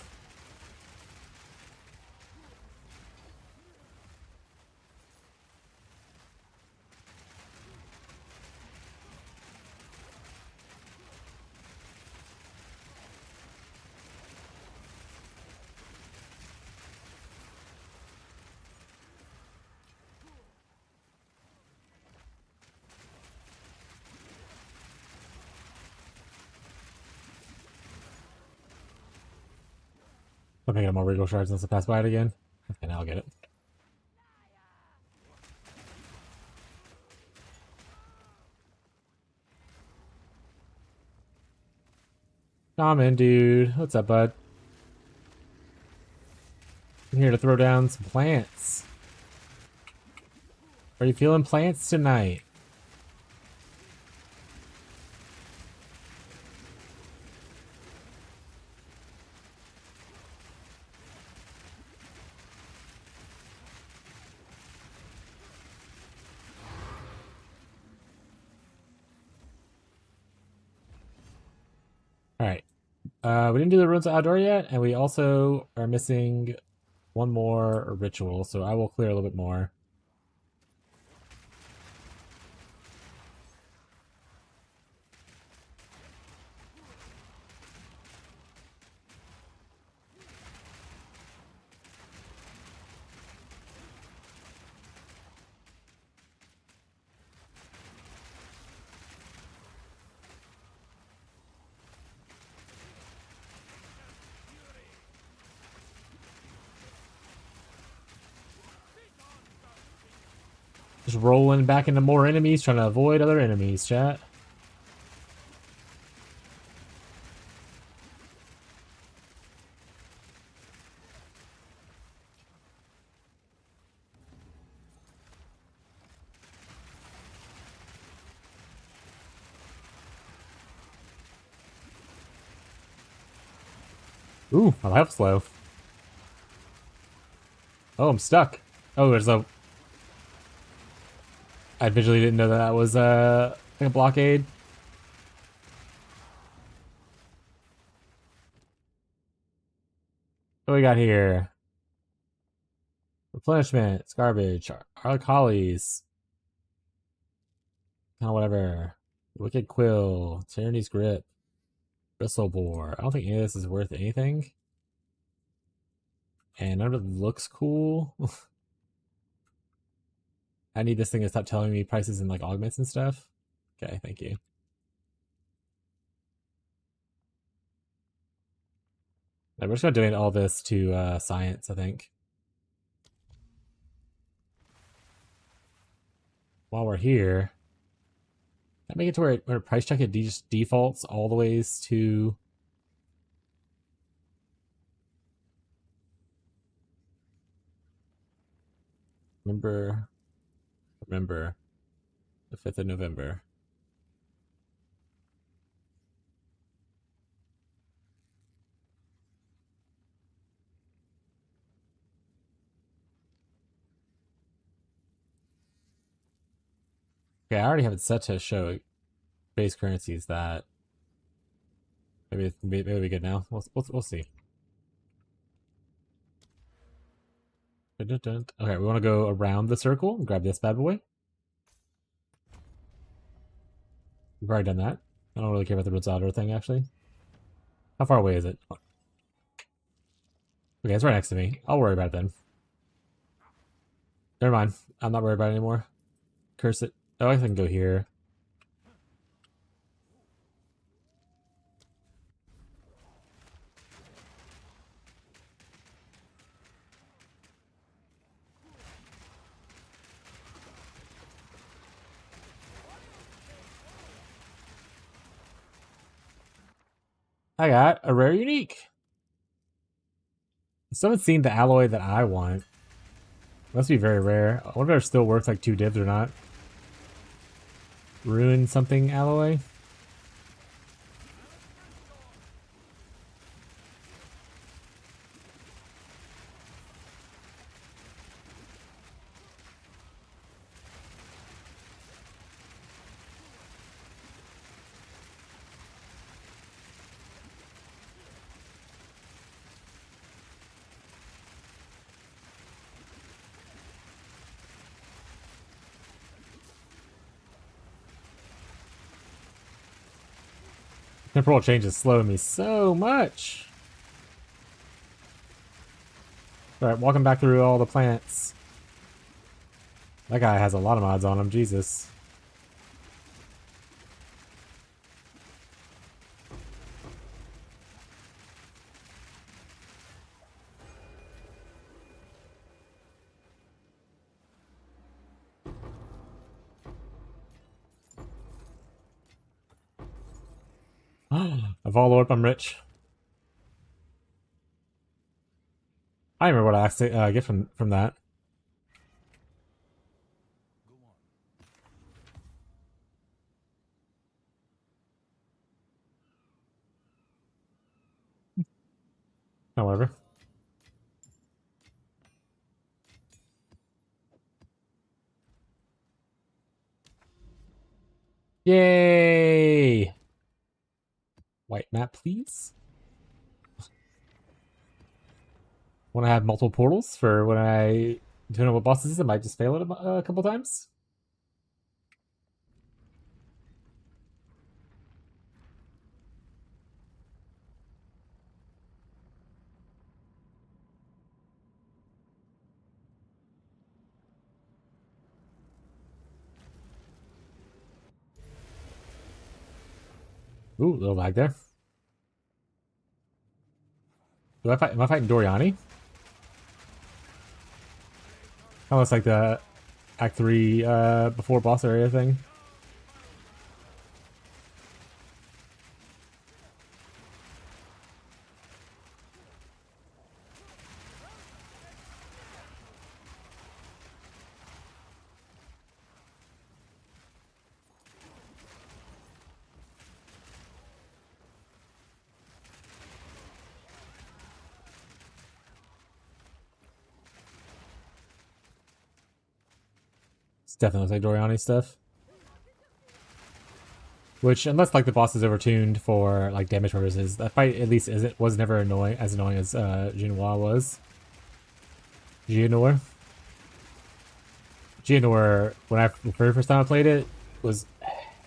I'm picking up more regal shards unless I pass by it again. Okay, now I'll get it. Come in, dude. What's up, bud? I'm here to throw down some plants. Are you feeling plants tonight? Alright. We didn't do the runes of outdoor yet, and we also are missing one more ritual, so I will clear a little bit more. Just rolling back into more enemies, trying to avoid other enemies, chat. Ooh, my life's low. Oh, I'm stuck. Oh, there's a... I visually didn't know that was like a blockade. What we got here? Replenishment. It's garbage. Arlechollies. Kind of whatever. Wicked Quill. Tyranny's Grip. Bristlebore. I don't think any of this is worth anything. And none of it looks cool. I need this thing to stop telling me prices and like augments and stuff. Okay, thank you. We're just gonna donate all this to science, I think. While we're here, can I make it to where price check it just defaults all the ways to... Remember the 5th of November. Okay, I already have it set to show base currencies that maybe it'll be good now. We'll see. Okay, we want to go around the circle and grab this bad boy. We've already done that. I don't really care about the Rosado thing, actually. How far away is it? Okay, it's right next to me. I'll worry about it then. Never mind. I'm not worried about it anymore. Curse it. Oh, I can go here. I got a rare unique. Someone's seen the alloy that I want. Must be very rare. I wonder if it still works like 2 divs or not. Ruin something alloy? Temporal change is slowing me so much. Alright, walking back through all the plants. That guy has a lot of mods on him, Jesus. Of all Lord, I'm rich. I remember what I actually get from that. However. Yay! White map, please. Want to have multiple portals for when I don't know what bosses is, I might just fail it a couple times. Ooh, little lag there. Am I fighting Doriani? Almost like the Act 3 before boss area thing. It's definitely like Doriani stuff. Which, unless like the boss is overtuned for like damage purposes, that fight at least was never annoying as Junhua was. Geonor. Geonor, the very first time I played it, was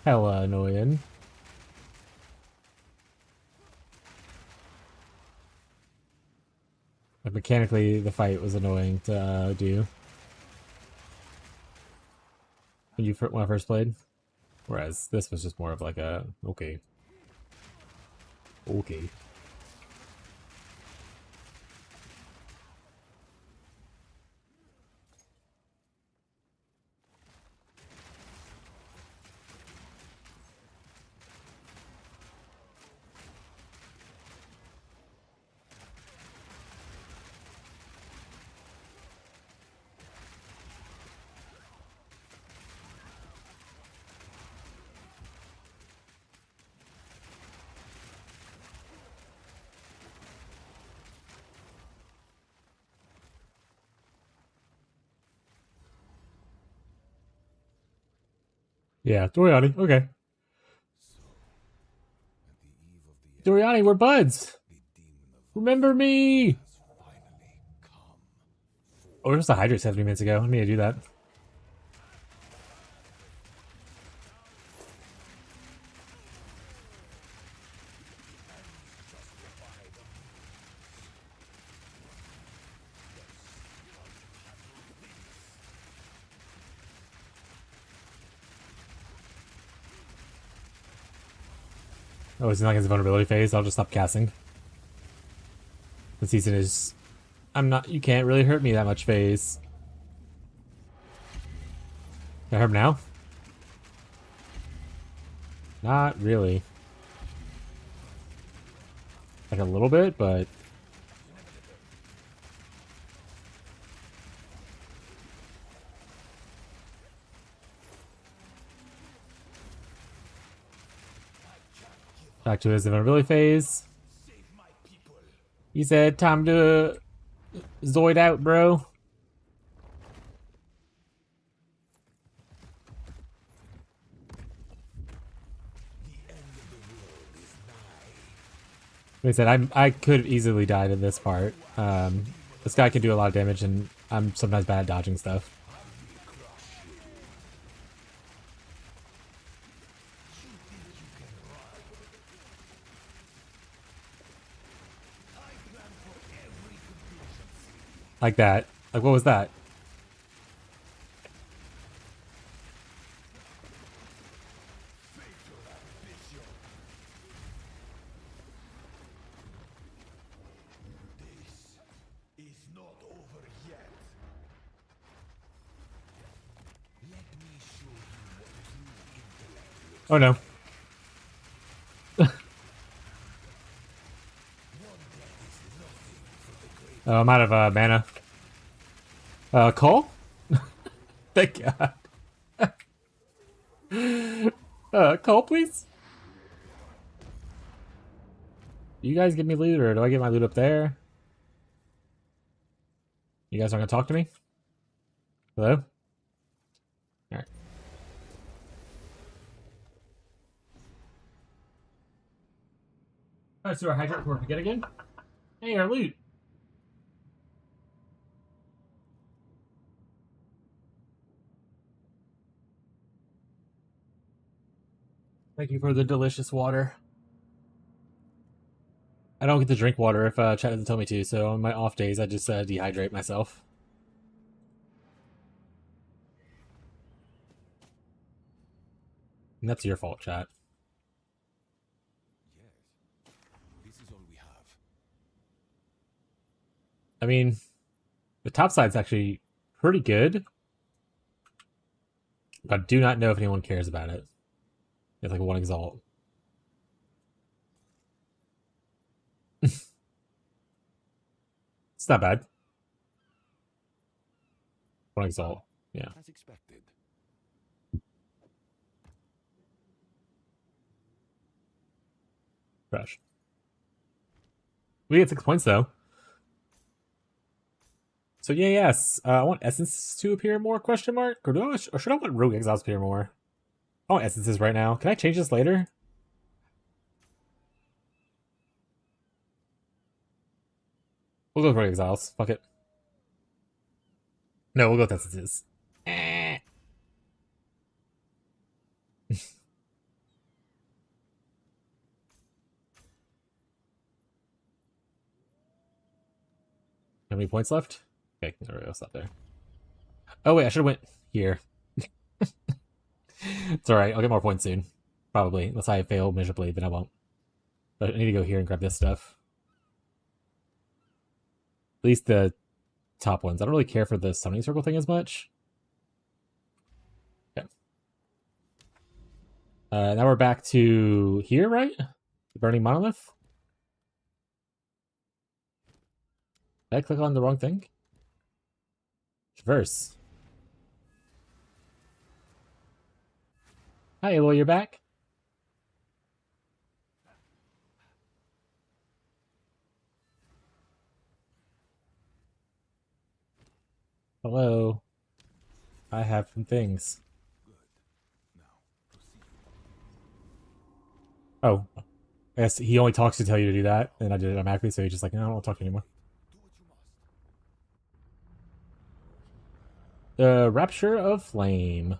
hella annoying. Like mechanically, the fight was annoying to do when I first played. Whereas this was just more of like a okay. Yeah, Doriani. Okay. Doriani, we're buds. Remember me. Oh, it was the hydrate 70 minutes ago. I need to do that. Oh, it's not like his vulnerability phase. I'll just stop casting. The season is... You can't really hurt me that much phase. Can I hurt him now? Not really. Like a little bit, but... Back to his invulnerability phase. He said, time to Zoid out, bro. Like I said, I could easily die to this part. This guy can do a lot of damage, and I'm sometimes bad at dodging stuff. Like that. Like, what was that? Is not over yet. Let me show you what true intellect looks Oh no. Oh, I'm out of mana. Cole? Thank God. Cole, please? Do you guys give me loot, or do I get my loot up there? You guys aren't gonna talk to me? Hello? Alright. Alright, so our hydrant before we forget again. Hey, our loot. Thank you for the delicious water. I don't get to drink water if chat doesn't tell me to, so on my off days I just dehydrate myself. And that's your fault, chat. Yes. This is all we have. I mean, the top side's actually pretty good. But I do not know if anyone cares about it. It's like one exalt. It's not bad. One exalt. Yeah. As expected. Fresh. We get 6 points though. So yeah, yes. I want essences to appear more? Question mark. Or should I want rogue exiles to appear more? I want essences right now. Can I change this later? We'll go with rogue exiles. Fuck it. No, we'll go with essences. How many points left? Okay, there we go. Stop there. Oh wait, I should have went here. It's alright, I'll get more points soon. Probably. Unless I fail miserably, then I won't. But I need to go here and grab this stuff. At least the top ones. I don't really care for the summoning circle thing as much. Okay. Now we're back to here, right? The Burning Monolith? Did I click on the wrong thing? Traverse. Hi, Aloy, you're back? Hello. I have some things. Now, proceed. Oh. I guess he only talks to tell you to do that, and I did it automatically, so he's just like, no, I don't want to talk to you anymore. Do what you must. The Rapture of Flame.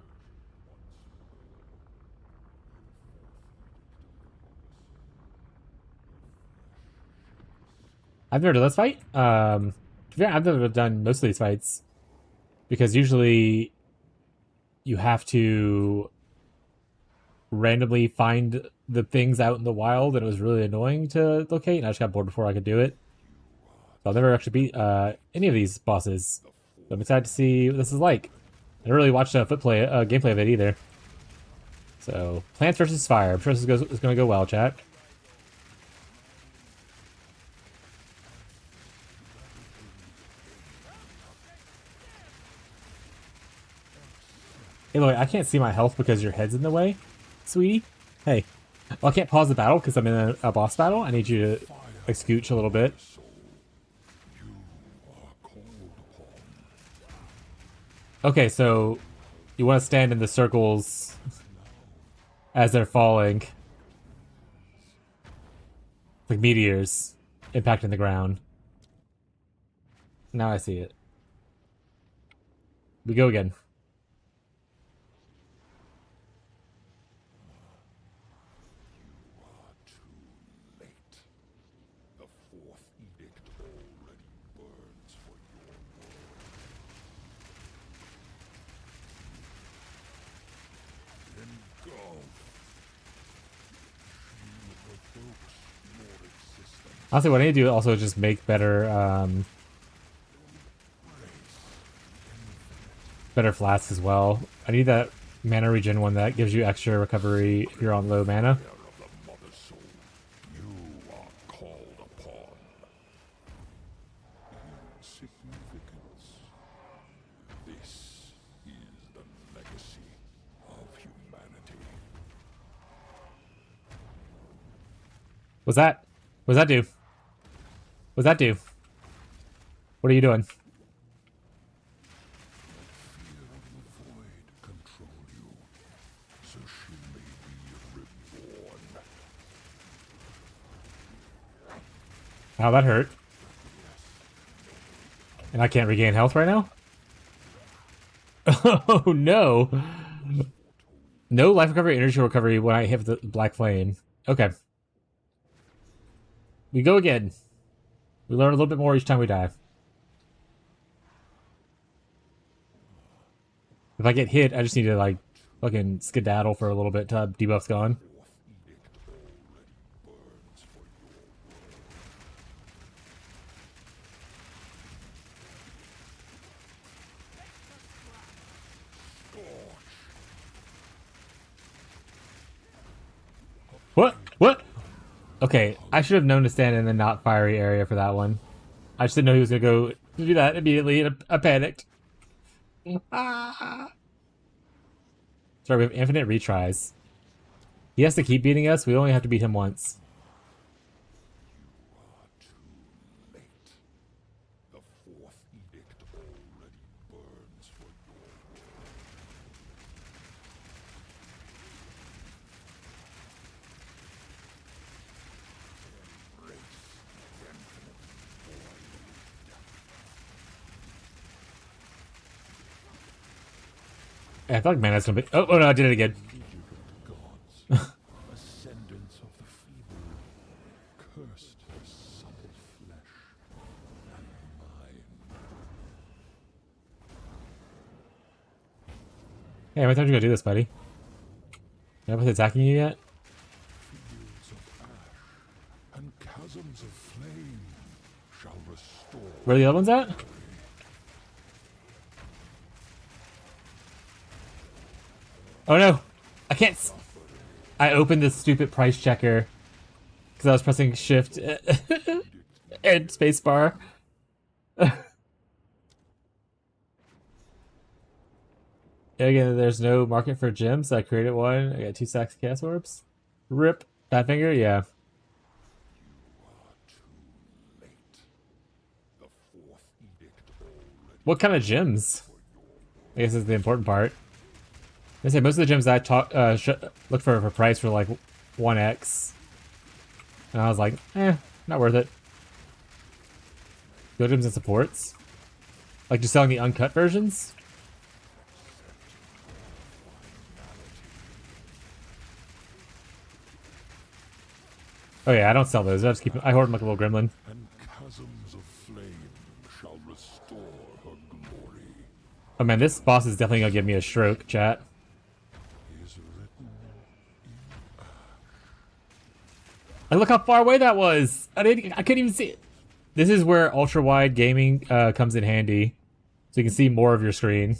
I've never done this fight. Yeah, I've never done most of these fights. Because usually you have to randomly find the things out in the wild, and it was really annoying to locate, and I just got bored before I could do it. So I'll never actually beat any of these bosses. So I'm excited to see what this is like. I didn't really watch a gameplay of it either. So, Plants vs. Fire. I'm sure this is going to go well, chat. Hey, look, I can't see my health because your head's in the way, sweetie. Hey. Well, I can't pause the battle because I'm in a boss battle. I need you to, like, scooch a little bit. Okay, so you want to stand in the circles as they're falling. Like meteors impacting the ground. Now I see it. We go again. Honestly, what I need to do also is just make better, better flasks as well. I need that mana regen one that gives you extra recovery if you're on low mana. What's that? What's that do? What's that do? What are you doing? Ow, that hurt. And I can't regain health right now? Oh no! No life recovery, energy recovery when I hit the black flame. Okay. We go again. We learn a little bit more each time we die. If I get hit, I just need to, like, fucking skedaddle for a little bit till debuff's gone. What? What? Okay, I should have known to stand in the not fiery area for that one. I just didn't know he was gonna go do that immediately, and I panicked. Sorry, we have infinite retries. He has to keep beating us, we only have to beat him once. I feel like mana's gonna be. Oh no, I did it again. Ascendants of the feeble, cursed the supple flesh and mind. Hey, how many times you gonna do this, buddy? Nobody's attacking you yet? Fields of ash and chasms of flame shall restore. Where are the other ones at? Oh no! I can't. I opened this stupid price checker because I was pressing shift and spacebar. Again, there's no market for gems. So I created one. I got 2 stacks of chaos orbs. Rip. Fat finger? Yeah. What kind of gems? I guess is the important part. I say most of the gems I look for price were like 1x. And I was like, not worth it. Go gems and supports. Like just selling the uncut versions. Oh yeah, I don't sell those. I just keep. I hoard them like a little gremlin. And chasms of flame shall restore her glory. Oh man, this boss is definitely gonna give me a stroke, chat. Is written Like, look how far away that was. I couldn't even see it. This is where ultra wide gaming comes in handy, so you can see more of your screen.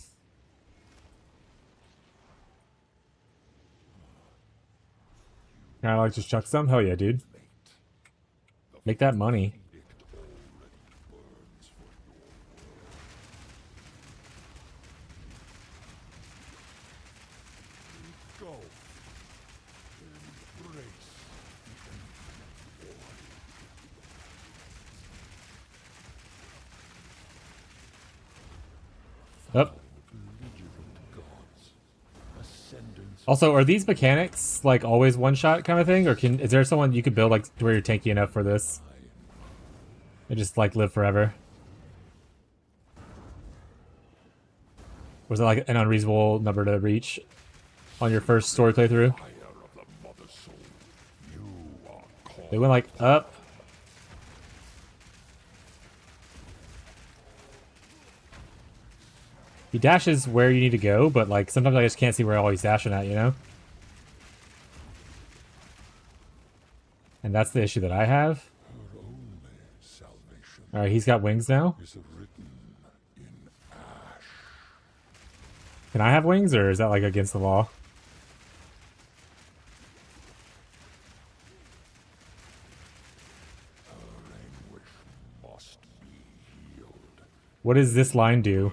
Can I like just chuck some? Hell yeah, dude. Make that money. Go. Embrace. Up. Belligerent gods. Ascendants. Also, are these mechanics like always one shot kind of thing, or is there someone you could build like to where you're tanky enough for this and just like live forever? Was it like an unreasonable number to reach on your first story playthrough? Fire of the mother soul. You are called. They went like up. He dashes where you need to go, but like sometimes I just can't see where all he's dashing at, you know? And that's the issue that I have. Her only salvation Alright, he's got wings now. is written in ash. Can I have wings, or is that like against the law? Her anguish must be healed. What does this line do?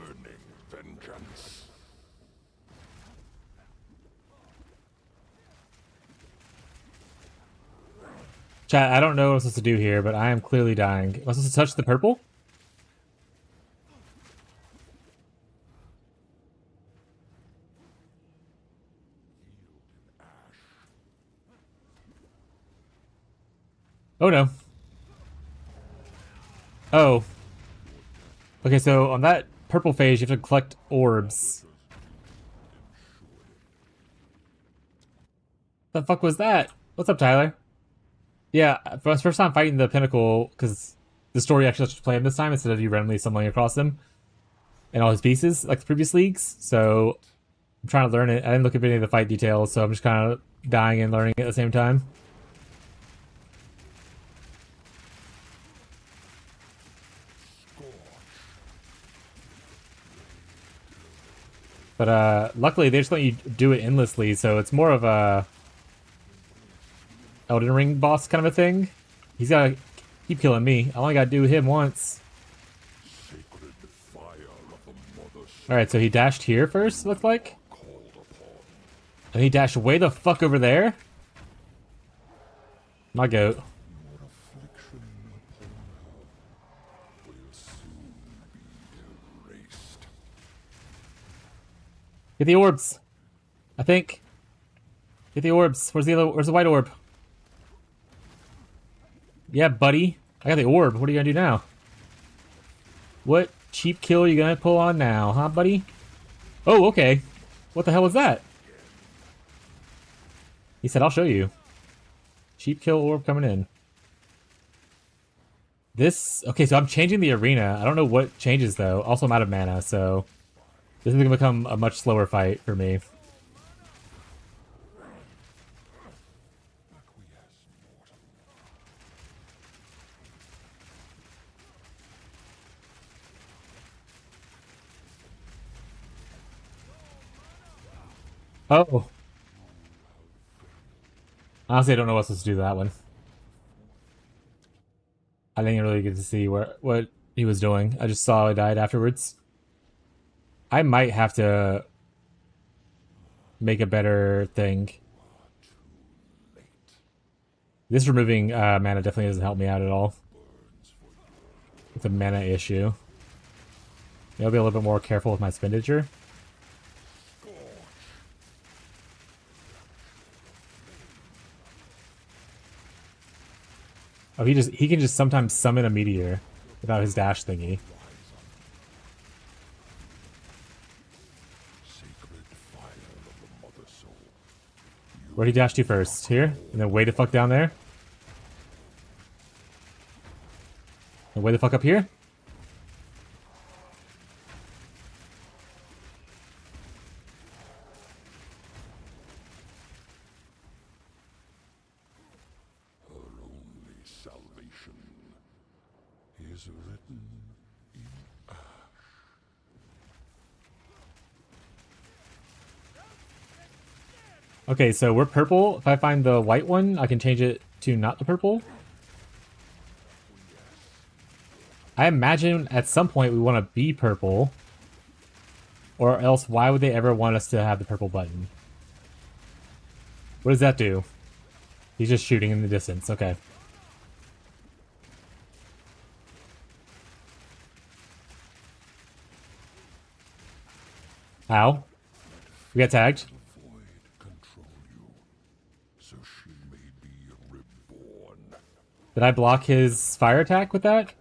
Burning vengeance. Chat, I don't know what I'm supposed to do here, but I am clearly dying. Am I supposed to touch the purple? Oh no. Oh. Okay, so on that purple phase, you have to collect orbs. The fuck was that? What's up, Tyler? Yeah, for the first time fighting the pinnacle, because the story actually lets you play him this time instead of you randomly stumbling across him and all his pieces, like the previous leagues. So I'm trying to learn it. I didn't look at any of the fight details, so I'm just kind of dying and learning at the same time. But luckily they just let you do it endlessly, so it's more of a Elden Ring boss kind of a thing. He's gotta keep killing me. I only gotta do him once. Sacred fire of the mother soul Alright, so he dashed here first, looks like. called upon. And he dashed way the fuck over there. My goat. Your affliction upon her will soon be erased. Get the orbs. I think. Get the orbs. Where's the white orb? Yeah, buddy. I got the orb. What are you gonna do now? What cheap kill are you gonna pull on now, huh, buddy? Oh, okay. What the hell was that? He said, I'll show you. Cheap kill orb coming in. This... Okay, so I'm changing the arena. I don't know what changes, though. Also, I'm out of mana, so... This is gonna become a much slower fight for me. Oh. Honestly, I don't know what's supposed to do that one. I didn't really get to see what he was doing. I just saw he died afterwards. I might have to make a better thing. This removing mana definitely doesn't help me out at all. It's a mana issue. Maybe I'll be a little bit more careful with my expenditure. Oh, he can just sometimes summon a meteor without his dash thingy. Sacred fire of the mother soul. Where'd he dash to first? Here? And then way the fuck down there? And way the fuck up here? Her is written in ash. Okay, so we're purple. If I find the white one, I can change it to not the purple. I imagine at some point we want to be purple. Or else why would they ever want us to have the purple button? What does that do? He's just shooting in the distance. Okay. Ow. We got tagged. The void control you, so she may be reborn. Did I block his fire attack with that?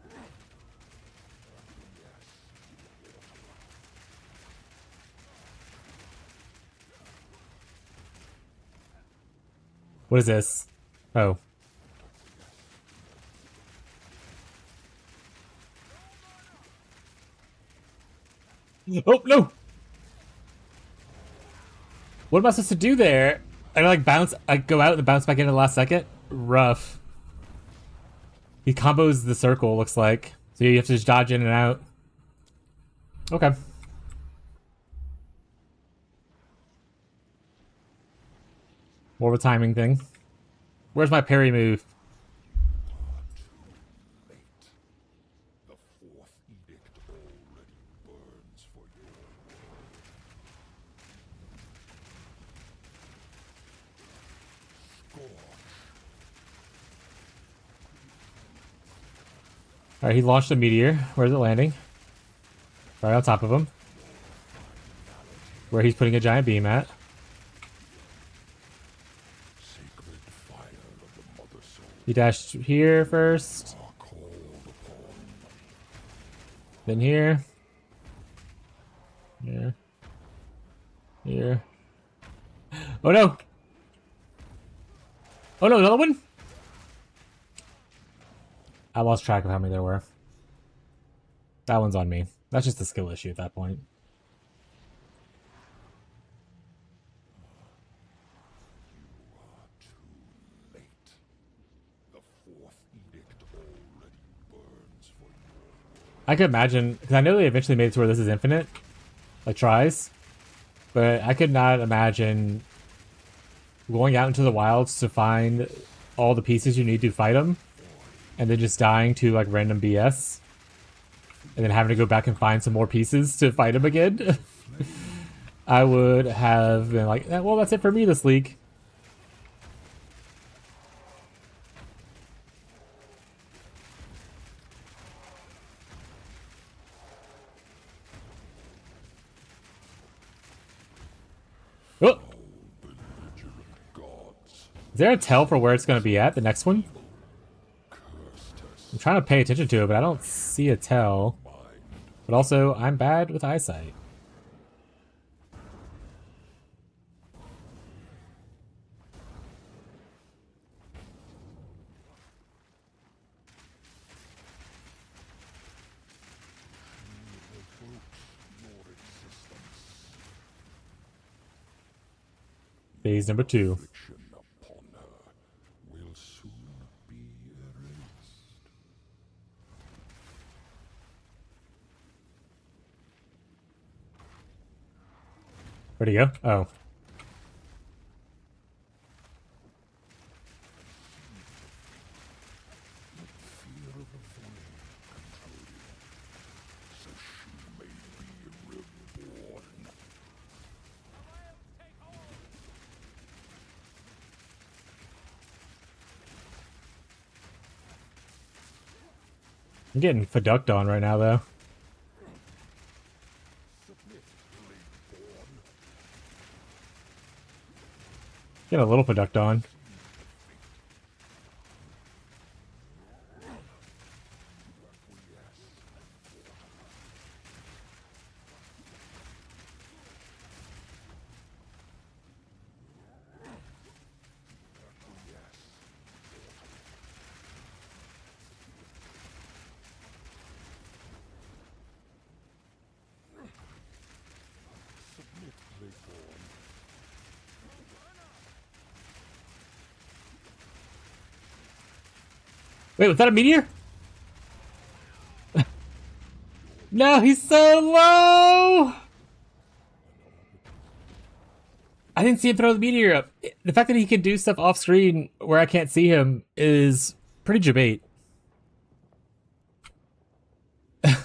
What is this? Oh. Oh, no! What am I supposed to do there? I like bounce, I go out and bounce back in the last second? Rough. He combos the circle, looks like. So you have to just dodge in and out. Okay. More of a timing thing. Where's my parry move? Late. The fourth edict already burns for you. Scorch. Alright, he launched a meteor. Where's it landing? Right on top of him. Where he's putting a giant beam at. Sacred fire of the mother soul He dashed here first. are called upon. Then here. Here. Here. Oh no! Oh no, another one? I lost track of how many there were. That one's on me. That's just a skill issue at that point. Too late. The fourth edict already burns for you. I could imagine, because I know they eventually made it to where this is infinite. Like tries. But I could not imagine going out into the wilds to find all the pieces you need to fight them. And then just dying to like random BS. And then having to go back and find some more pieces to fight him again. I would have been like, well, that's it for me this league. Oh! Belligerent gods Is there a tell for where it's going to be at, the next one? cursed us. I'm trying to pay attention to it, but I don't see a tell. But also, I'm bad with eyesight. Your existence. Phase number 2. Affliction upon her will soon be erased. Where'd he go? Oh. Fear of the void control you, so she may be reborn. I'm getting Faducked on right now, though. Submit, Lakeborn. Getting a little Faducked on. Submit, Lakeborn. Wait, was that a meteor? No, he's so low! I didn't see him throw the meteor up. The fact that he can do stuff off screen where I can't see him is pretty debate. That's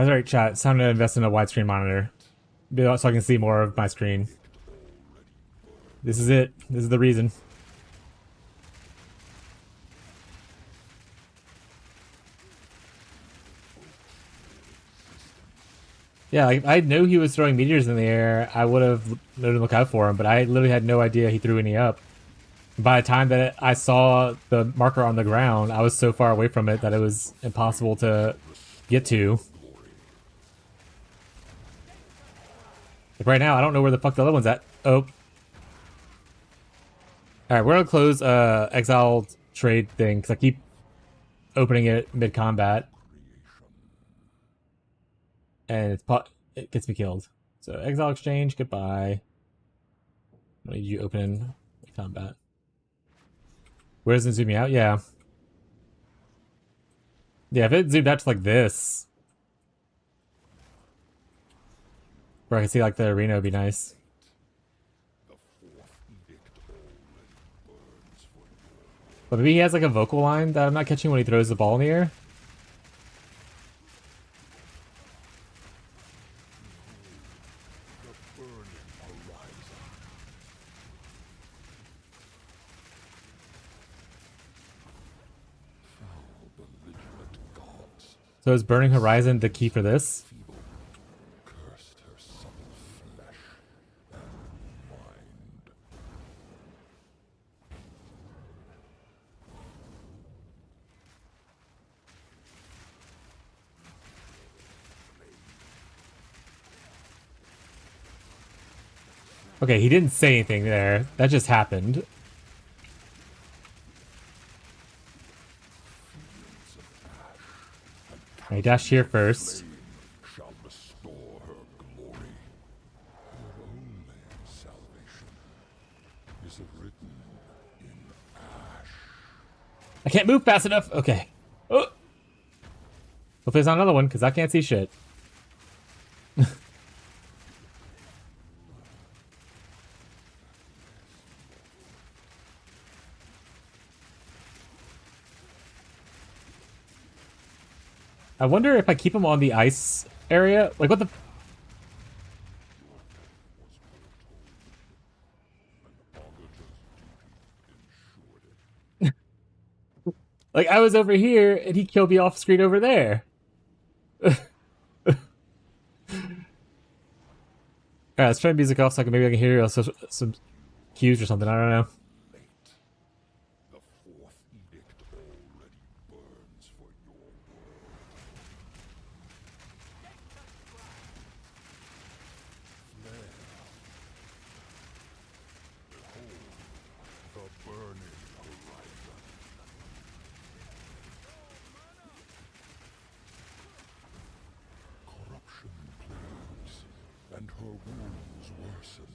right, chat. It's time to invest in a widescreen monitor so I can see more of my screen. This is it. This is the reason. Yeah, like, if I knew he was throwing meteors in the air, I would have known to look out for him, but I literally had no idea he threw any up. By the time that I saw the marker on the ground, I was so far away from it that it was impossible to get to. Like right now, I don't know where the fuck the other one's at. Oh. Alright, we're gonna close Exiled trade thing, because I keep opening it mid-combat. And it gets me killed. So Exile Exchange, goodbye. I need you open combat. Where does it zoom me out? Yeah. Yeah, if it zoomed out to like this, where I can see like the arena, would be nice. But maybe he has like a vocal line that I'm not catching when he throws the ball in the air. So is Burning Horizon the key for this? Cursed her supple flesh and mind. Okay, he didn't say anything there. That just happened. I dashed here first. Shall restore her glory. Her only salvation is written in ash. I can't move fast enough. Okay. Oh. Hopefully there's not another one, because I can't see shit. I wonder if I keep him on the ice area. Like, what the... Like, I was over here, and he killed me off screen over there. Alright, let's try music off so maybe I can hear some cues or something. I don't know. The fourth edict already burns for your world. Behold, the burning horizon. Corruption plagues, and her wounds worsen.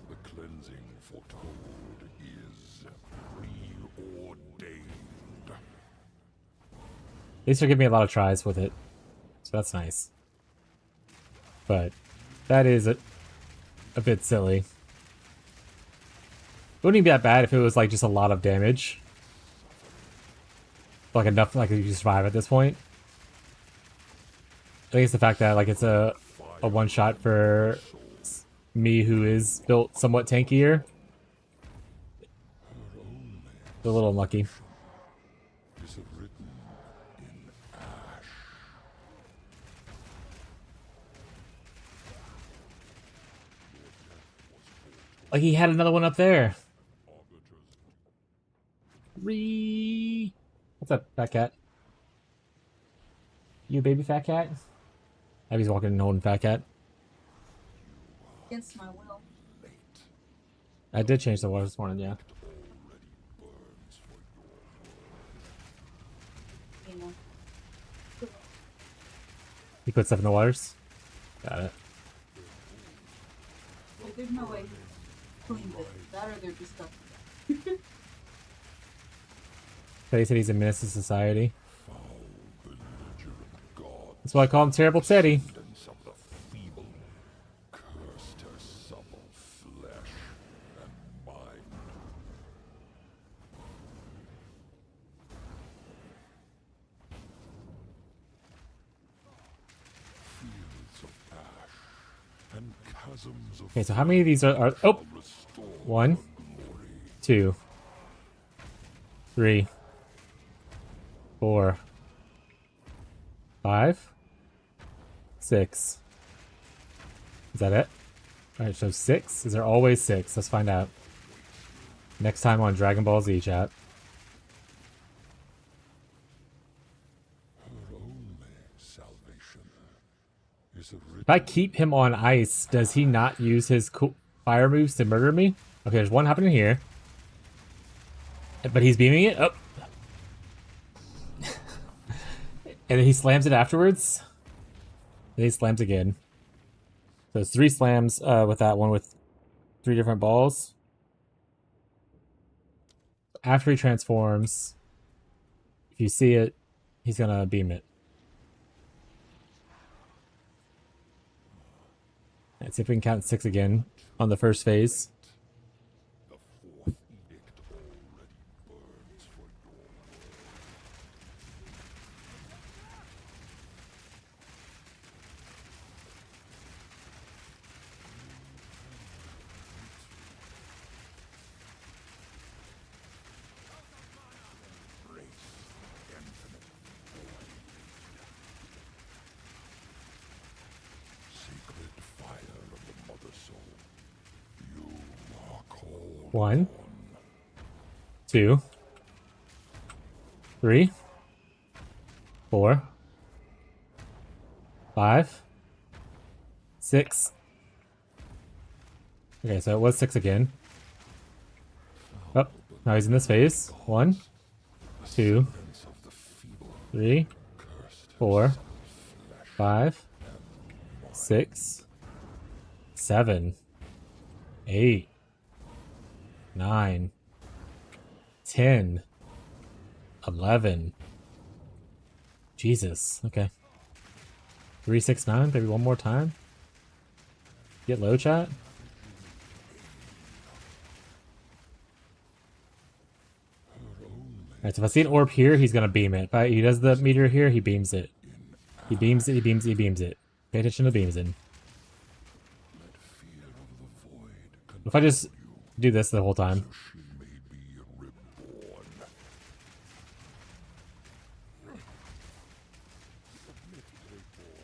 The cleansing foretold is preordained. At least they're giving me a lot of tries with it. So that's nice. But that is a bit silly. It wouldn't even be that bad if it was like just a lot of damage. Like enough like you survive at this point. I think it's the fact that like it's a one shot for me who is built somewhat tankier. A little unlucky. Is written in ash. Like he had another one up there. Arbiters What's up, fat cat? You a baby fat cat? Abby's walking and holding fat cat. Against my will. late. I did change the water this morning, yeah. Already burns for your You know. You put stuff in the waters? Got it. Like, there's no way to clean it. That or they're just stuck. They said he's a menace to society. Foul belligerent gods, That's why I call him Terrible Teddy. descendants of the feeble, cursed her supple flesh and mind. Fields of ash and chasms of Okay, so how many of these are oh, restore 1, glory. 2, 3, 4, 5, 6. Is that it? Alright, so 6. Is there always 6? Let's find out. Next time on Dragon Ball Z, chat. Her only salvation is a If I keep him on ice, does he not use his fire moves to murder me? Okay, there's one happening here. But he's beaming it? Oh. And then he slams it afterwards. Then he slams again. So it's 3 slams with that one with 3 different balls. After he transforms, if you see it, he's gonna beam it. Let's see if we can count 6 again on the first phase. the fourth edict already burns for your embrace infinite void. Sacred fire of the mother soul, you are called 1, 2, 3, 4, 5, 6. Okay, so it was 6 again. Oh, now he's in this phase. 1, 2, Descendants of the feeble, 3, cursed 4, flesh 5, 6, 7, 8, 9, 10, 11. Jesus. Okay. 3, 6, 9. Maybe one more time. Get low, chat. Alright, so if I see an orb here, he's gonna beam it. If he does the meteor here, he beams it. He beams it, he beams it, he beams it. Pay attention to beams in. Let fear of the void If I just do this the whole time. she may be reborn. Submit, reborn.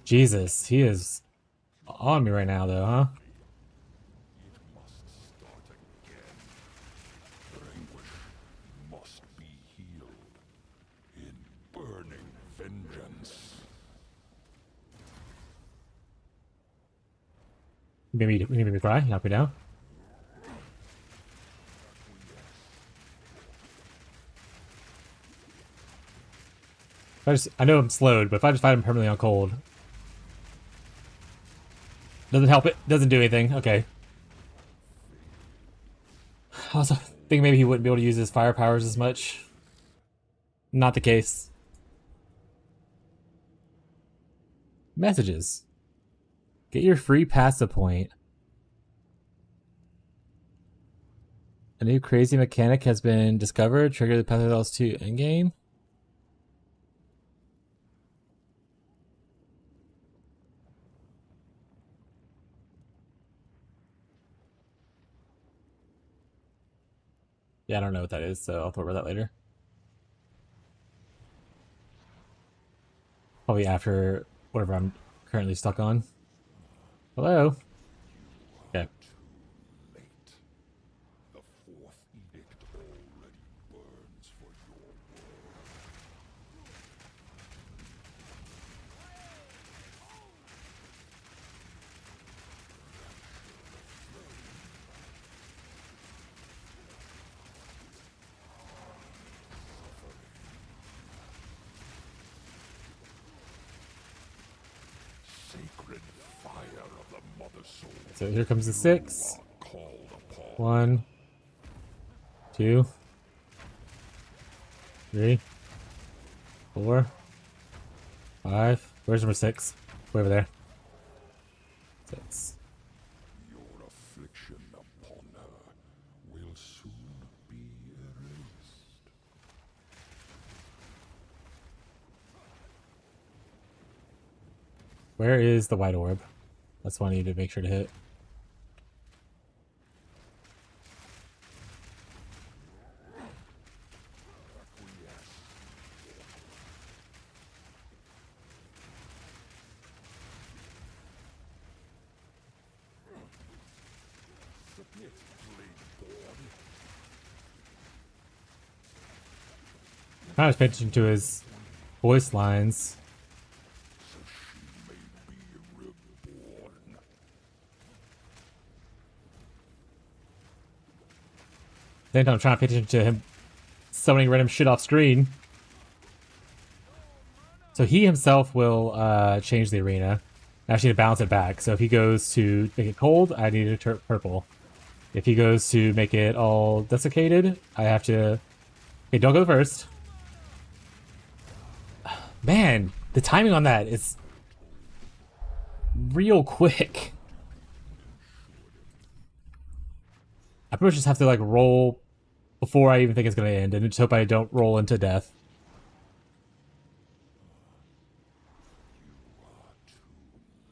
Jesus, he is on me right now though, huh? It must start again. Her anguish must be healed in burning vengeance. You made me cry, you knocked me down. I know I'm slowed, but if I just fight him permanently on cold. Doesn't help it, doesn't do anything, okay. I also think maybe he wouldn't be able to use his fire powers as much. Not the case. Messages. Get your free passive point. A new crazy mechanic has been discovered. Trigger the passive else to in-game. Yeah, I don't know what that is, so I'll talk about that later. Probably after whatever I'm currently stuck on. Hello? Okay. Late. The fourth edict already burns for your world. Sacred fire of the mother So here comes the 6. Called upon. 1, 2, 3, 4, 5. Where's number 6? Way over there. 6. Your affliction upon her will soon be erased. Where is the white orb? That's what I need to make sure to hit. Submit, Blade-born. I was paying attention to his voice lines. So she may be reborn. Then I'm trying to pay attention to him summoning random shit off screen. So he himself will change the arena. I actually need to balance it back. So if he goes to make it cold, I need to turn purple. If he goes to make it all desiccated, I have to... Okay, don't go first. Man, the timing on that is real quick. I pretty much just have to like roll before I even think it's going to end and just hope I don't roll into death.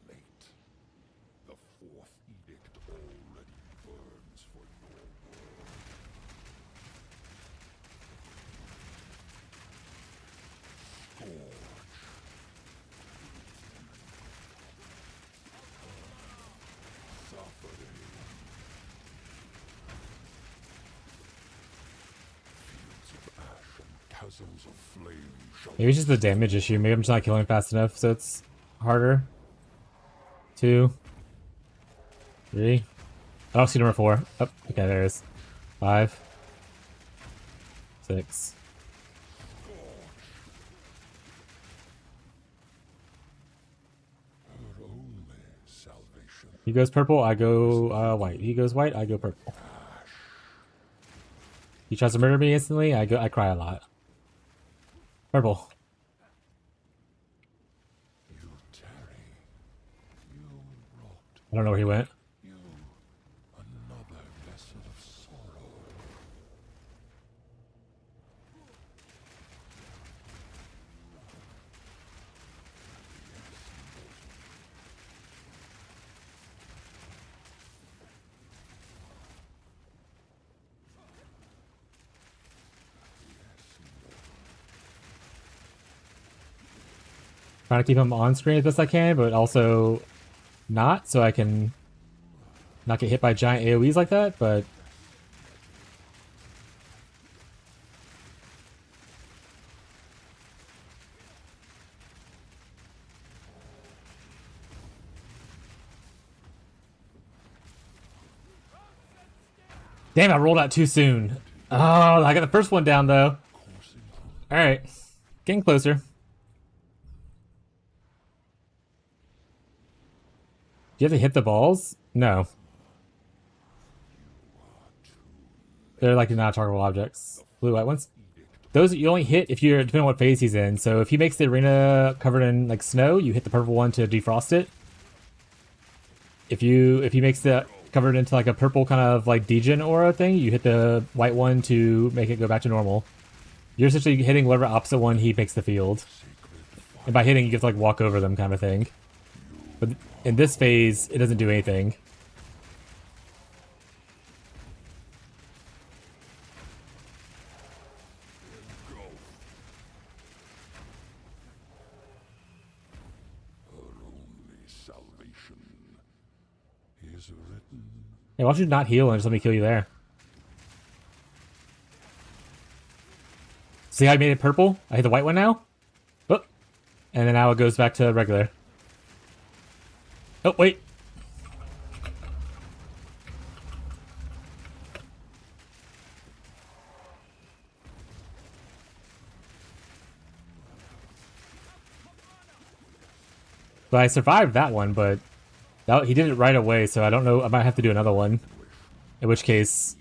Late. The fourth edict already burns for your world. Scourge. Suffering. Fields of ash and chasms of flame shall Maybe it's just the damage issue. Maybe I'm just not killing fast enough, so it's harder. 2, 3. I don't see number 4. Oh, okay, there it is. 5, 6. her only salvation. He goes purple, I go white. He goes white, I go purple. He tries to murder me instantly, I cry a lot. Purple. You tarry. You rot. I don't know where he went. You another vessel of sorrow. Trying to keep him on screen as best I can, but also not, so I can not get hit by giant AoEs like that, but... Damn, I rolled out too soon. Oh, I got the first one down, though. Alright. Getting closer. Do you have to hit the balls? No. They're like not targetable objects. Blue white ones. Those you only hit if you're depending on what phase he's in. So if he makes the arena covered in like snow, you hit the purple one to defrost it. If he makes the covered into like a purple kind of like degen aura thing, you hit the white one to make it go back to normal. You're essentially hitting whatever opposite one he makes the field. And by hitting, you have to like walk over them kind of thing. But in this phase, it doesn't do anything. Her only salvation is written. Hey, why don't you not heal and just let me kill you there? See how I made it purple? I hit the white one now? Oh. And then now it goes back to regular. Oh, wait. But I survived that one, but No, he did it right away, so I don't know. I might have to do another one. In which case,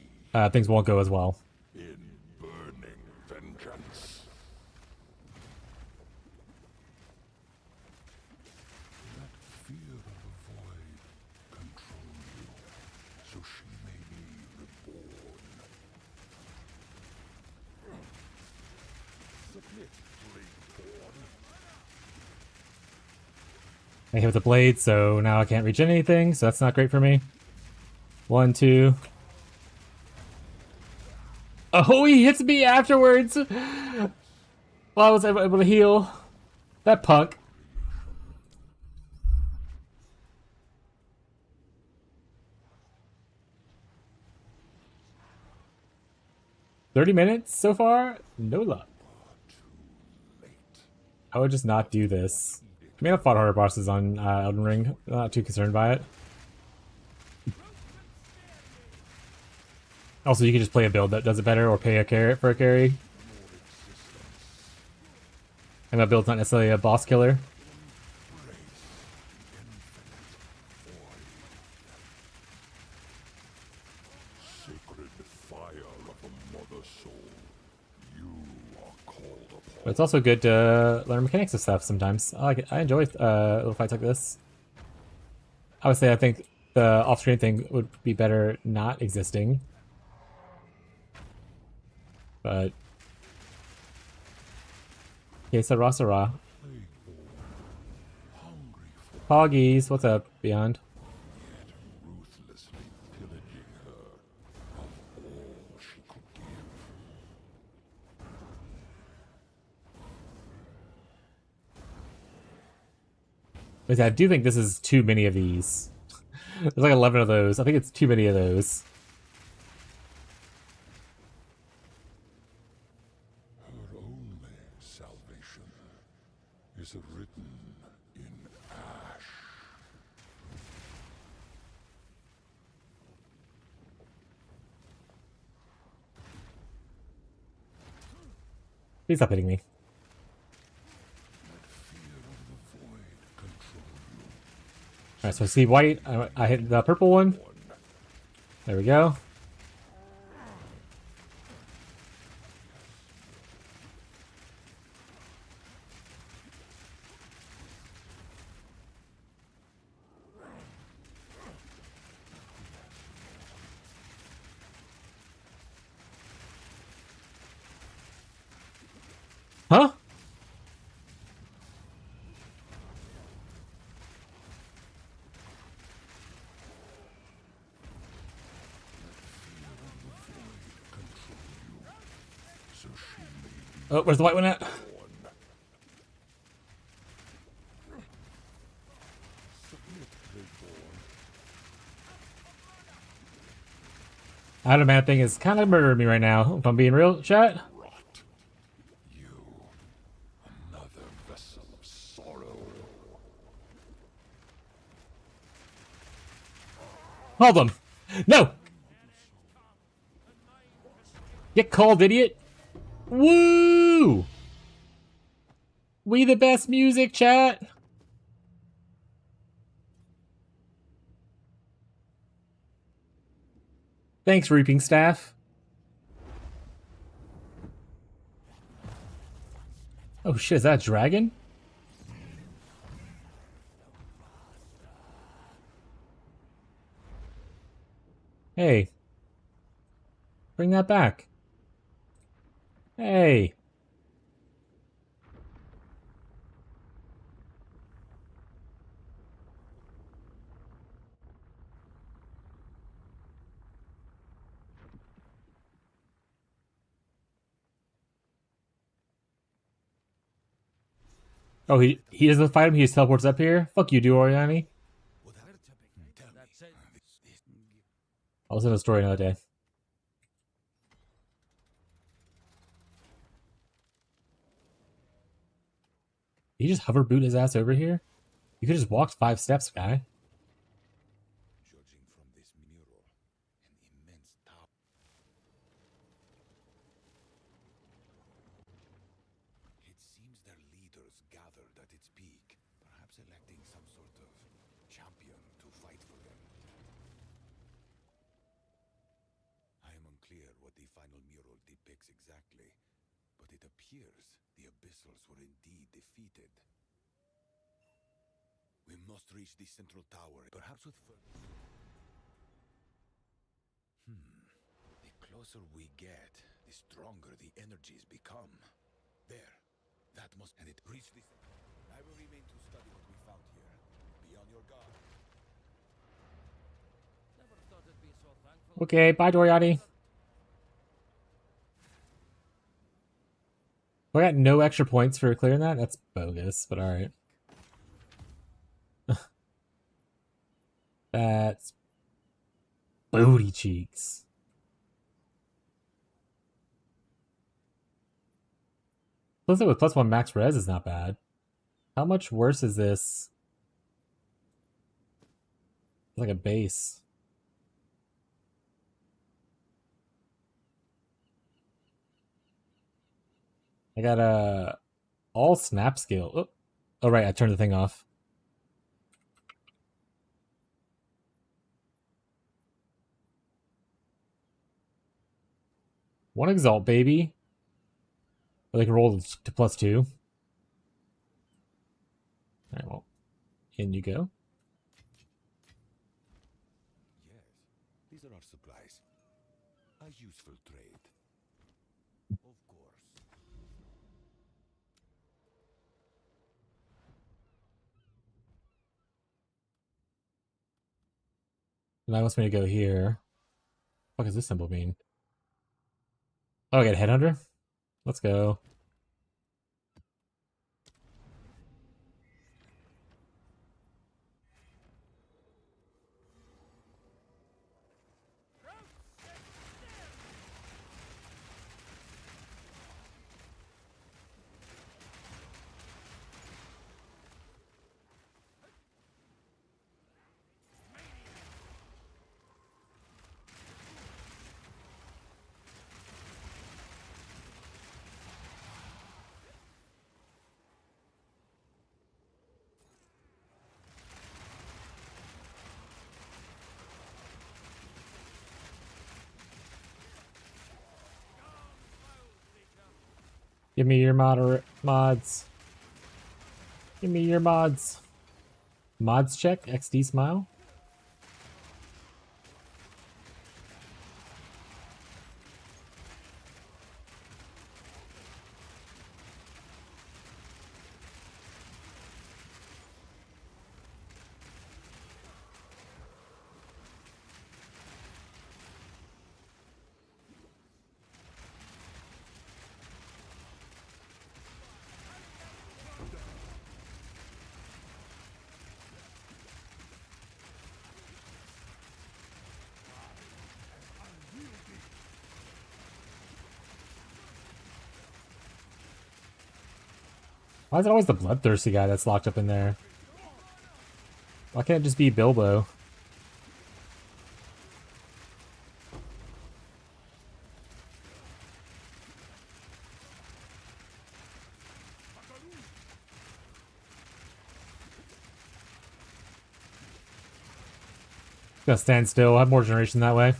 things won't go as well. in burning vengeance. Let fear of the void control you, so she may be reborn. Submit, Bladeborn. I hit with the blade, so now I can't reach anything, so that's not great for me. 1, 2. Oh, he hits me afterwards! Well, I was able to heal. That punk. $30 so far? No luck. I would just not do this. I mean, I've fought harder bosses on Elden Ring. I'm not too concerned by it. Also, you can just play a build that does it better or pay a carrot for a carry. And that build's not necessarily a boss killer. Sacred fire of a mother soul, you are called upon. But it's also good to learn mechanics of stuff sometimes. I like it. I enjoy little fights like this. I would say I think the off-screen thing would be better not existing. But... Okay, so Rasara. Poggies, what's up, Beyond? Yet ruthlessly pillaging her of all she could give. But I do think this is too many of these. There's like 11 of those. I think it's too many of those. Her only salvation is written in ash. Please stop hitting me. Let fear of the void control you. Alright, so I see white. I hit the purple one. There we go. Huh? So she may be Oh, where's the white one at? born. Submit, Bladeborn. Adam Man thing is kind of murdering me right now, if I'm being real, chat. Rot. You, another vessel of sorrow. Hold them. No! Get called, idiot! Woo! We the best music, chat! Thanks, Reaping Staff. Oh shit, is that a dragon? Hey. Bring that back. Hey. Oh, he doesn't fight him, he just teleports up here? Fuck you, Oriani. I'll listen to the story another day. Did he just hover boot his ass over here? You could just walked 5 steps, guy. Judging from this mural, an immense tower. It seems their leaders gathered at its peak, perhaps electing some sort of champion to fight for them. I am unclear what the final mural depicts exactly, but it appears the Abyssals were indeed defeated. We must reach the central tower, perhaps with The closer we get, the stronger the energies become. There. That must... And it reached the... I will remain to study what we found here. Be on your guard. Never thought I'd be so thankful. Okay, bye, Doriani. I got no extra points for clearing that? That's bogus, but alright. That's booty cheeks. Plus it with +1 max res is not bad. How much worse is this? It's like a base. I got a all snap scale. Oh right, I turned the thing off. One exalt, baby. Or they can roll to +2. Alright, well. In you go. Yes, these are our supplies. A useful trade. Of course. And that wants me to go here. What does this symbol mean? Oh, I got a headhunter? Let's go. Give me your mods. Give me your mods. Mods check, XD smile. Why is it always the bloodthirsty guy that's locked up in there? Why can't it just be Bilbo? Gonna stand still, have more generation that way.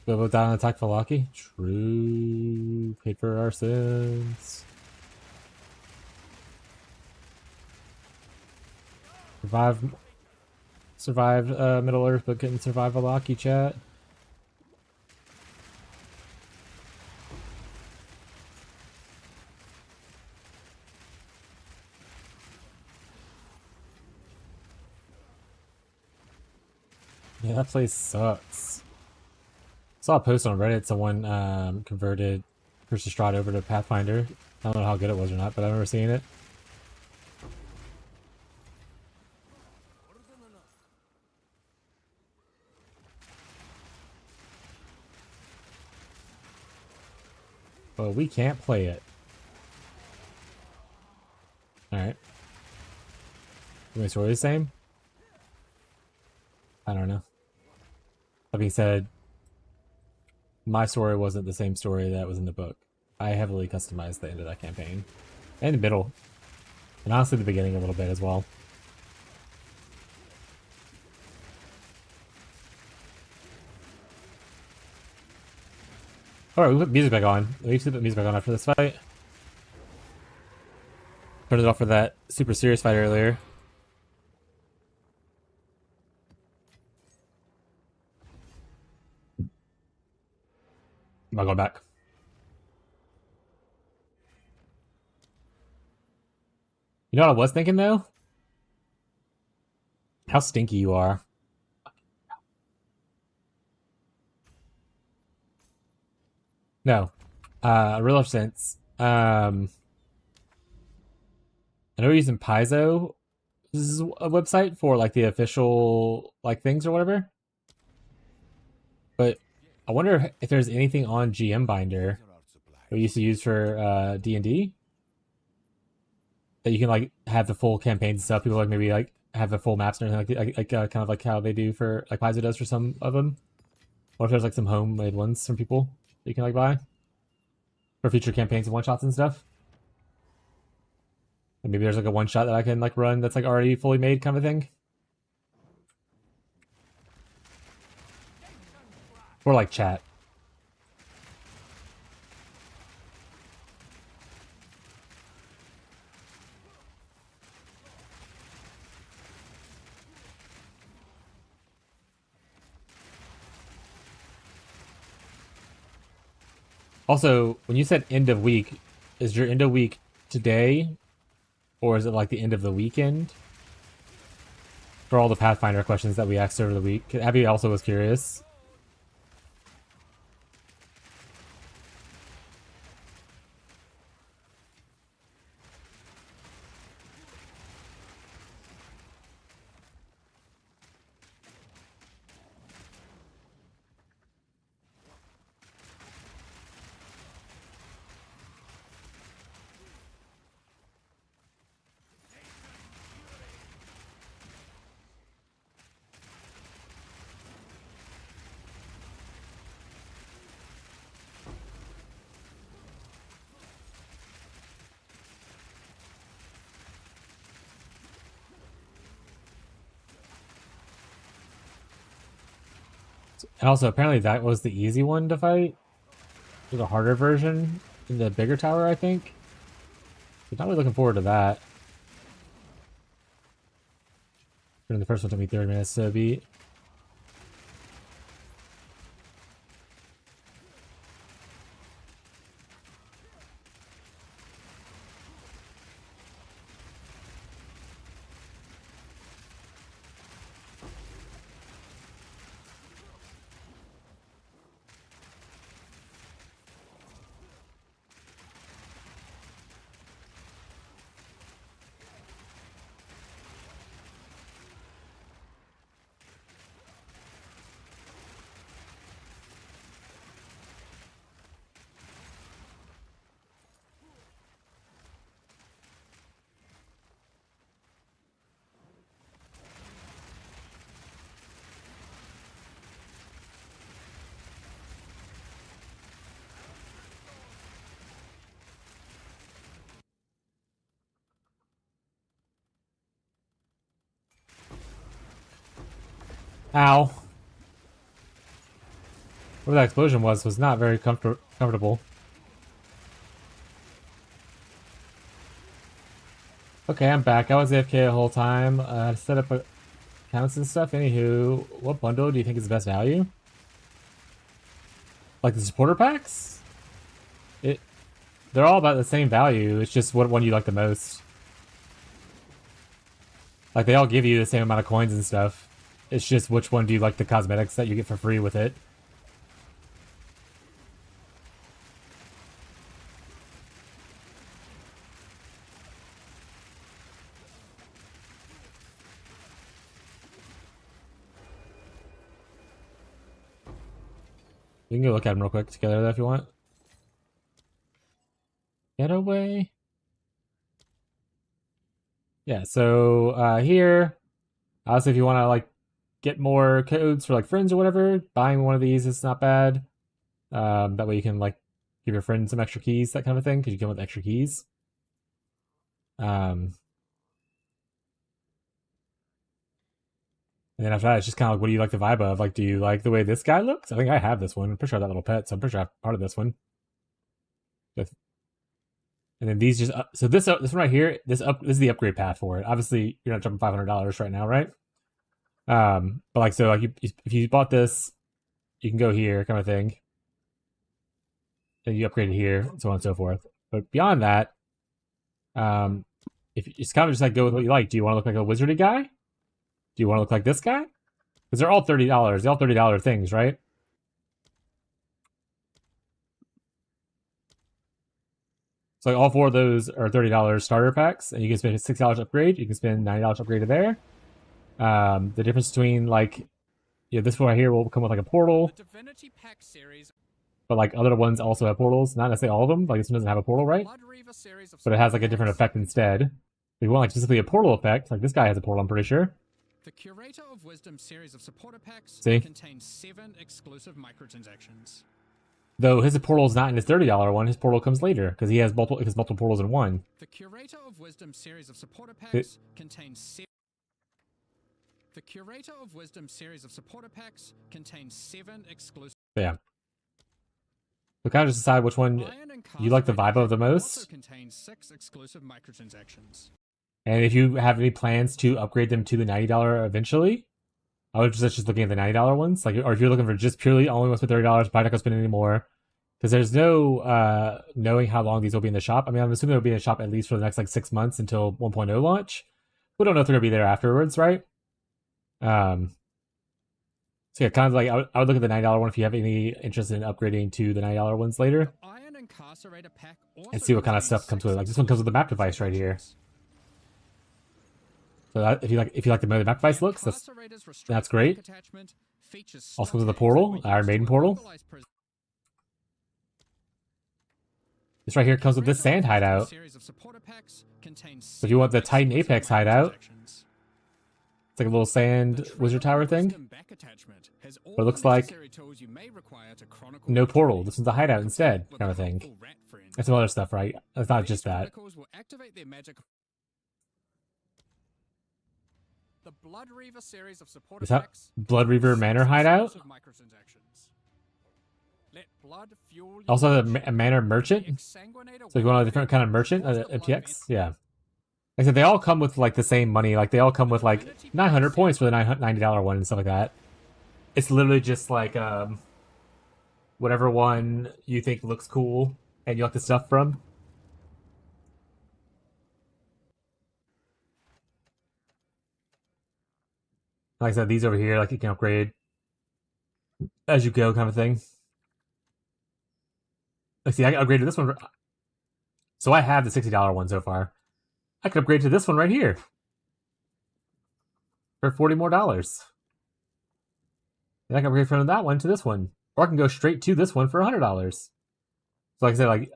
Bilbo down and attack Valaki. True. Paid for our sins. Survived Middle Earth, but couldn't survive Valaki, chat. Yeah, that place sucks. Saw a post on Reddit, someone converted Curse of Strahd over to Pathfinder. I don't know how good it was or not, but I remember seeing it. But we can't play it. Alright. Is my story the same? I don't know. That being said, my story wasn't the same story that was in the book. I heavily customized the end of that campaign. And the middle. And honestly the beginning a little bit as well. Alright, we put music back on. We need to put music back on after this fight. Turned it off for that super serious fight earlier. I'm not going back. You know what I was thinking though? How stinky you are. No. Real life sense. I know we're using Paizo. This is a website for like the official like things or whatever. But I wonder if there's anything on GM Binder we used to use for D&D that you can like have the full campaigns and stuff. People like maybe like have the full maps and everything like kind of like how they do for like Paizo does for some of them. Or if there's like some homemade ones from people that you can like buy for future campaigns and one shots and stuff. And maybe there's like a one shot that I can like run that's like already fully made kind of thing. Or like chat. Also, when you said end of week, is your end of week today? Or is it like the end of the weekend? For all the Pathfinder questions that we asked over the week. Abby also was curious. And also, apparently that was the easy one to fight. There's a harder version in the bigger tower, I think. So not really looking forward to that. The first one took me 30 minutes to beat. Ow. Where that explosion was not very comfortable. Okay, I'm back. I was AFK the whole time. Set up accounts and stuff. Anywho, what bundle do you think is the best value? Like the supporter packs? They're all about the same value. It's just what one you like the most. Like they all give you the same amount of coins and stuff. It's just which one do you like the cosmetics that you get for free with it. You can go look at them real quick together though if you want. Get away. Yeah, so here, obviously, if you want to like get more codes for like friends or whatever, buying one of these is not bad. That way you can like give your friend some extra keys, that kind of thing, because you come with extra keys. And then after that, it's just kind of like, what do you like the vibe of? Like, do you like the way this guy looks? I think I have this one. I'm pretty sure I have that little pet, so I'm pretty sure I have part of this one. And then these just so this one right here, this is the upgrade path for it. Obviously, you're not jumping $500 right now, right? But like so, like if you bought this, you can go here, kind of thing. Then you upgrade it here, and so on and so forth. But beyond that, if it's kind of just like go with what you like. Do you want to look like a wizardy guy? Do you want to look like this guy? Because they're all $30. They're all $30 things, right? So like all four of those are $30 starter packs, and you can spend $6 upgrade. You can spend $90 upgrade to there. The difference between like, this one right here will come with like a portal, The Divinity Pack series, but like other ones also have portals. Not necessarily all of them. Like this one doesn't have a portal, right? Blood Reaver series of But it has like a supporter different packs, effect instead. If you want like specifically a portal effect, like this guy has a portal, I'm pretty sure. The Curator of Wisdom series of supporter packs See? contains 7 exclusive microtransactions. Though his portal is not in his $30 one, his portal comes later because he has multiple portals in one. The Curator of Wisdom series of supporter packs contains 7. The Curator of Wisdom series of supporter packs contains 7 exclusive. Yeah. So kind of just decide which one you like the vibe of the most. Also contains 6 exclusive microtransactions. And if you have any plans to upgrade them to the $90 eventually, I would suggest just looking at the $90 ones. Like, or if you're looking for just purely only ones for $30, probably not gonna spend any more. Because there's no knowing how long these will be in the shop. I mean, I'm assuming they'll be in the shop at least for the next like 6 months until 1.0 launch. We don't know if they're gonna be there afterwards, right? So yeah, kind of like I would look at the $90 one if you have any interest in upgrading to the $90 ones later, Iron Incarcerator pack also and see what kind of contains stuff comes 6 with it. Like this one comes with the map device right here. So that, if you like the way the map device looks, that's great. Also comes with the portal, Iron Maiden portal. This right here comes with this sand hideout. So if you want the Titan Apex hideout, it's like a little sand wizard tower thing. But it looks like no portal. This is the hideout instead, kind of thing. And some other stuff, right? It's not just that. The Blood Reaver series of supporter Is that packs Blood Reaver Manor hideout? Let blood fuel Also a Manor Merchant. So if you want a different kind of merchant, MTX, yeah. Like I said, they all come with like the same money. Like they all come with like 900 points for the $90 one and stuff like that. It's literally just like whatever one you think looks cool and you like the stuff from. Like I said, these over here, like you can upgrade as you go, kind of thing. Like, see, I upgraded this one. So I have the $60 one so far. I could upgrade to this one right here for $40 more. And I can upgrade from that one to this one, or I can go straight to this one for $100. So, like I said, like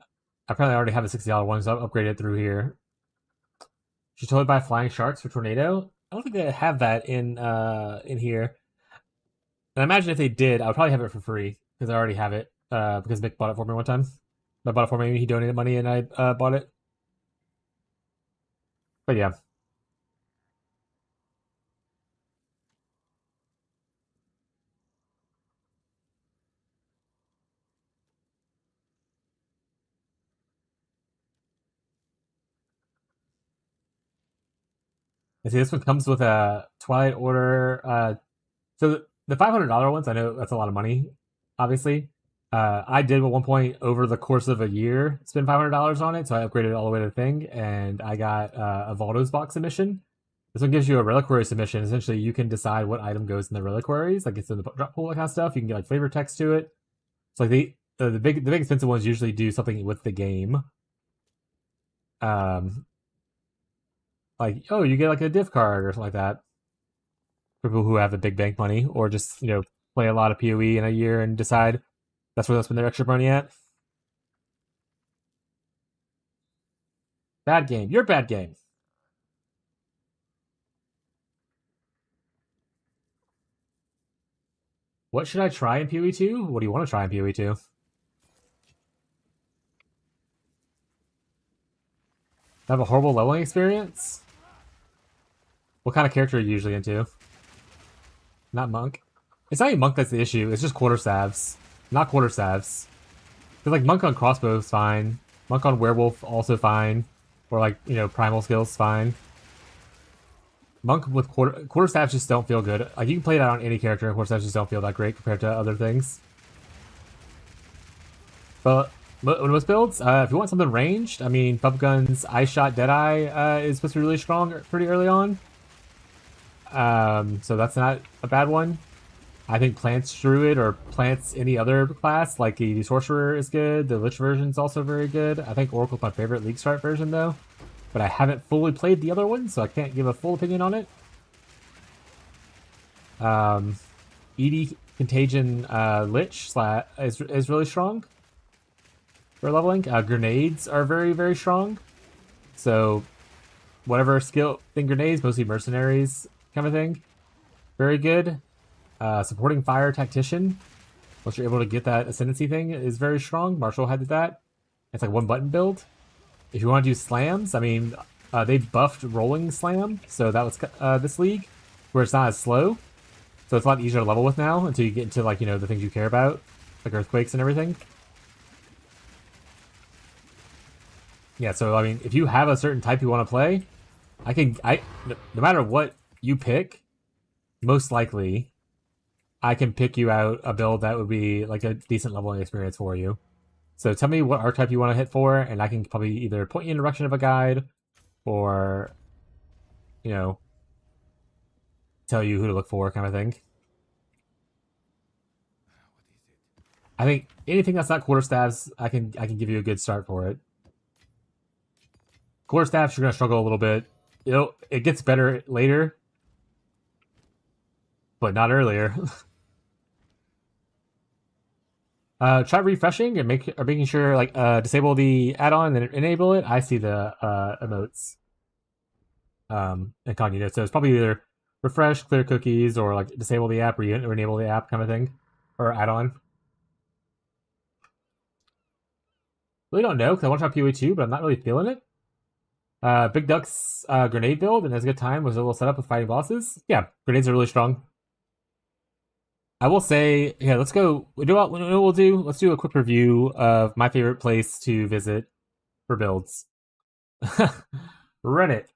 I probably already have the $60 one, so I'll upgrade it through here. Should totally buy flying sharks for tornado. I don't think they have that in here. And I imagine if they did, I would probably have it for free because I already have it. Because Mick bought it for me one time. I bought it for me. He donated money, and I bought it. But yeah. And see, this one comes with a Twilight Order. So the $500 ones, I know that's a lot of money, obviously. I did at one point over the course of a year spend $500 on it, so I upgraded all the way to the thing, and I got a Valdo's box submission. This one gives you a reliquary submission. Essentially, you can decide what item goes in the reliquaries, like it's in the drop pool, that kind of stuff. You can get like flavor text to it. So like the big expensive ones usually do something with the game. Like, oh, you get like a div card or something like that for people who have the big bank money, or just play a lot of PoE in a year and decide that's where they'll spend their extra money at. Bad game. You're a bad game. What should I try in PoE2? What do you want to try in PoE2? Have a horrible leveling experience? What kind of character are you usually into? Not monk. It's not even monk that's the issue. It's just quarterstaves, not quarterstaves. Because like monk on crossbow is fine. Monk on werewolf also fine. Or like, you know, primal skills fine. Monk with quarterstaves just don't feel good. Like you can play that on any character, and quarterstaves just don't feel that great compared to other things. But most builds, if you want something ranged, I mean, Bubble Gun's Ice Shot Deadeye is supposed to be really strong pretty early on. So that's not a bad one. I think Plants Druid or Plants any other class, like the Sorcerer is good. The Lich version is also very good. I think Oracle's my favorite League Start version, though. But I haven't fully played the other one, so I can't give a full opinion on it. ED Contagion Lich is really strong for leveling. Grenades are very, very strong. So whatever skill thing grenades, mostly mercenaries kind of thing. Very good. Supporting Fire Tactician, once you're able to get that Ascendancy thing, is very strong. Marshall had that. It's like one button build. If you want to do slams, I mean, they buffed Rolling Slam, so that was this league, where it's not as slow. So it's a lot easier to level with now until you get into, like, you know, the things you care about, like earthquakes and everything. Yeah, so, I mean, if you have a certain type you want to play, no matter what you pick, most likely, I can pick you out a build that would be like a decent leveling experience for you. So tell me what archetype you want to hit for, and I can probably either point you in the direction of a guide, or, you know, tell you who to look for, kind of thing. I think anything that's not quarterstaves, I can give you a good start for it. Quarterstaves, you're gonna struggle a little bit. It gets better later, but not earlier. Try refreshing and making sure, like, disable the add-on and then enable it. I see the emotes incognito, so it's probably either refresh, clear cookies, or like disable the app or enable the app kind of thing, or add-on. Really don't know because I want to try PoE2, but I'm not really feeling it. Big Duck's grenade build and has a good time was a little setup with fighting bosses. Yeah, grenades are really strong. I will say, yeah, let's go. Let's do a quick review of my favorite place to visit for builds. Reddit.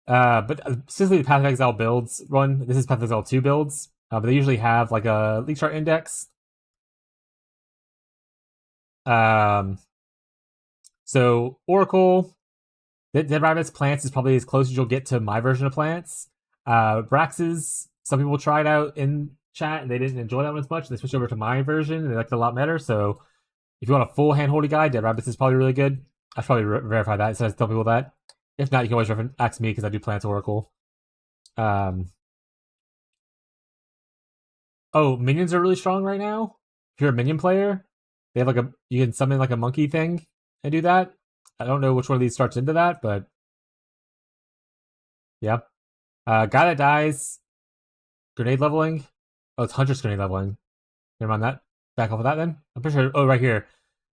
But specifically the Path of Exile builds run. This is Path of Exile 2 builds. But they usually have like a League Chart index. So Oracle, Dead Rabbit's Plants is probably as close as you'll get to my version of Plants. Brax's, some people tried out in chat and they didn't enjoy that one as much. They switched over to my version and they liked it a lot better. So if you want a full hand-holdy guide, Dead Rabbits is probably really good. I should probably verify that instead of tell people that. If not, you can always ask me because I do Plants Oracle. Oh, minions are really strong right now. If you're a minion player, they have like you can summon like a monkey thing and do that. I don't know which one of these starts into that, but yeah. Guy that dies, grenade leveling. Oh, it's Huntress grenade leveling. Never mind that. Back off of that then. I'm pretty sure. Oh, right here.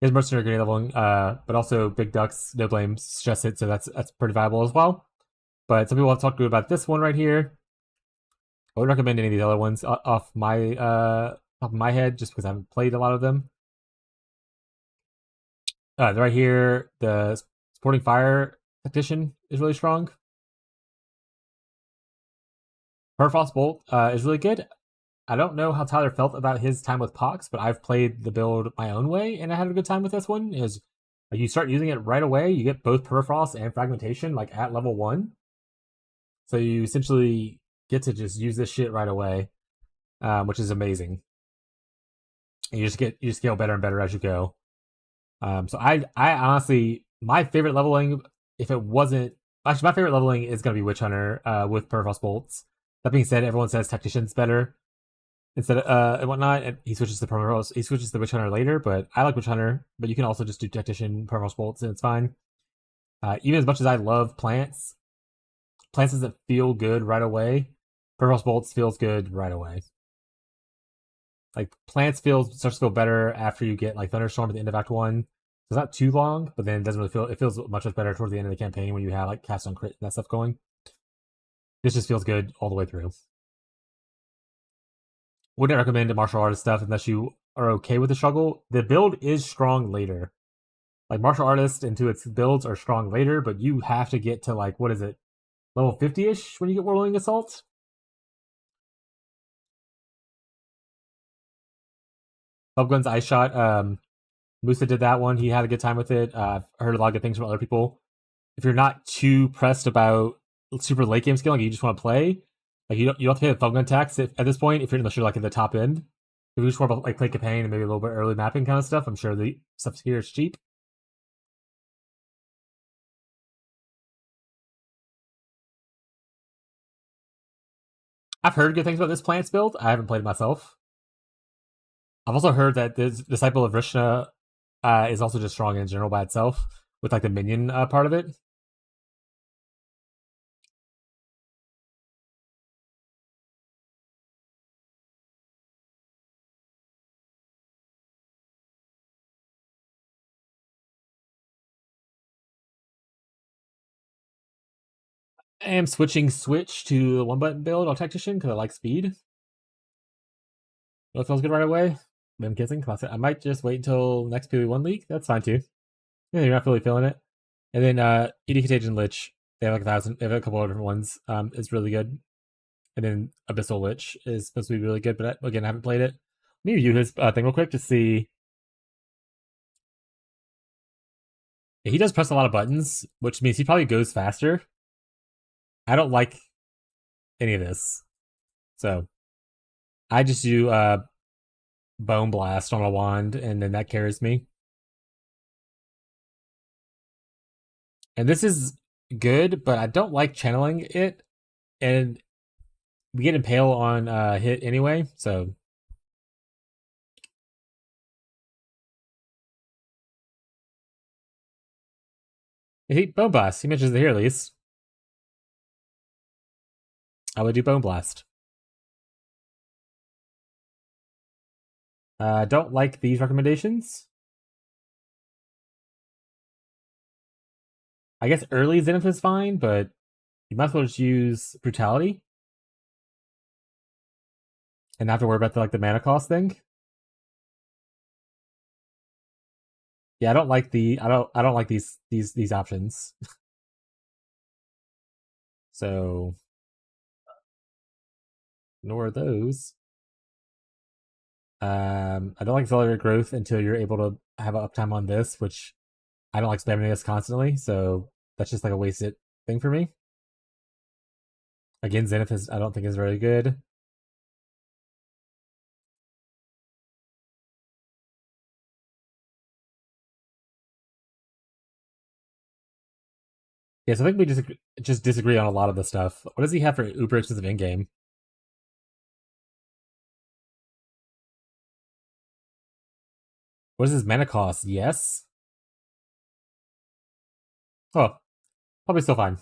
He has mercenary grenade leveling, but also Big Ducks, no blame, stress it, so that's pretty viable as well. But some people have talked about this one right here. I would recommend any of these other ones off of my head, just because I haven't played a lot of them. Right here, the Supporting Fire Tactician is really strong. Permafrost Bolt is really good. I don't know how Tyler felt about his time with Pox, but I've played the build my own way, and I had a good time with this one. Is you start using it right away, you get both Permafrost and Fragmentation, like at level 1. So you essentially get to just use this shit right away, which is amazing. And you just scale better and better as you go. So I honestly, my favorite leveling, if it wasn't, actually my favorite leveling is going to be Witch Hunter with Permafrost Bolts. That being said, everyone says Tactician's better instead of and whatnot, and he switches to Permafrost. He switches to Witch Hunter later, but I like Witch Hunter. But you can also just do Tactician, Permafrost Bolts, and it's fine. Even as much as I love Plants doesn't feel good right away. Permafrost Bolts feels good right away. Like plants starts to feel better after you get like Thunderstorm at the end of Act 1. It's not too long, but then it doesn't really feel. It feels much better towards the end of the campaign when you have like cast on crit and that stuff going. This just feels good all the way through. Wouldn't recommend martial artist stuff unless you are okay with the struggle. The build is strong later. Like martial artist into its builds are strong later, but you have to get to like what is it, level 50-ish when you get Whirling Assault. Bubgun's Ice Shot. Musa did that one. He had a good time with it. I've heard a lot of good things from other people. If you're not too pressed about super late game scaling, you just want to play, like you don't have to pay the Bubgun tax at this point. If you're unless you're like at the top end, if you just want to like play campaign and maybe a little bit early mapping kind of stuff, I'm sure the stuff here is cheap. I've heard good things about this plants build. I haven't played it myself. I've also heard that the Disciple of Rishna is also just strong in general by itself, with like the minion part of it. I am switch to the one button build on Tactician because I like speed. It feels good right away. I'm kissing. I might just wait until next PV1 league. That's fine too. Yeah, you're not really feeling it. And then ED Contagion Lich. They have like 1,000. They have a couple of different ones. It's really good. And then Abyssal Lich is supposed to be really good, but again, I haven't played it. Let me review his thing real quick to see. He does press a lot of buttons, which means he probably goes faster. I don't like any of this. So I just do Bone Blast on a wand, and then that carries me. And this is good, but I don't like channeling it. And we get Impale on hit anyway, so. Bone Blast. He mentions it here at least. I would do Bone Blast. Don't like these recommendations. I guess early Zenith is fine, but you might as well just use Brutality. And not have to worry about the mana cost thing. Yeah, I don't like these options. So ignore those. I don't like accelerated growth until you're able to have an uptime on this, which I don't like spamming this constantly, so that's just like a wasted thing for me. Again, Zenith I don't think is very good. Yeah, so I think we just disagree on a lot of the stuff. What does he have for uber expensive in-game? What is his mana cost? Yes? Oh, probably still fine.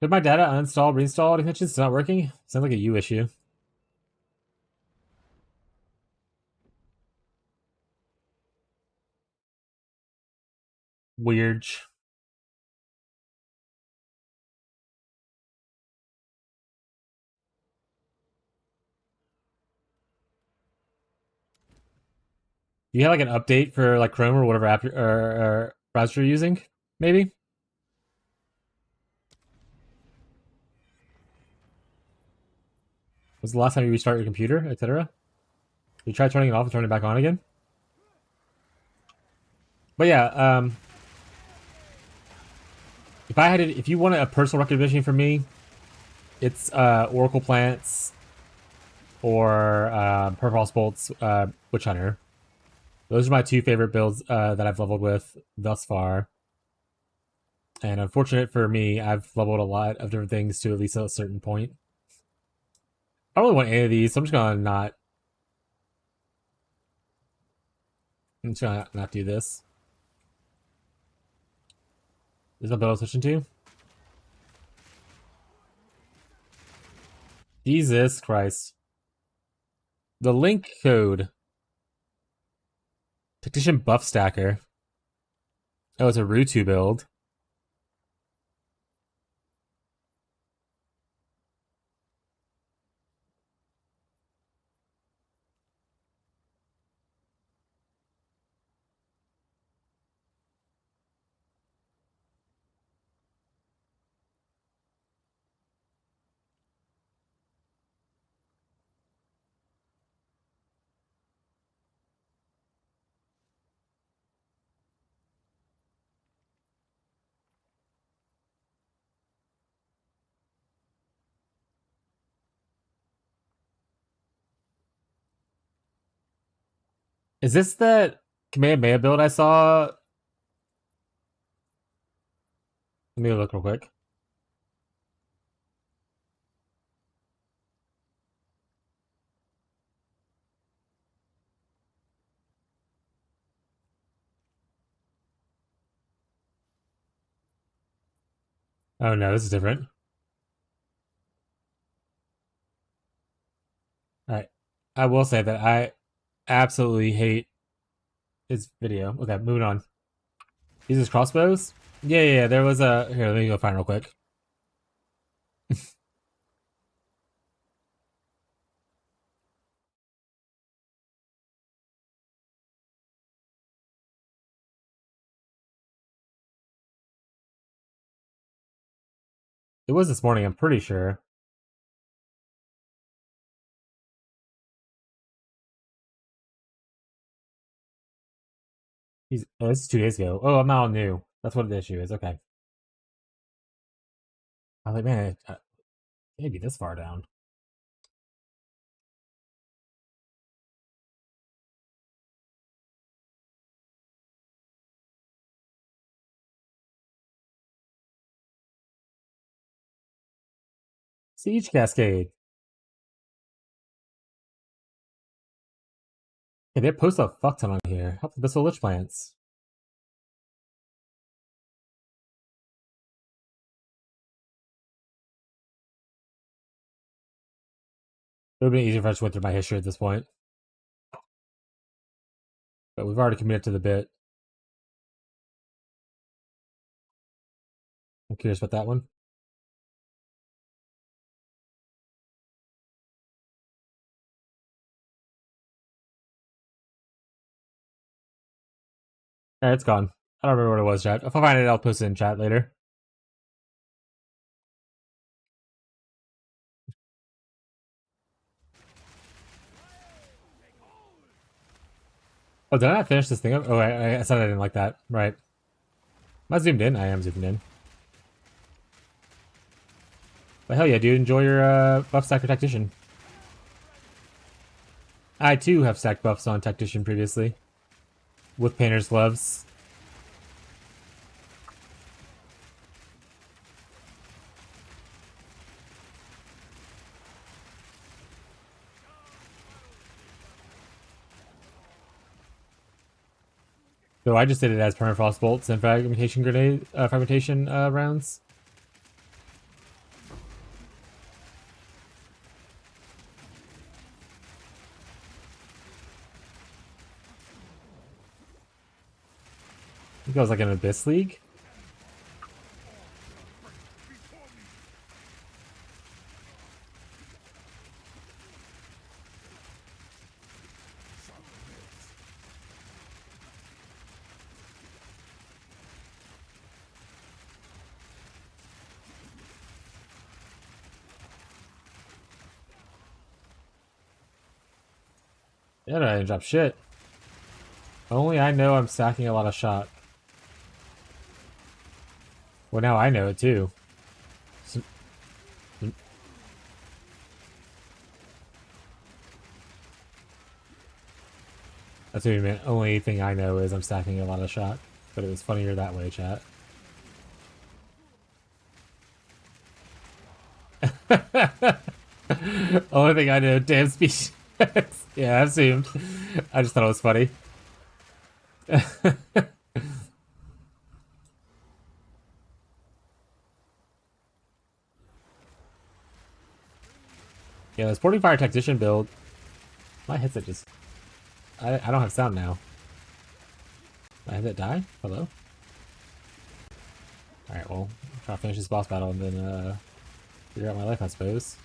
Did my data uninstall, reinstall extensions? It's not working? Sounds like a you issue. Weird. Do you have like an update for like Chrome or whatever app or browser you're using? Maybe? Was the last time you restart your computer, etc.? You try turning it off and turning it back on again? But yeah, if you want a personal recommendation from me, it's Oracle Plants or Purpose Bolts Witch Hunter. Those are my two favorite builds that I've leveled with thus far. And unfortunate for me, I've leveled a lot of different things to at least a certain point. I don't really want any of these, so I'm just gonna not do this. Is that build I'm switching to? Jesus Christ. The link code. Tactician buff stacker. Oh, it's a Rutu build. Is this that Kamehameha build I saw? Let me look real quick. Oh no, this is different. Alright. I will say that I absolutely hate his video. Okay, moving on. These is crossbows? Yeah, there was a... Here, let me go find real quick. It was this morning, I'm pretty sure. Oh, this is 2 days ago. Oh, I'm not on new. That's what the issue is. Okay. I was like, man, it can't be this far down. Siege Cascade. Yeah, they post a fuck ton on here. Help the Bissell Lich plants. It would have been easier if I just went through my history at this point. But we've already committed to the bit. I'm curious about that one. Alright, it's gone. I don't remember what it was, chat. If I find it, I'll post it in chat later. Oh, did I not finish this thing up? Oh, I said I didn't like that. Right. Am I zoomed in? I am zoomed in. But hell yeah, dude. Enjoy your buff stacker tactician. I too have stacked buffs on tactician previously. With painter's gloves. So I just did it as permafrost bolts and fragmentation grenade, fragmentation rounds. I think I was like an Abyss League. Yeah, I didn't drop shit. Only I know I'm stacking a lot of shot. Well, now I know it too. That's what you meant. Only thing I know is I'm stacking a lot of shot. But it was funnier that way, chat. Only thing I know, damn species. Yeah, I assumed. I just thought it was funny. Yeah, this Porting Fire Tactician build. My headset just... I don't have sound now. My headset die? Hello? Alright, well, try to finish this boss battle and then, figure out my life, I suppose.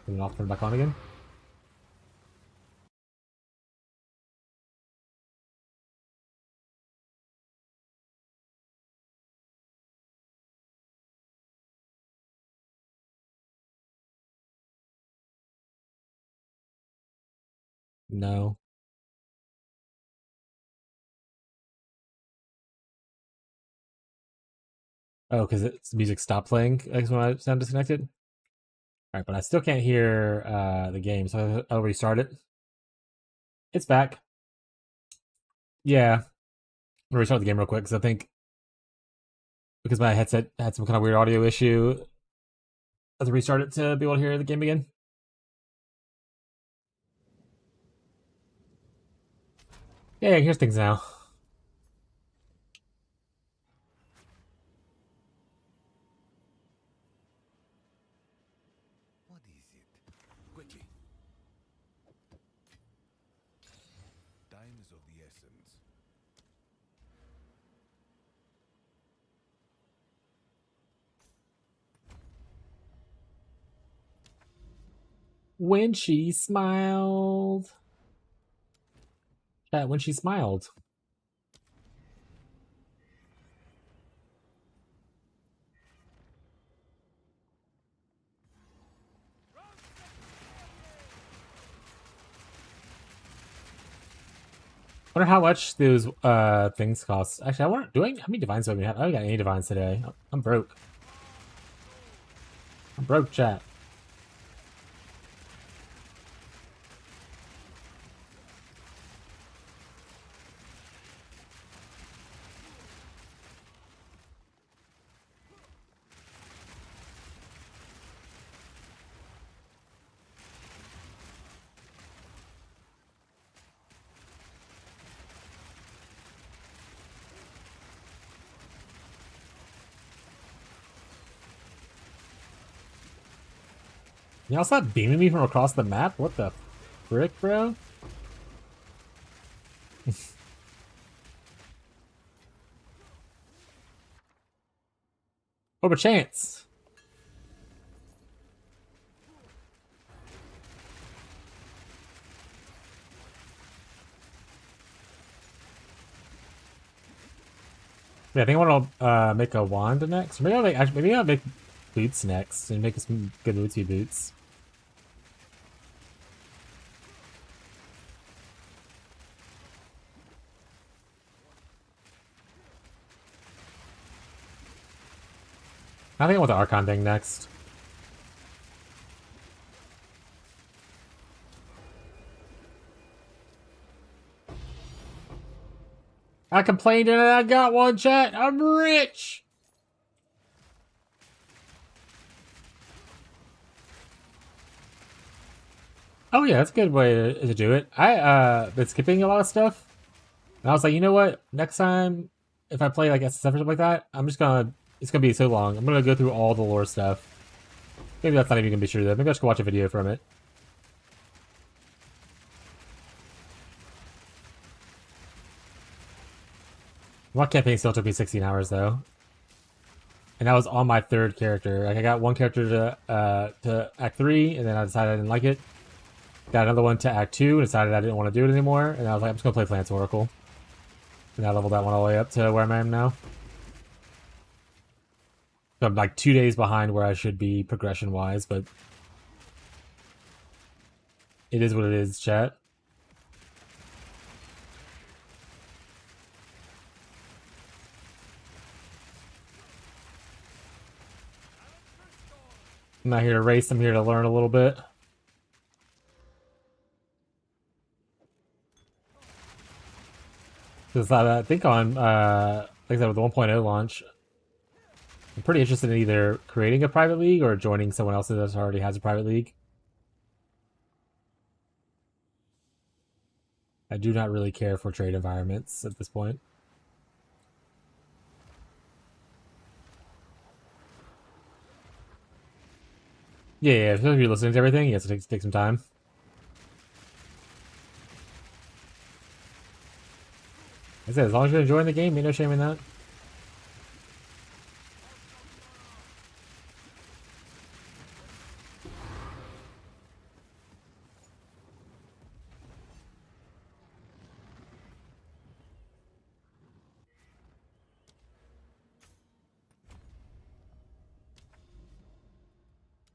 Turn it off, turn it back on again. No. Oh, because its music stopped playing when I sound disconnected? Alright, but I still can't hear the game, so I'll restart it. It's back. Yeah. I'm gonna restart the game real quick, because I think because my headset had some kind of weird audio issue, I have to restart it to be able to hear the game again. Yeah, here's things now. What is it? Quickly. Time is of the essence. When she smiled. Yeah, when she smiled. Wonder how much those things cost. Actually, I wonder, how many divines do we have? I don't got any divines today. I'm broke. I'm broke, chat. Y'all stop beaming me from across the map? What the frick, bro? What a chance. Yeah, I think I want to make a wand next. Maybe I'll make boots next and make some good bootsy boots. I think I want the Archon thing next. I complained and I got one, chat. I'm rich. Oh yeah, that's a good way to do it. I been skipping a lot of stuff. And I was like, you know what? Next time if I play like SSF or something like that, it's gonna be so long. I'm gonna go through all the lore stuff. Maybe that's not even gonna be true though. Maybe I should go watch a video from it. One campaign still took me 16 hours though. And that was on my third character. Like I got one character to Act 3, and then I decided I didn't like it. Got another one to Act 2, and decided I didn't want to do it anymore. And I was like, I'm just gonna play Plants Oracle. And I leveled that one all the way up to where I am now. So I'm like 2 days behind where I should be progression-wise, but it is what it is, chat. I'm not here to race, I'm here to learn a little bit. Because I think on, like I said, with the 1.0 launch, I'm pretty interested in either creating a private league or joining someone else that already has a private league. I do not really care for trade environments at this point. Yeah, if you're listening to everything, you have to take some time. I said, as long as you're enjoying the game, ain't no shame in that.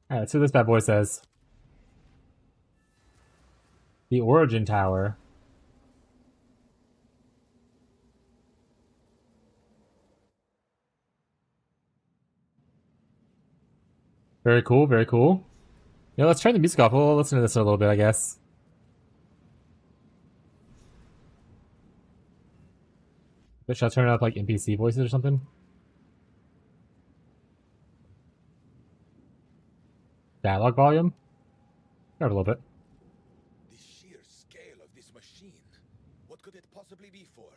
Alright, let's see what this bad boy says. The Origin Tower. Very cool, very cool. Yeah, let's turn the music off. We'll listen to this a little bit, I guess. But should I turn up like NPC voices or something? Dialogue volume? Grab a little bit. The sheer scale of this machine. What could it possibly be for?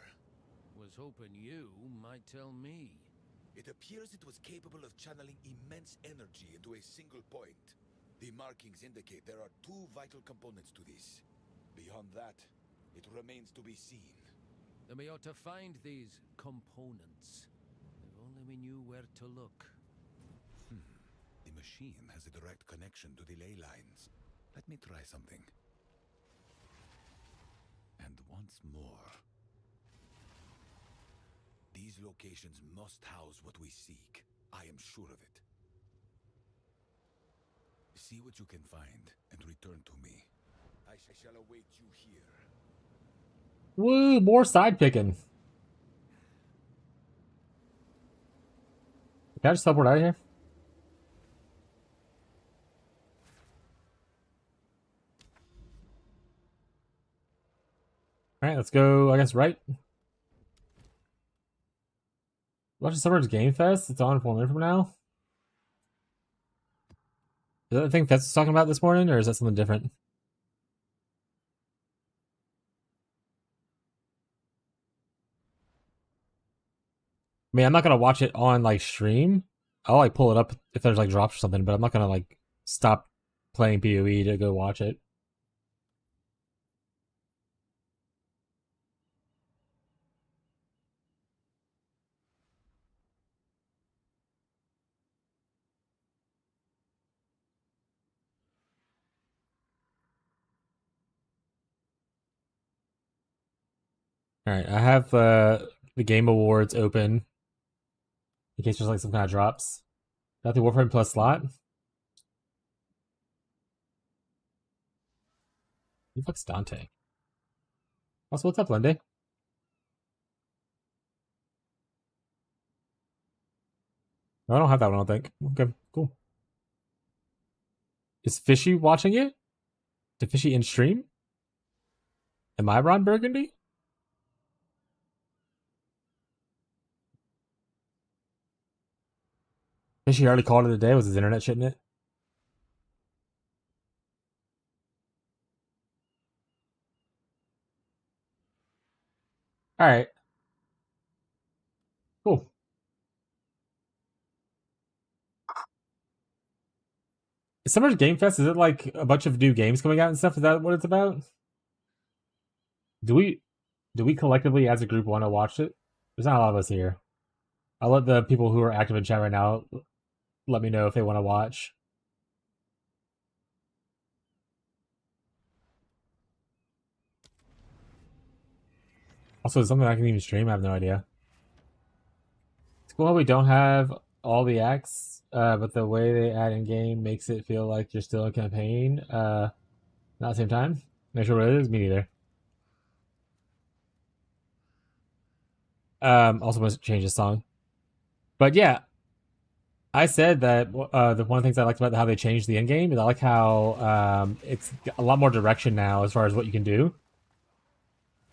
Was hoping you might tell me. It appears it was capable of channeling immense energy into a single point. The markings indicate there are two vital components to this. Beyond that, it remains to be seen. Then we ought to find these components. If only we knew where to look. The machine has a direct connection to the ley lines. Let me try something. And once more. These locations must house what we seek. I am sure of it. See what you can find and return to me. I shall await you here. Woo, more side picking. Can I just teleport out of here? Alright, let's go, I guess, right. Watch the Suburbs Game Fest. It's on 4 minutes from now. Is that the thing Fest was talking about this morning, or is that something different? I mean, I'm not gonna watch it on like stream. I'll like pull it up if there's like drops or something, but I'm not gonna like stop playing PoE to go watch it. Alright, I have the Game Awards open in case there's like some kind of drops. Got the Warframe Plus slot. Who the fuck's Dante? Also, what's up, Lindy? No, I don't have that one, I don't think. Okay, cool. Is Fishy watching it? Did Fishy in stream? Am I Ron Burgundy? Fishy already called it a day. Was his internet shitting it? Alright. Cool. Summer's Game Fest, is it like a bunch of new games coming out and stuff? Is that what it's about? Do we collectively as a group want to watch it? There's not a lot of us here. I'll let the people who are active in chat right now let me know if they want to watch. Also, is something I can even stream? I have no idea. It's cool how we don't have all the acts, but the way they add in game makes it feel like you're still in campaign. Not at the same time. Not sure what it is. Me neither. Also must change the song. But yeah, I said that the one of the things I liked about how they changed the end game is I like how it's a lot more direction now as far as what you can do.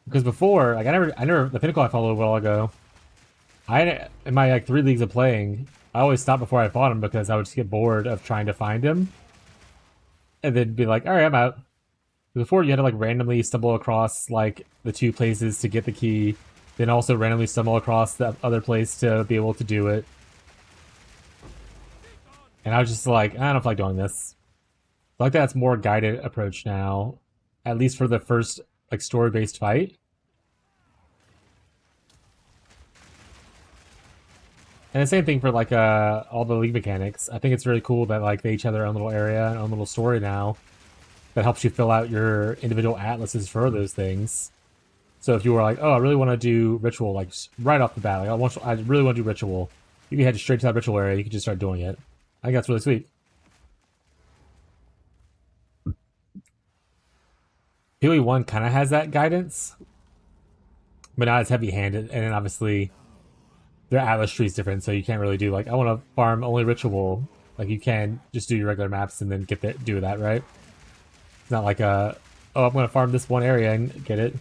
Because before, like I never the Pinnacle I followed a while ago. In my like 3 leagues of playing, I always stopped before I fought him because I would just get bored of trying to find him, and then be like, all right, I'm out. Before you had to like randomly stumble across like the 2 places to get the key, then also randomly stumble across the other place to be able to do it. And I was just like, I don't feel like doing this. I like that's more guided approach now, at least for the first like story-based fight. And the same thing for like all the league mechanics. I think it's really cool that like they each have their own little area and own little story now that helps you fill out your individual atlases for those things. So if you were like, oh, I really want to do ritual, like right off the bat, like I really want to do ritual, you can head straight to that ritual area. You can just start doing it. I think that's really sweet. PoE 1 kind of has that guidance, but not as heavy-handed. And then obviously their atlas tree is different, so you can't really do like, I want to farm only ritual. Like you can just do your regular maps and then get there, do that, right? It's not like oh, I'm going to farm this one area and get it.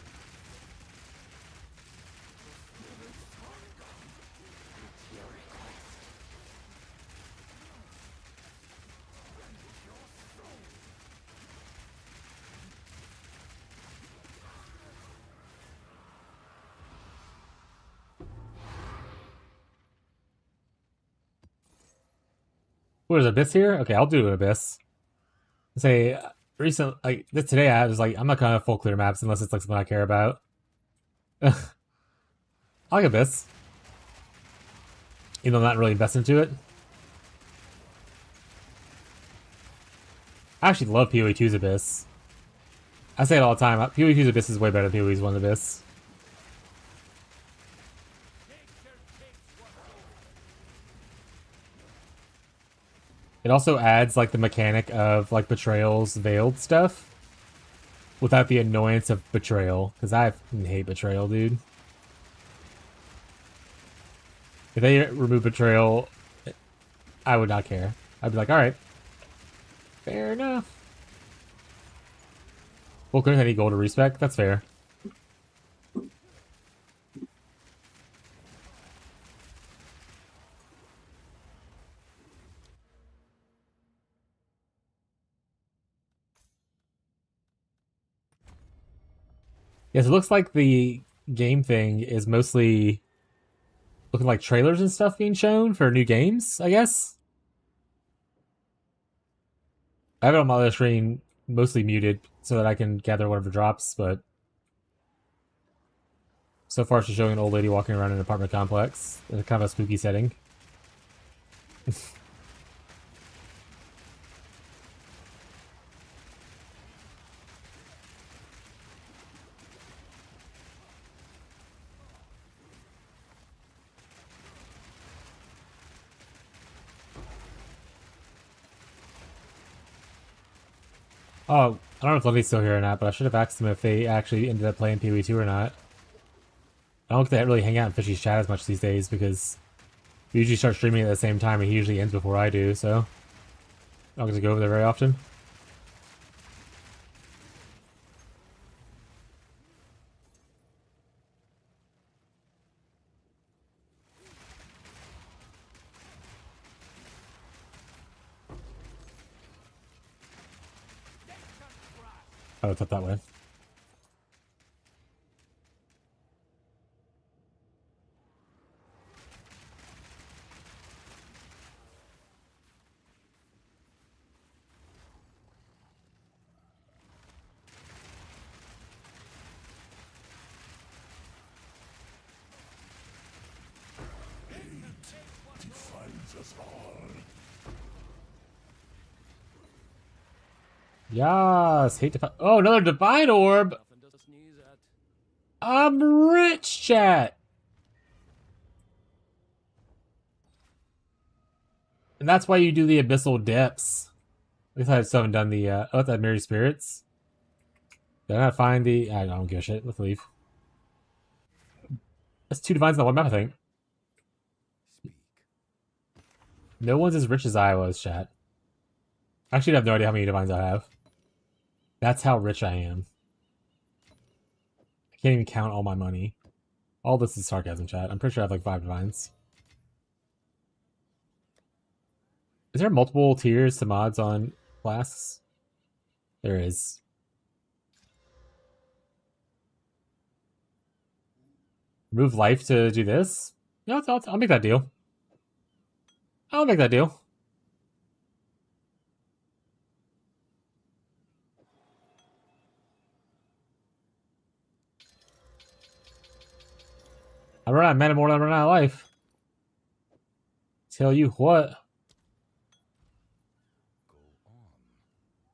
What is Abyss here? Okay, I'll do an Abyss. Say recent like this today I was like, I'm not gonna full clear maps unless it's like something I care about. I like Abyss. Even though I'm not really invested into it. I actually love PoE 2's Abyss. I say it all the time. PoE 2's Abyss is way better than PoE's 1 Abyss. It also adds like the mechanic of like Betrayal's veiled stuff without the annoyance of Betrayal, because I hate Betrayal, dude. If they remove Betrayal, I would not care. I'd be like, alright. Fair enough. Well, couldn't any gold to respec? That's fair. Yes, it looks like the game thing is mostly looking like trailers and stuff being shown for new games, I guess. I have it on my other screen mostly muted so that I can gather whatever drops, but so far it's just showing an old lady walking around an apartment complex in a kind of a spooky setting. Oh, I don't know if Levy's still here or not, but I should have asked them if they actually ended up playing PoE 2 or not. I don't think they really hang out in Fishy's chat as much these days because we usually start streaming at the same time and he usually ends before I do, so I don't get to go over there very often. Oh, it's up that way. Yes, hate to. Oh, another divine orb. Nothing to sneeze at. I'm rich, chat. And that's why you do the abyssal depths. At least I still haven't done the. Oh, that Merry Spirits. Did I not find the? I don't give a shit. Let's leave. That's 2 divines on one map, I think. Speak. No one's as rich as I was, chat. I actually have no idea how many divines I have. That's how rich I am. I can't even count all my money. All this is sarcasm, chat. I'm pretty sure I have like 5 divines. Is there multiple tiers to mods on flasks? There is. Remove life to do this? No, I'll make that deal. I'll make that deal. I run out of mana more than I run out of life. Tell you what. Go on.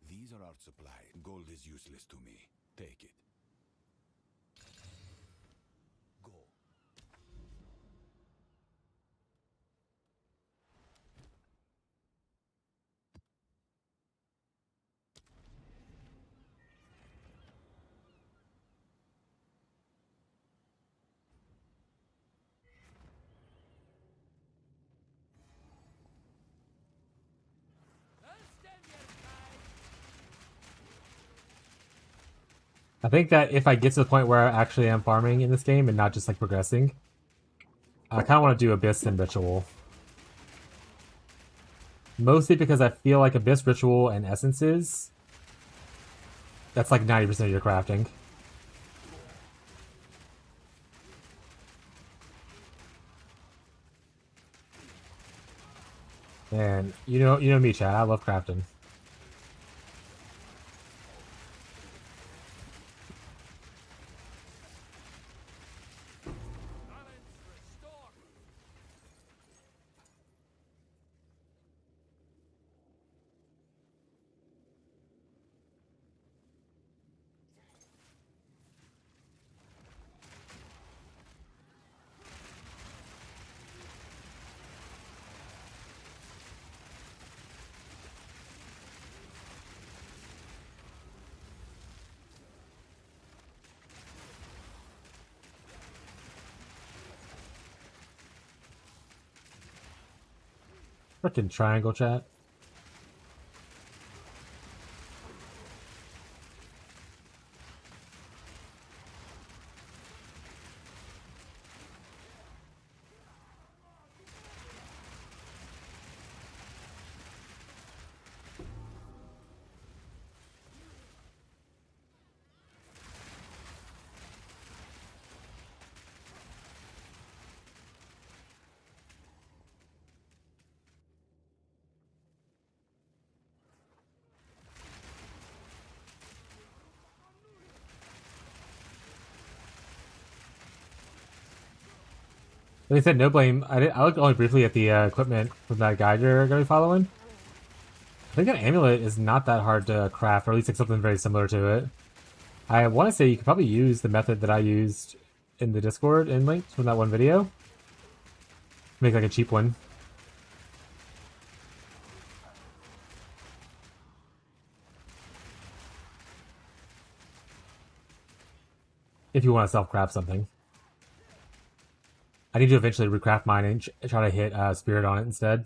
These are our supply. Gold is useless to me. Take it. Go. I think that if I get to the point where I actually am farming in this game and not just like progressing, I kind of want to do Abyss and Ritual. Mostly because I feel like Abyss, Ritual, and Essences, that's like 90% of your crafting. And you know me, Chad. I love crafting. Frickin' triangle chat. Like I said, no blame. I looked only briefly at the equipment from that guide you're going to be following. I think an amulet is not that hard to craft, or at least like something very similar to it. I want to say you could probably use the method that I used in the Discord in links from that one video. Make like a cheap one. If you want to self-craft something. I need to eventually recraft mine and try to hit Spirit on it instead.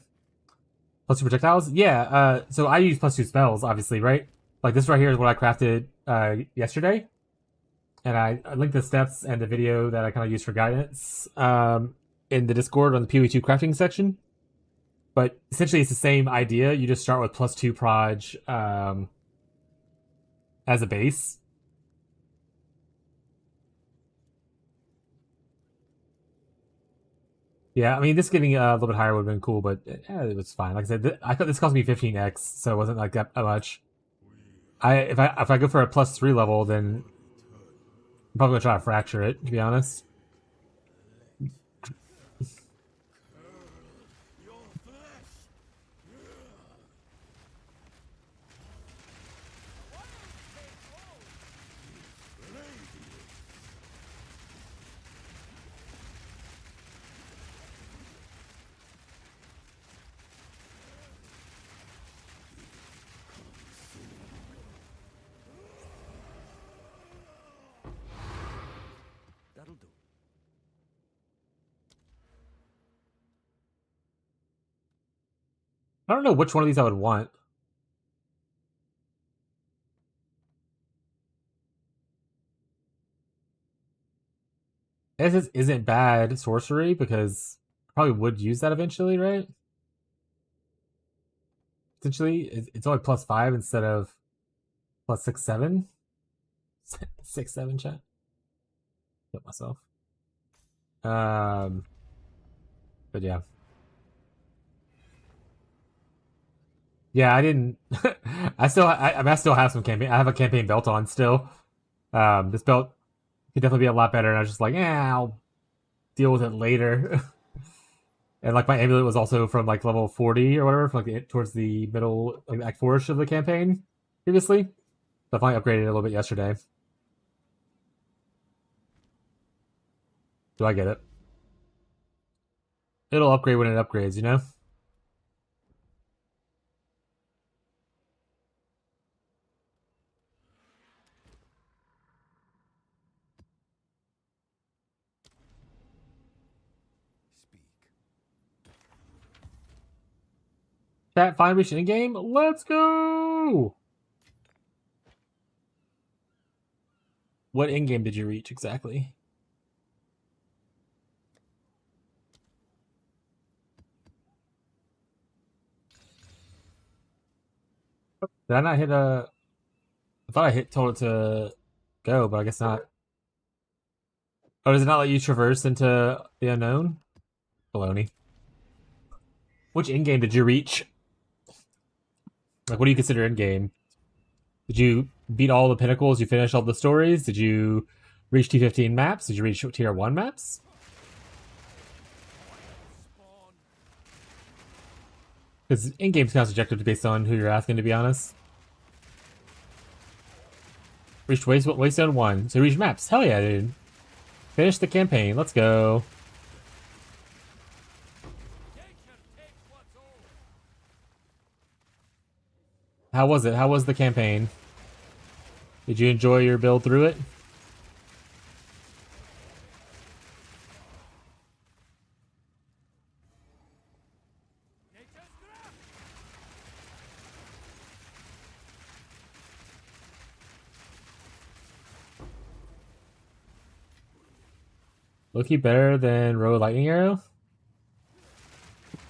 +2 projectiles? Yeah, so I use +2 spells, obviously, right? Like this right here is what I crafted yesterday. And I linked the steps and the video that I kind of used for guidance in the Discord on the PoE2 crafting section. But essentially it's the same idea. You just start with +2 proj as a base. Yeah, I mean, this getting a little bit higher would have been cool, but it was fine. Like I said, this cost me 15x, so it wasn't like that much. If I go for a +3 level, then I'm probably gonna try to fracture it, to be honest. That'll do. I don't know which one of these I would want. This isn't bad sorcery because I probably would use that eventually, right? Essentially, it's only +5 instead of +6, 7. 6, 7 chat. Hit myself. But yeah. Yeah, I didn't. I still have some campaign. I have a campaign belt on still. This belt could definitely be a lot better. And I was just like, yeah, deal with it later. And like my amulet was also from like level 40 or whatever, from like towards the middle, like Act 4ish of the campaign previously. So I finally upgraded it a little bit yesterday. Do I get it? It'll upgrade when it upgrades, you know? Speak. Chat, finally reached in game. Let's go! What in game did you reach exactly? Did I not hit a? I thought I told it to go, but I guess not. Oh, does it not let you traverse into the unknown? Baloney. Which in game did you reach? Like, what do you consider in game? Did you beat all the pinnacles? You finish all the stories? Did you reach T15 maps? Did you reach tier 1 maps? Because in game's kind of subjective based on who you're asking, to be honest. Reached Waystone 1. So reached maps. Hell yeah, dude. Finish the campaign. Let's go. How was it? How was the campaign? Did you enjoy your build through it? Loki better than Rogue Lightning Arrow?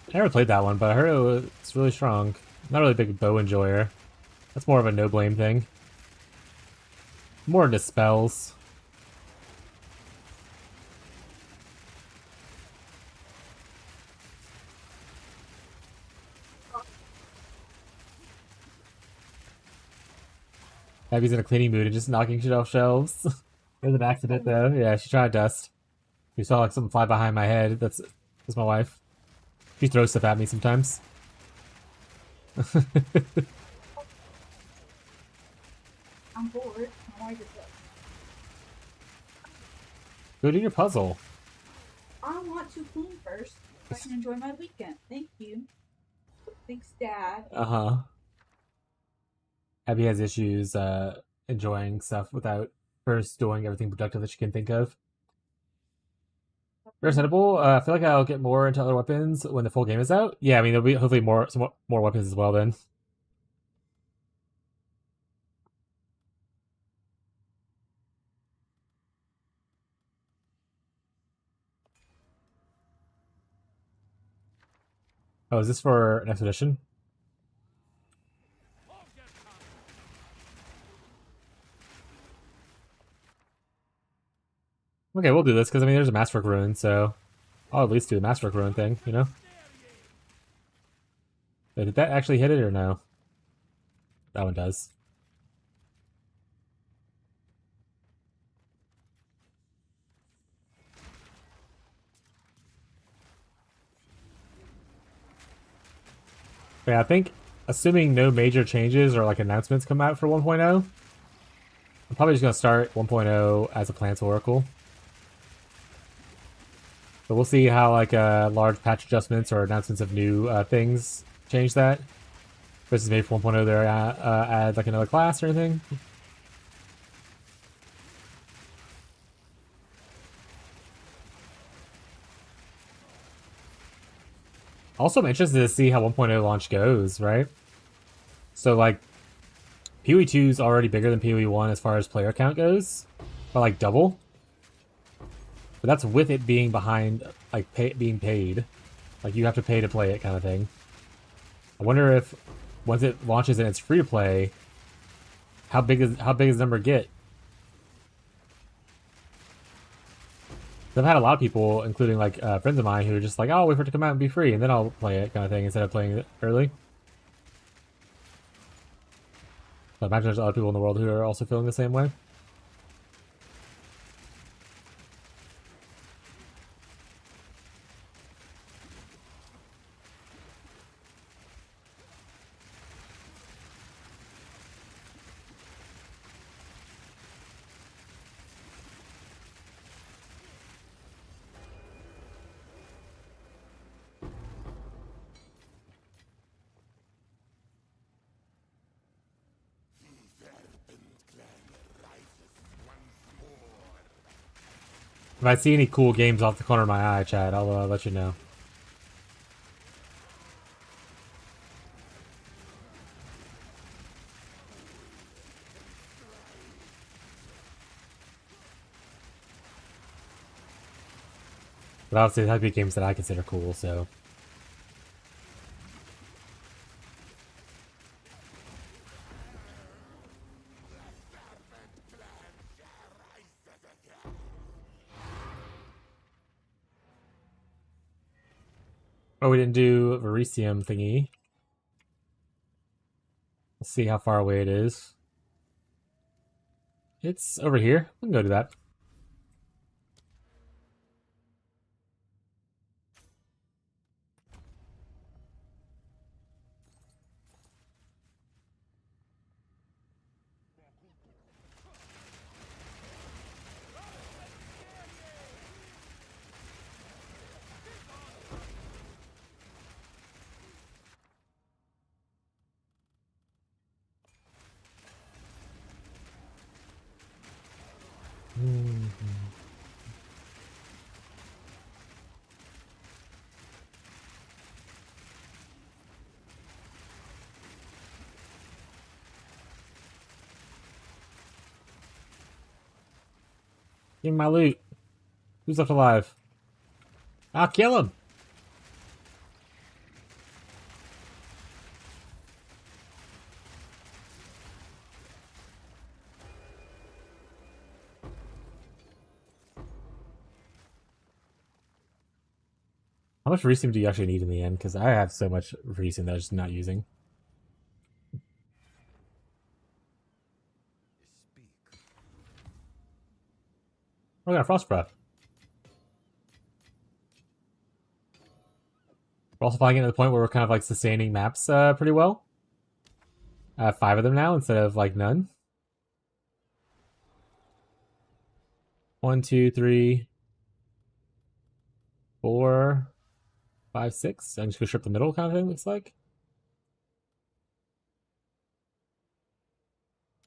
I never played that one, but I heard it's really strong. Not really a big bow enjoyer. That's more of a no blame thing. More into spells. Abby's in a cleaning mood and just knocking shit off shelves. It was an accident though. Yeah, she tried dust. You saw like something fly behind my head. That's my wife. She throws stuff at me sometimes. I'm bored. My wife is up. Go do your puzzle. I want to clean first so I can enjoy my weekend. Thank you. Thanks, Dad. Uh-huh. Abby has issues enjoying stuff without first doing everything productive that she can think of. Understandable. I feel like I'll get more into other weapons when the full game is out. Yeah, I mean, there'll be hopefully some more weapons as well then. Oh, is this for an expedition? Okay, we'll do this, because, I mean, there's a Masterwork Ruin, so I'll at least do the Masterwork Ruin thing, you know? Wait, did that actually hit it, or no? That one does. Yeah, I think, assuming no major changes or, like, announcements come out for 1.0, I'm probably just going to start 1.0 as a Plants Oracle. But we'll see how like large patch adjustments or announcements of new things change that. Versus maybe for 1.0 there add like another class or anything. Also, I'm interested to see how 1.0 launch goes, right? So like, PoE 2 is already bigger than PoE 1 as far as player count goes, by like double. But that's with it being behind, like being paid. Like you have to pay to play it kind of thing. I wonder if once it launches and it's free to play, how big does the number get? I've had a lot of people, including like friends of mine, who are just like, "Oh, I'll wait for it to come out and be free, and then I'll play it," kind of thing, instead of playing it early. So I imagine there's other people in the world who are also feeling the same way. If I see any cool games off the corner of my eye, Chad, I'll let you know. But obviously, it has to be games that I consider cool, so. Oh, we didn't do Verisium thingy. Let's see how far away it is. It's over here. We can go do that. Give me my loot. Who's left alive? I'll kill him. How much Verisium do you actually need in the end? Because I have so much Verisium that I'm just not using. Oh, I got a Frost Breath. We're also finally getting to the point where we're kind of like sustaining maps pretty well. I have 5 of them now instead of like none. 1, 2, 3, 4, 5, 6. I'm just gonna strip the middle kind of thing, looks like.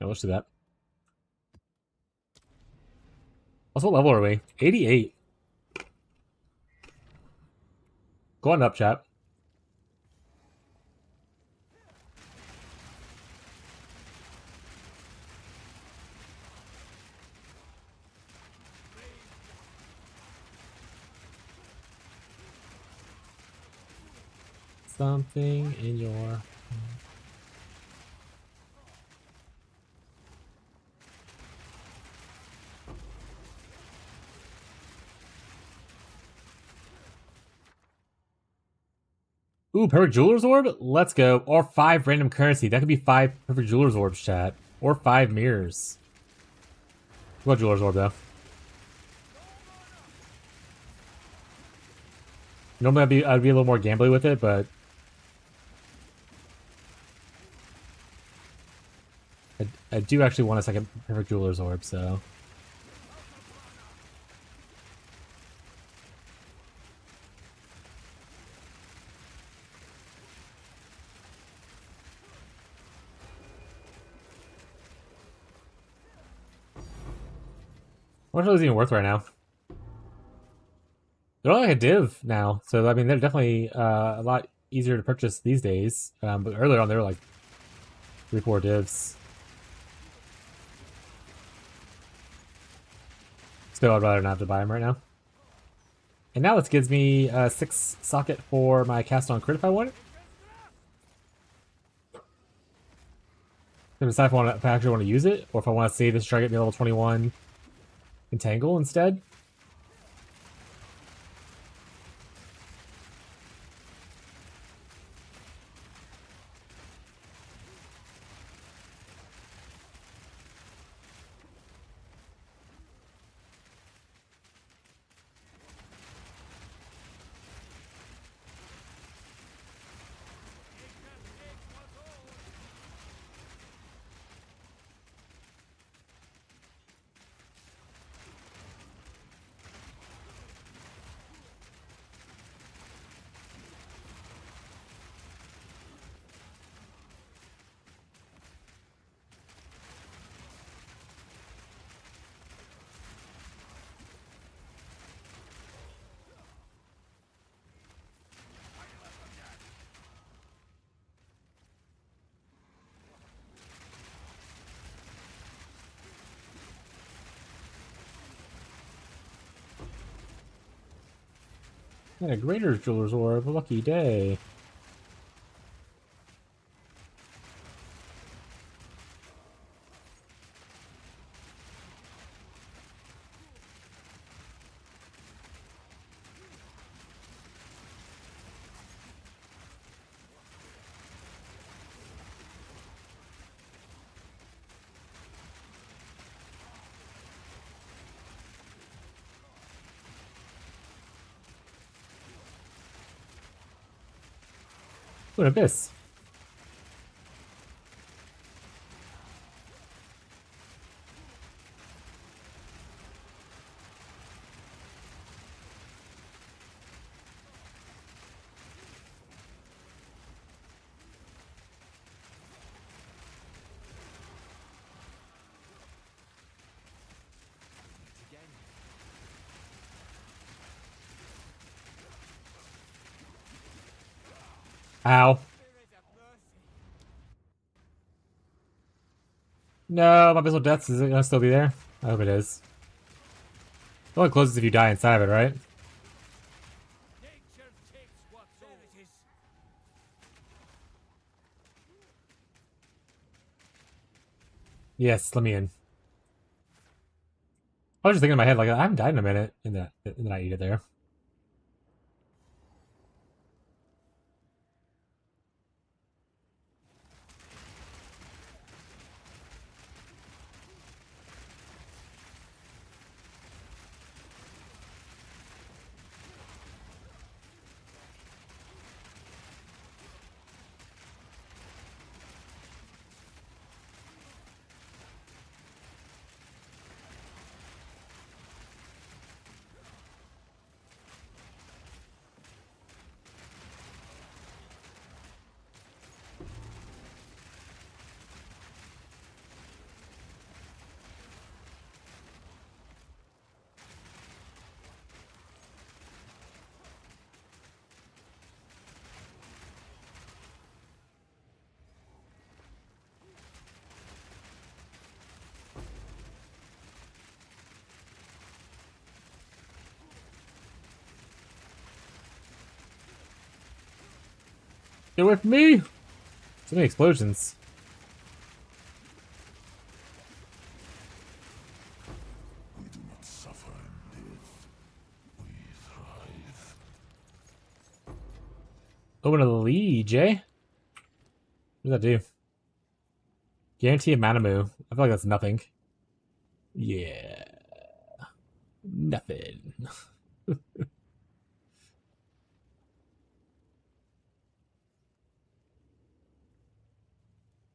Yeah, let's do that. Also, what level are we? 88. Go on up, chat. Something in your... Ooh, perfect jeweler's orb? Let's go. Or 5 random currency. That could be 5 perfect jeweler's orbs, chat. Or 5 mirrors. What jeweler's orb, though? Normally I'd be a little more gambly with it, but... I do actually want a second perfect jeweler's orb, so... How much are those even worth right now? They're only like a div now, so I mean they're definitely a lot easier to purchase these days. But earlier on they were like 3-4 divs. Still, I'd rather not have to buy them right now. And now this gives me a 6 socket for my cast on crit if I want it. Then decide if I actually want to use it, or if I want to save this, try to get me level 21 Entangle instead. And a greater jeweler's orb. Lucky day. Ooh, an abyss. Ow. No, my Abyssal Deaths, is it gonna still be there? I hope it is. It only closes if you die inside of it, right? Nature takes what's there it is. Yes, let me in. I was just thinking in my head, like, I haven't died in a minute, and then I eat it there. Get away from me! So many explosions. We do not suffer and live. We thrive. Open to the Liege, eh? What does that do? Guarantee of Manamu. I feel like that's nothing. Yeah. Nothing.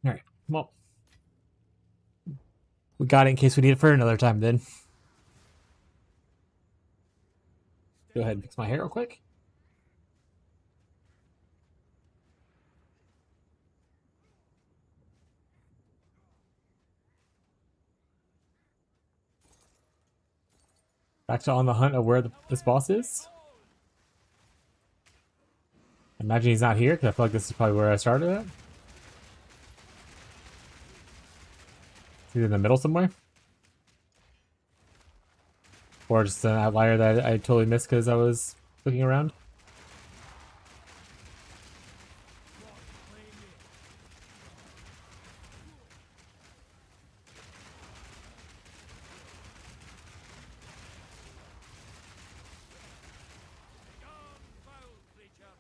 Alright, well. We got it in case we need it for another time then. Go ahead and fix my hair real quick. Back to on the hunt of where this boss is. Imagine he's not here, because I feel like this is probably where I started at. He's in the middle somewhere. Or just an outlier that I totally missed because I was looking around.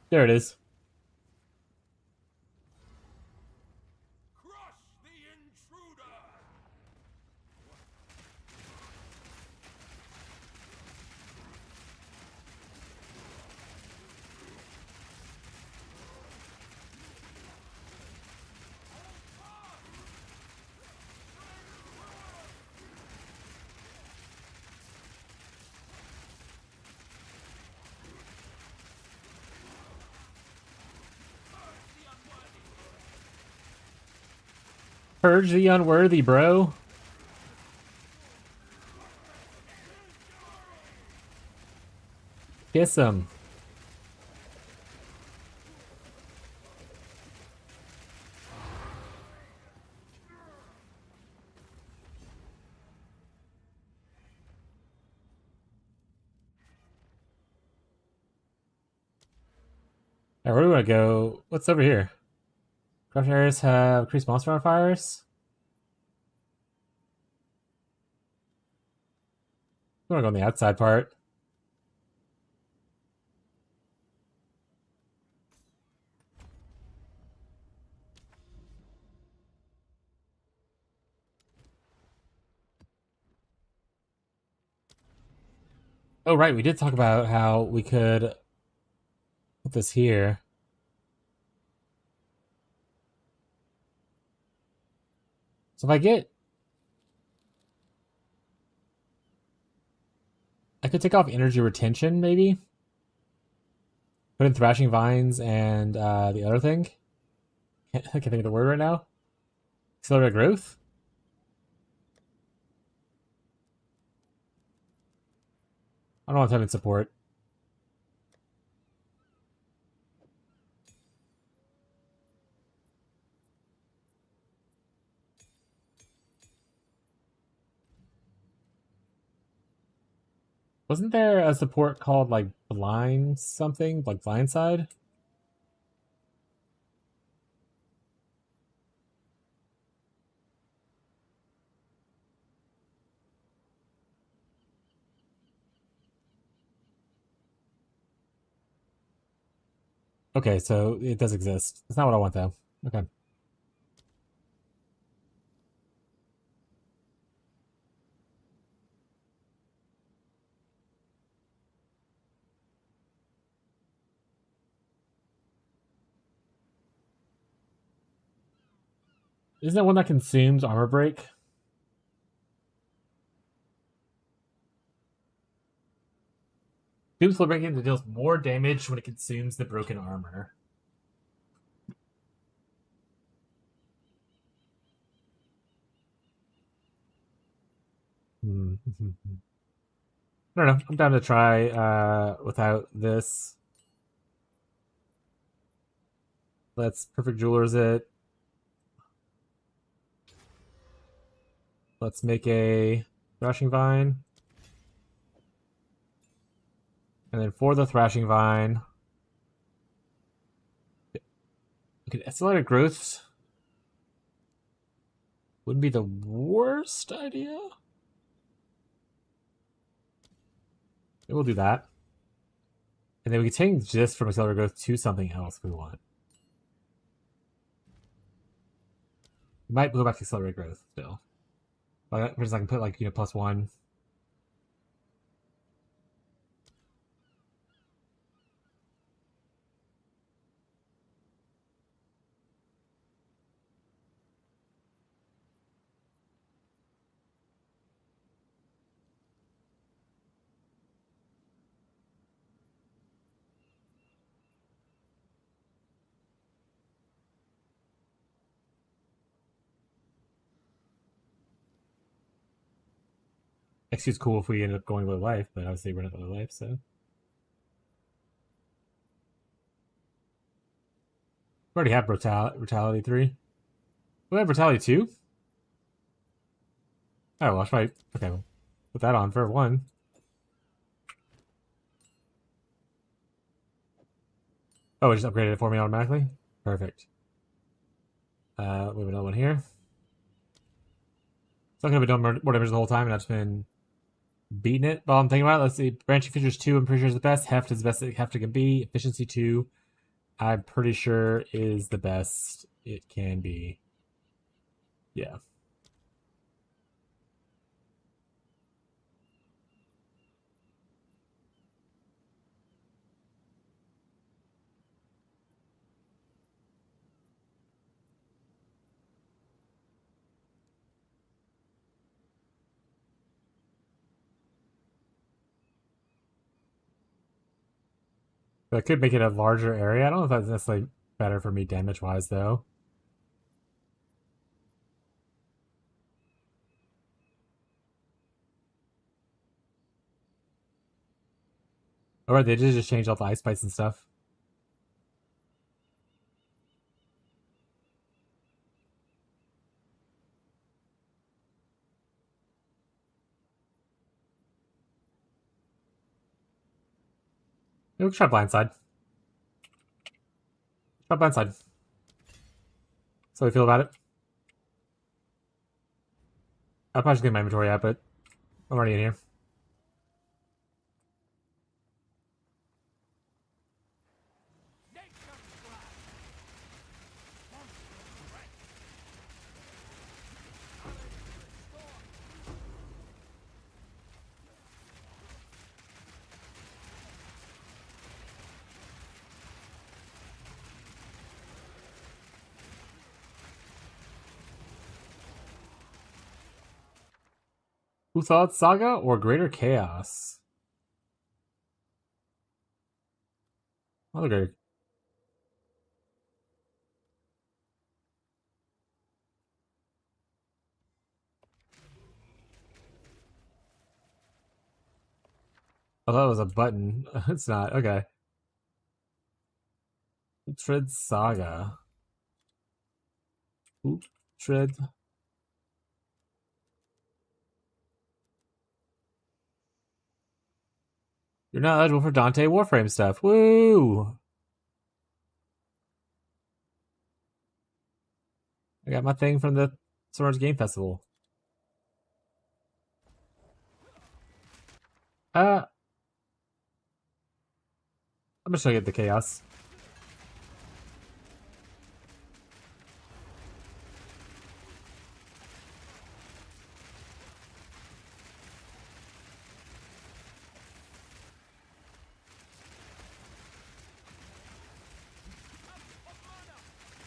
There it is. Crush the intruder! Purge the unworthy, bro. Kiss him. Alright, where do we want to go? What's over here? Craft areas have increased monster modifiers. We want to go on the outside part. Oh, right, we did talk about how we could put this here. So if I get... I could take off energy retention, maybe? Put in thrashing vines and the other thing. I can't think of the word right now. Accelerate growth? I don't want to have in support. Wasn't there a support called like blind something? Like blindside? Okay, so it does exist. It's not what I want though. Okay. Isn't that one that consumes armor break? Consumes break that deals more damage when it consumes the broken armor. I don't know. I'm down to try without this. Let's Perfect Jewelers it. Let's make a Thrashing Vine. And then for the Thrashing Vine, okay, accelerated growth wouldn't be the worst idea. Maybe we'll do that. And then we can change this from accelerated growth to something else if we want. We might go back to accelerated growth still. But I can put like, +1. XQ's cool if we end up going low life, but obviously we're not low life, so. We already have Brutality 3. We have Brutality 2? Oh, well, I should okay, well, put that on for 1. Oh, it just upgraded it for me automatically? Perfect. We have another one here. So I'm going to be doing more damage the whole time, and I've just been beating it while I'm thinking about it. Let's see. Branching features 2, I'm pretty sure is the best. Heft is the best that Heft can be. Efficiency 2, I'm pretty sure is the best it can be. Yeah. But I could make it a larger area. I don't know if that's necessarily better for me damage-wise, though. Alright, they did just change all the ice bites and stuff. Maybe we can try Blindside. Hop inside. So we feel about it. I'll probably just get my inventory out, but I'm already in here. Who thought Saga or Greater Chaos? Oh, greater. I thought it was a button. It's not. Okay. Tread Saga. Tread. You're not eligible for Dante Warframe stuff. Woo! I got my thing from the Summer's Game Festival. I'm gonna show you the chaos.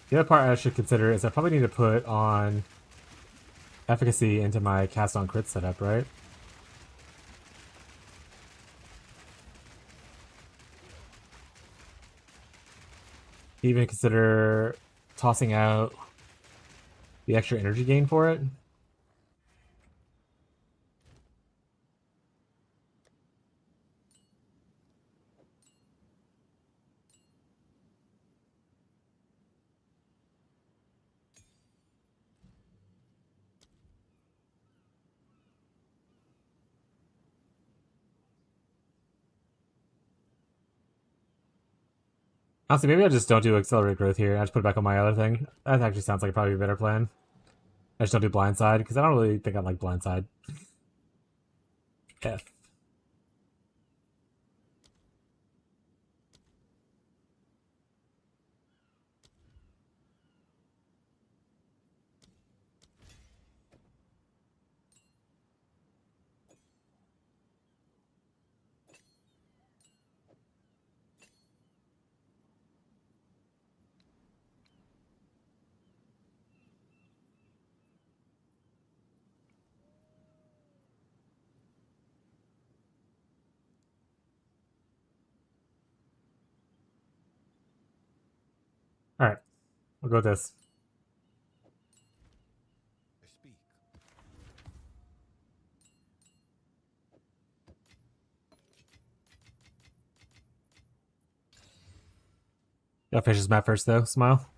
The other part I should consider is I probably need to put on efficacy into my cast on crit setup, right? Even consider tossing out the extra energy gain for it. Honestly, maybe I just don't do accelerate growth here. I just put it back on my other thing. That actually sounds like probably a better plan. I just don't do blindside because I don't really think I like blindside. F. Alright, we'll go with this. I speak. Gotta finish this map first though, smile.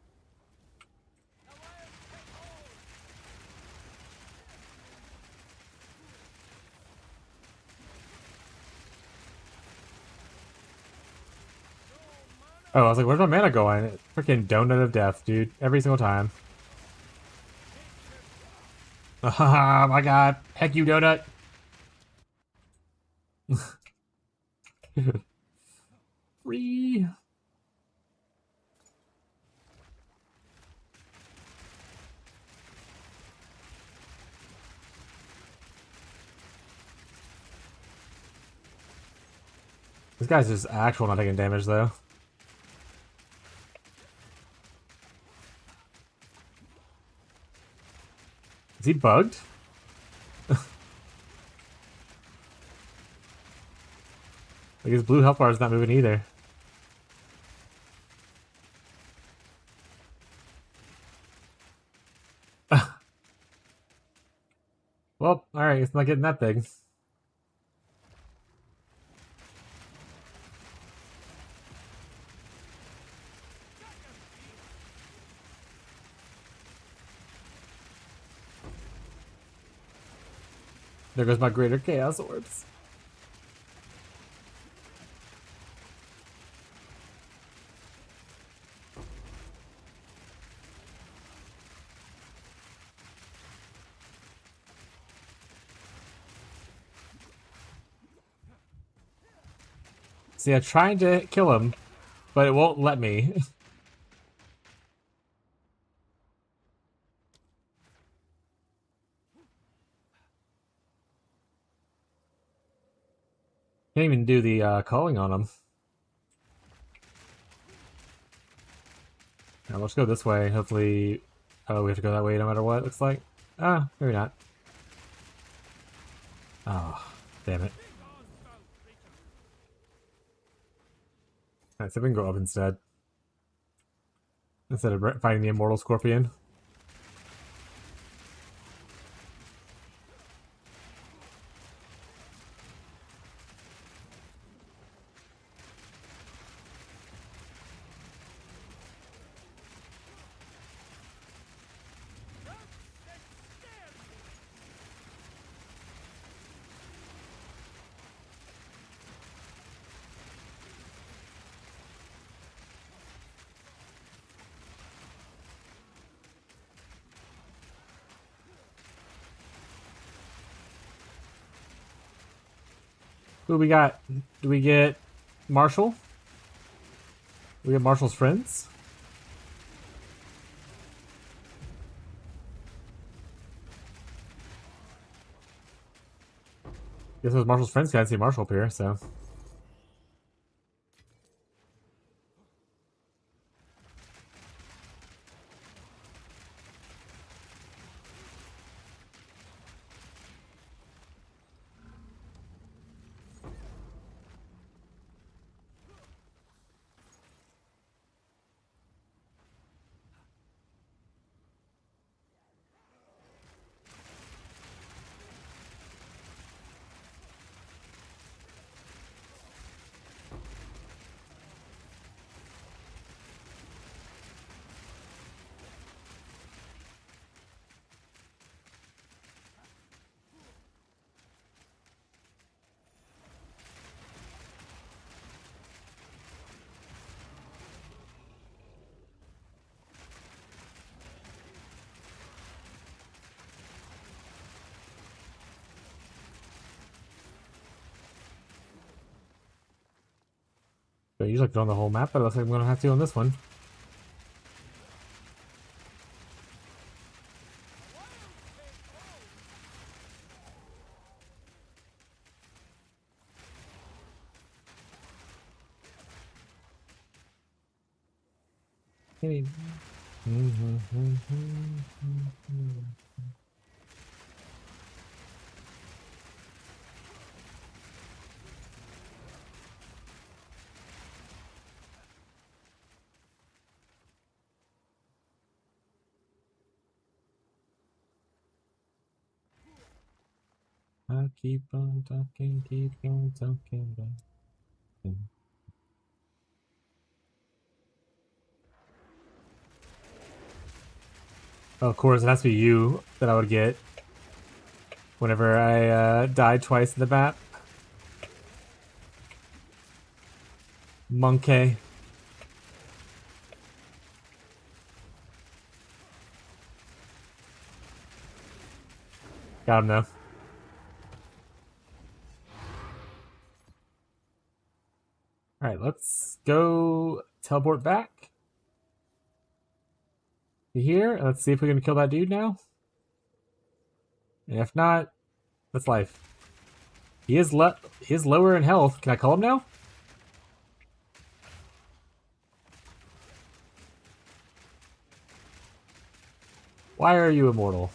Oh, I was like, where's my mana going? Freaking donut of death, dude. Every single time. Oh my god. Heck you, donut. Free. This guy's just actual not taking damage though. Is he bugged? Like his blue health bar is not moving either. Well, alright, it's not getting that big. There goes my greater chaos orbs. See, I'm trying to kill him, but it won't let me. Can't even do the calling on him. Now let's go this way. Hopefully, oh, we have to go that way no matter what. Looks like. Ah, maybe not. Oh, damn it. Alright, so we can go up instead of fighting the immortal scorpion. Who we got? Do we get Marshall? We get Marshall's friends? Guess it was Marshall's friends. Can't see Marshall up here, so. I usually go on the whole map, but it looks like I'm gonna have to on this one. Hey. I keep on talking, keep on talking. Oh, of course, it has to be you that I would get whenever I died twice in the map. Monkey. Got him though. Alright, let's go teleport back to here. Let's see if we can kill that dude now. And if not, that's life. He is lower in health. Can I call him now? Why are you immortal?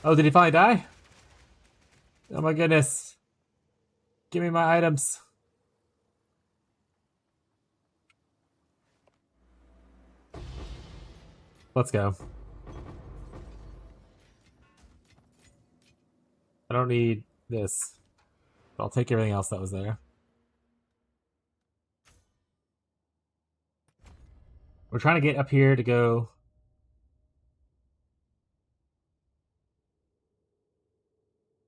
Oh, did he finally die? Oh my goodness. Give me my items. Let's go. I don't need this. But I'll take everything else that was there. We're trying to get up here to go.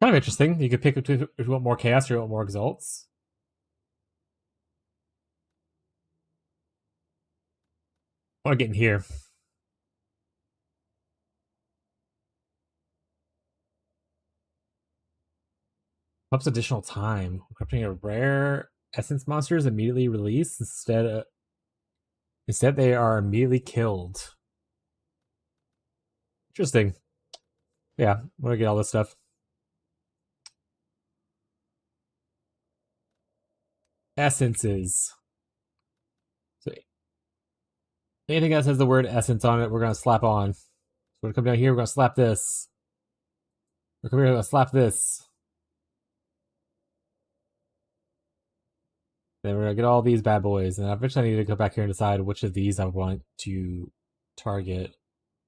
Kind of interesting. You could pick if you want more chaos or you want more exalts. I want to get in here. Ups additional time. Corrupting a rare essence monster is immediately released instead they are immediately killed. Interesting. Yeah, I'm gonna get all this stuff. Essences. So anything that says the word essence on it, we're gonna slap on. So we're gonna come down here, we're gonna slap this. We're coming here, we're gonna slap this. Then we're gonna get all these bad boys, and eventually I need to go back here and decide which of these I want to target.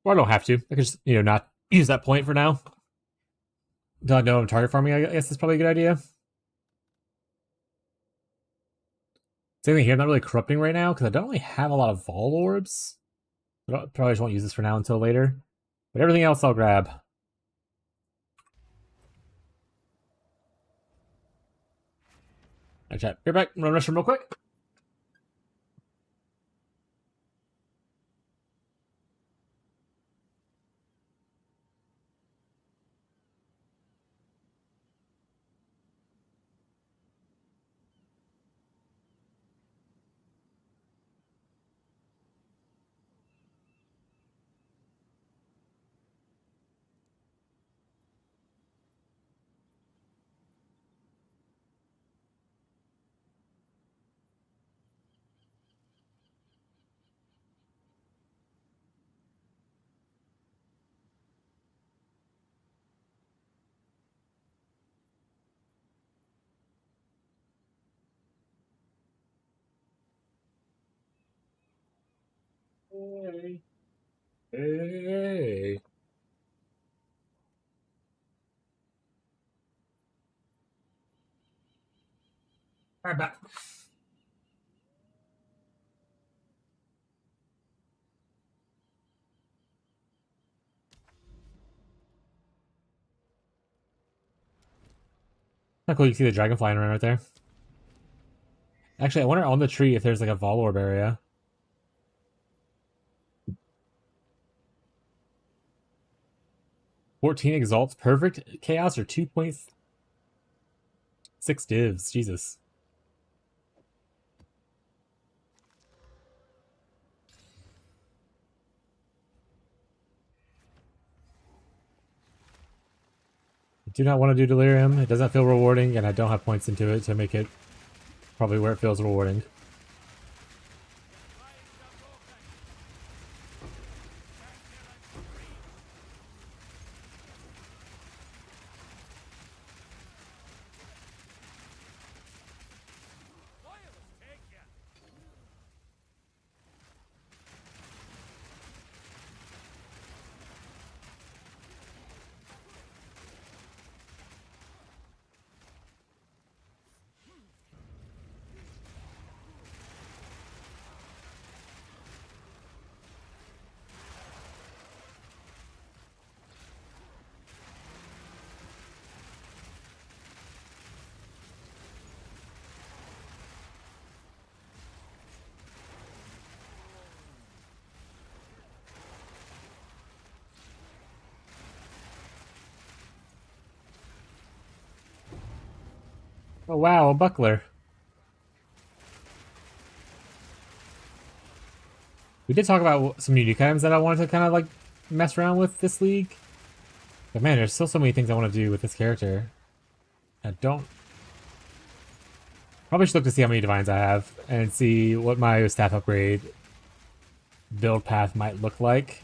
Or I don't have to. I can just, not use that point for now. Until I know I'm target farming, I guess that's probably a good idea. Same thing here, I'm not really corrupting right now, because I don't really have a lot of Vol Orbs. I probably just won't use this for now until later. But everything else I'll grab. Alright, chat. Be right back. I'm gonna rush them real quick. Hey. Hey. Alright, back. How cool, you can see the dragon flying around right there. Actually, I wonder on the tree if there's like a Vol Orb area. 14 exalts, perfect chaos, or 2.6 divs. Jesus. I do not want to do delirium. It doesn't feel rewarding, and I don't have points into it to make it probably where it feels rewarding. Oh wow, a buckler. We did talk about some unique items that I wanted to kind of like mess around with this league. But man, there's still so many things I want to do with this character. I don't... Probably should look to see how many divines I have and see what my staff upgrade build path might look like.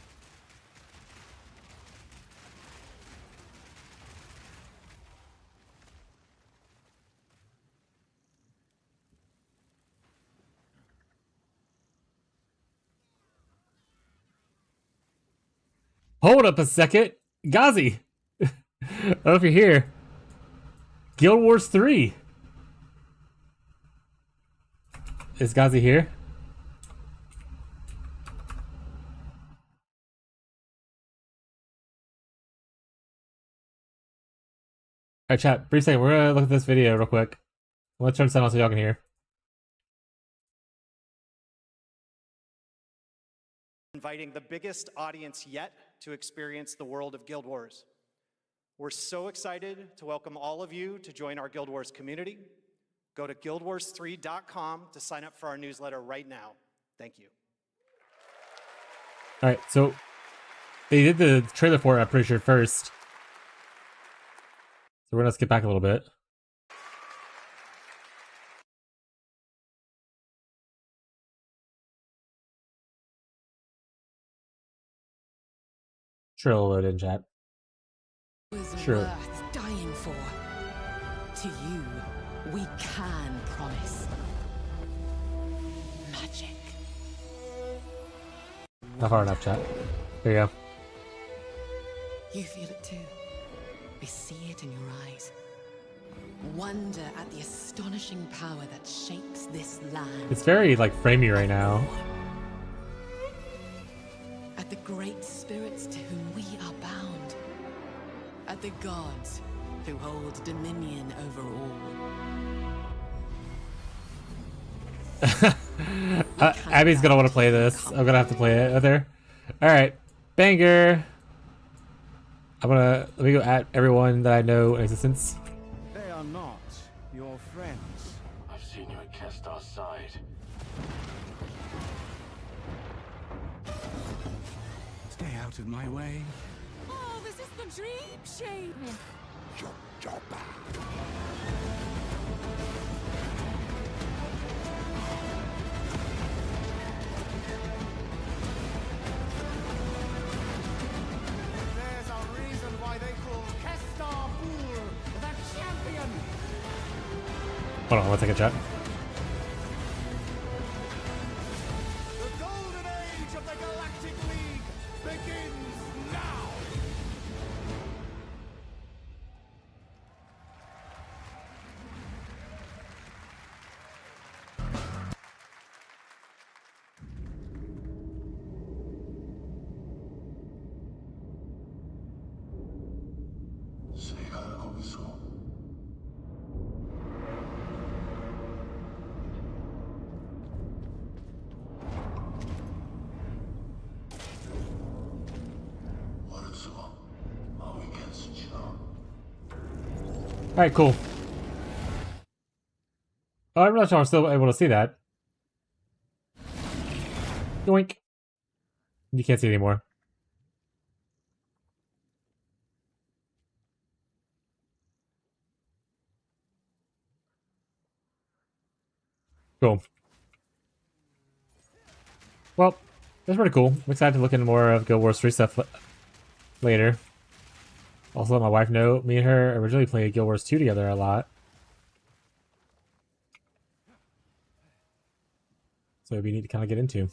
Hold up a second. Ghazi! I don't know if you're here. Guild Wars 3. Is Ghazi here? Alright, chat. Brief second. We're gonna look at this video real quick. Let's turn sound on so y'all can hear. Inviting the biggest audience yet to experience the world of Guild Wars. We're so excited to welcome all of you to join our Guild Wars community. Go to guildwars3.com to sign up for our newsletter right now. Thank you. All right, so they did the trailer for it, I'm pretty sure, first. So we're gonna skip back a little bit. Trailer load in chat. Was Sure. worth dying for. To you, we can promise magic. Not far enough, chat. There you go. You feel it too. I see it in your eyes. Wonder at the astonishing power that shapes this land. It's very like framey right now. At the great spirits to whom we are bound. At the gods who hold dominion over all. Abby's gonna want to play this. I'm gonna have to play it with her. All right, banger. Let me go at everyone that I know in existence. They are not your friends. I've seen you at Kestar's side. Stay out of my way. Oh, this is the dream shape. There's a reason why they call Kestar Fool the champion. Hold on, one second, chat. The golden age of the Galactic League begins now. 새가 거기서 어려서 마음이 괜찮지. All right, cool. Oh, I realized I was still able to see that. Yoink. You can't see it anymore. Cool. Well, that's pretty cool. I'm excited to look into more of Guild Wars 3 stuff later. Also, let my wife know me and her originally played Guild Wars 2 together a lot. So it'd be neat to kind of get into.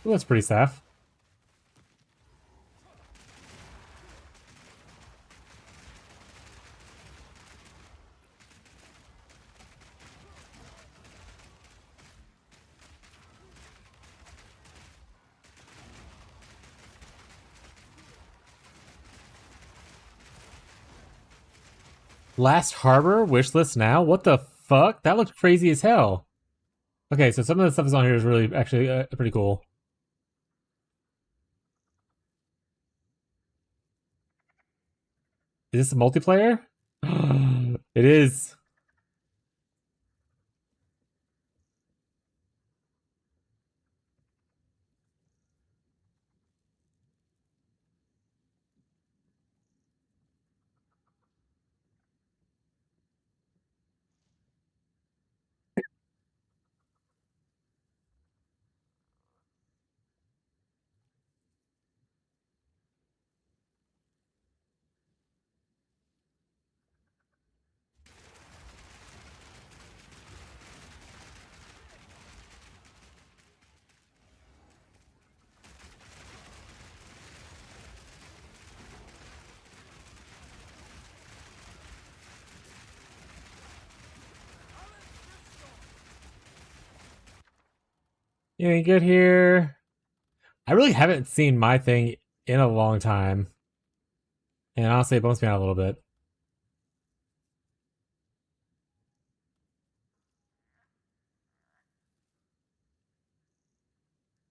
Ooh, that's pretty safe. Last Harbor wishlist now? What the fuck? That looked crazy as hell. Okay, so some of the stuff that's on here is really actually pretty cool. Is this a multiplayer? It is. Anything good here? I really haven't seen my thing in a long time. And honestly, it bums me out a little bit.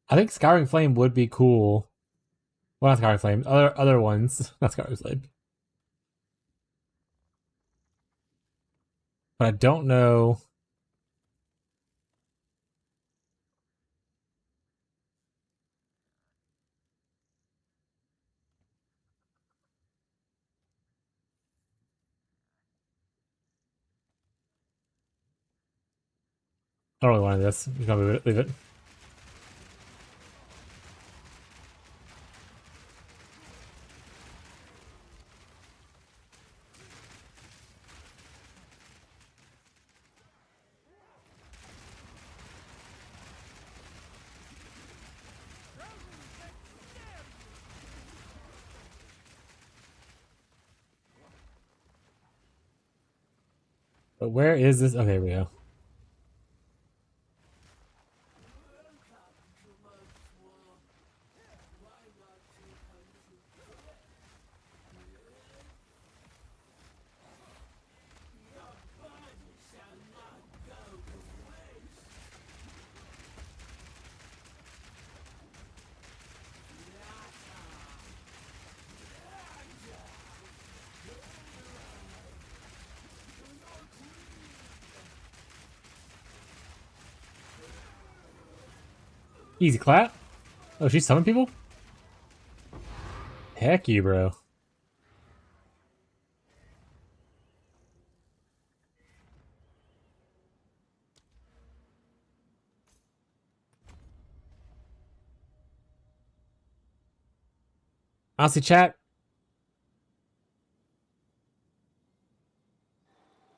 I think Scouring Flame would be cool. Well, not Scouring Flame. Other ones. Not Scouring Flame. But I don't know. I don't really want this. I'm just gonna leave it. But where is this? Okay, here we go. Easy clap. Oh, she summoned people? Heck you, bro. Honestly, chat.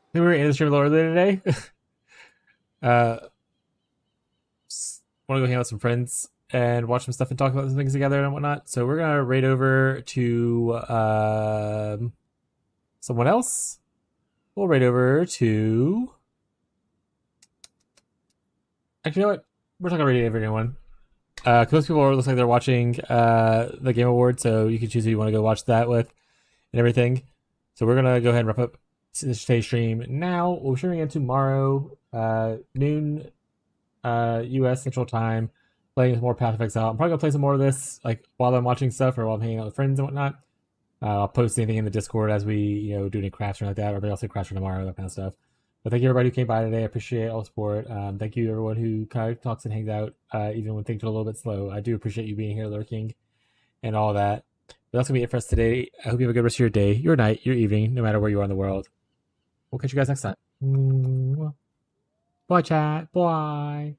I think we were in the stream a little earlier today. Want to go hang out with some friends and watch some stuff and talk about some things together and whatnot. So we're gonna raid over to someone else. We'll raid over to. Actually, you know what? We're not gonna raid everyone. Because most people looks like they're watching the Game Award, so you can choose who you want to go watch that with and everything. So we're gonna go ahead and wrap up today's stream now. We'll be streaming again tomorrow, noon, U.S. Central Time, playing some more Path of Exile. I'm probably gonna play some more of this, like while I'm watching stuff or while I'm hanging out with friends and whatnot. I'll post anything in the Discord as we, do any crafts or like that. Everybody else do crafts for tomorrow, that kind of stuff. But thank you everybody who came by today. I appreciate all the support. Thank you everyone who kind of talks and hangs out, even when things are a little bit slow. I do appreciate you being here, lurking, and all that. But that's gonna be it for us today. I hope you have a good rest of your day, your night, your evening, no matter where you are in the world. We'll catch you guys next time. Bye, chat. Bye.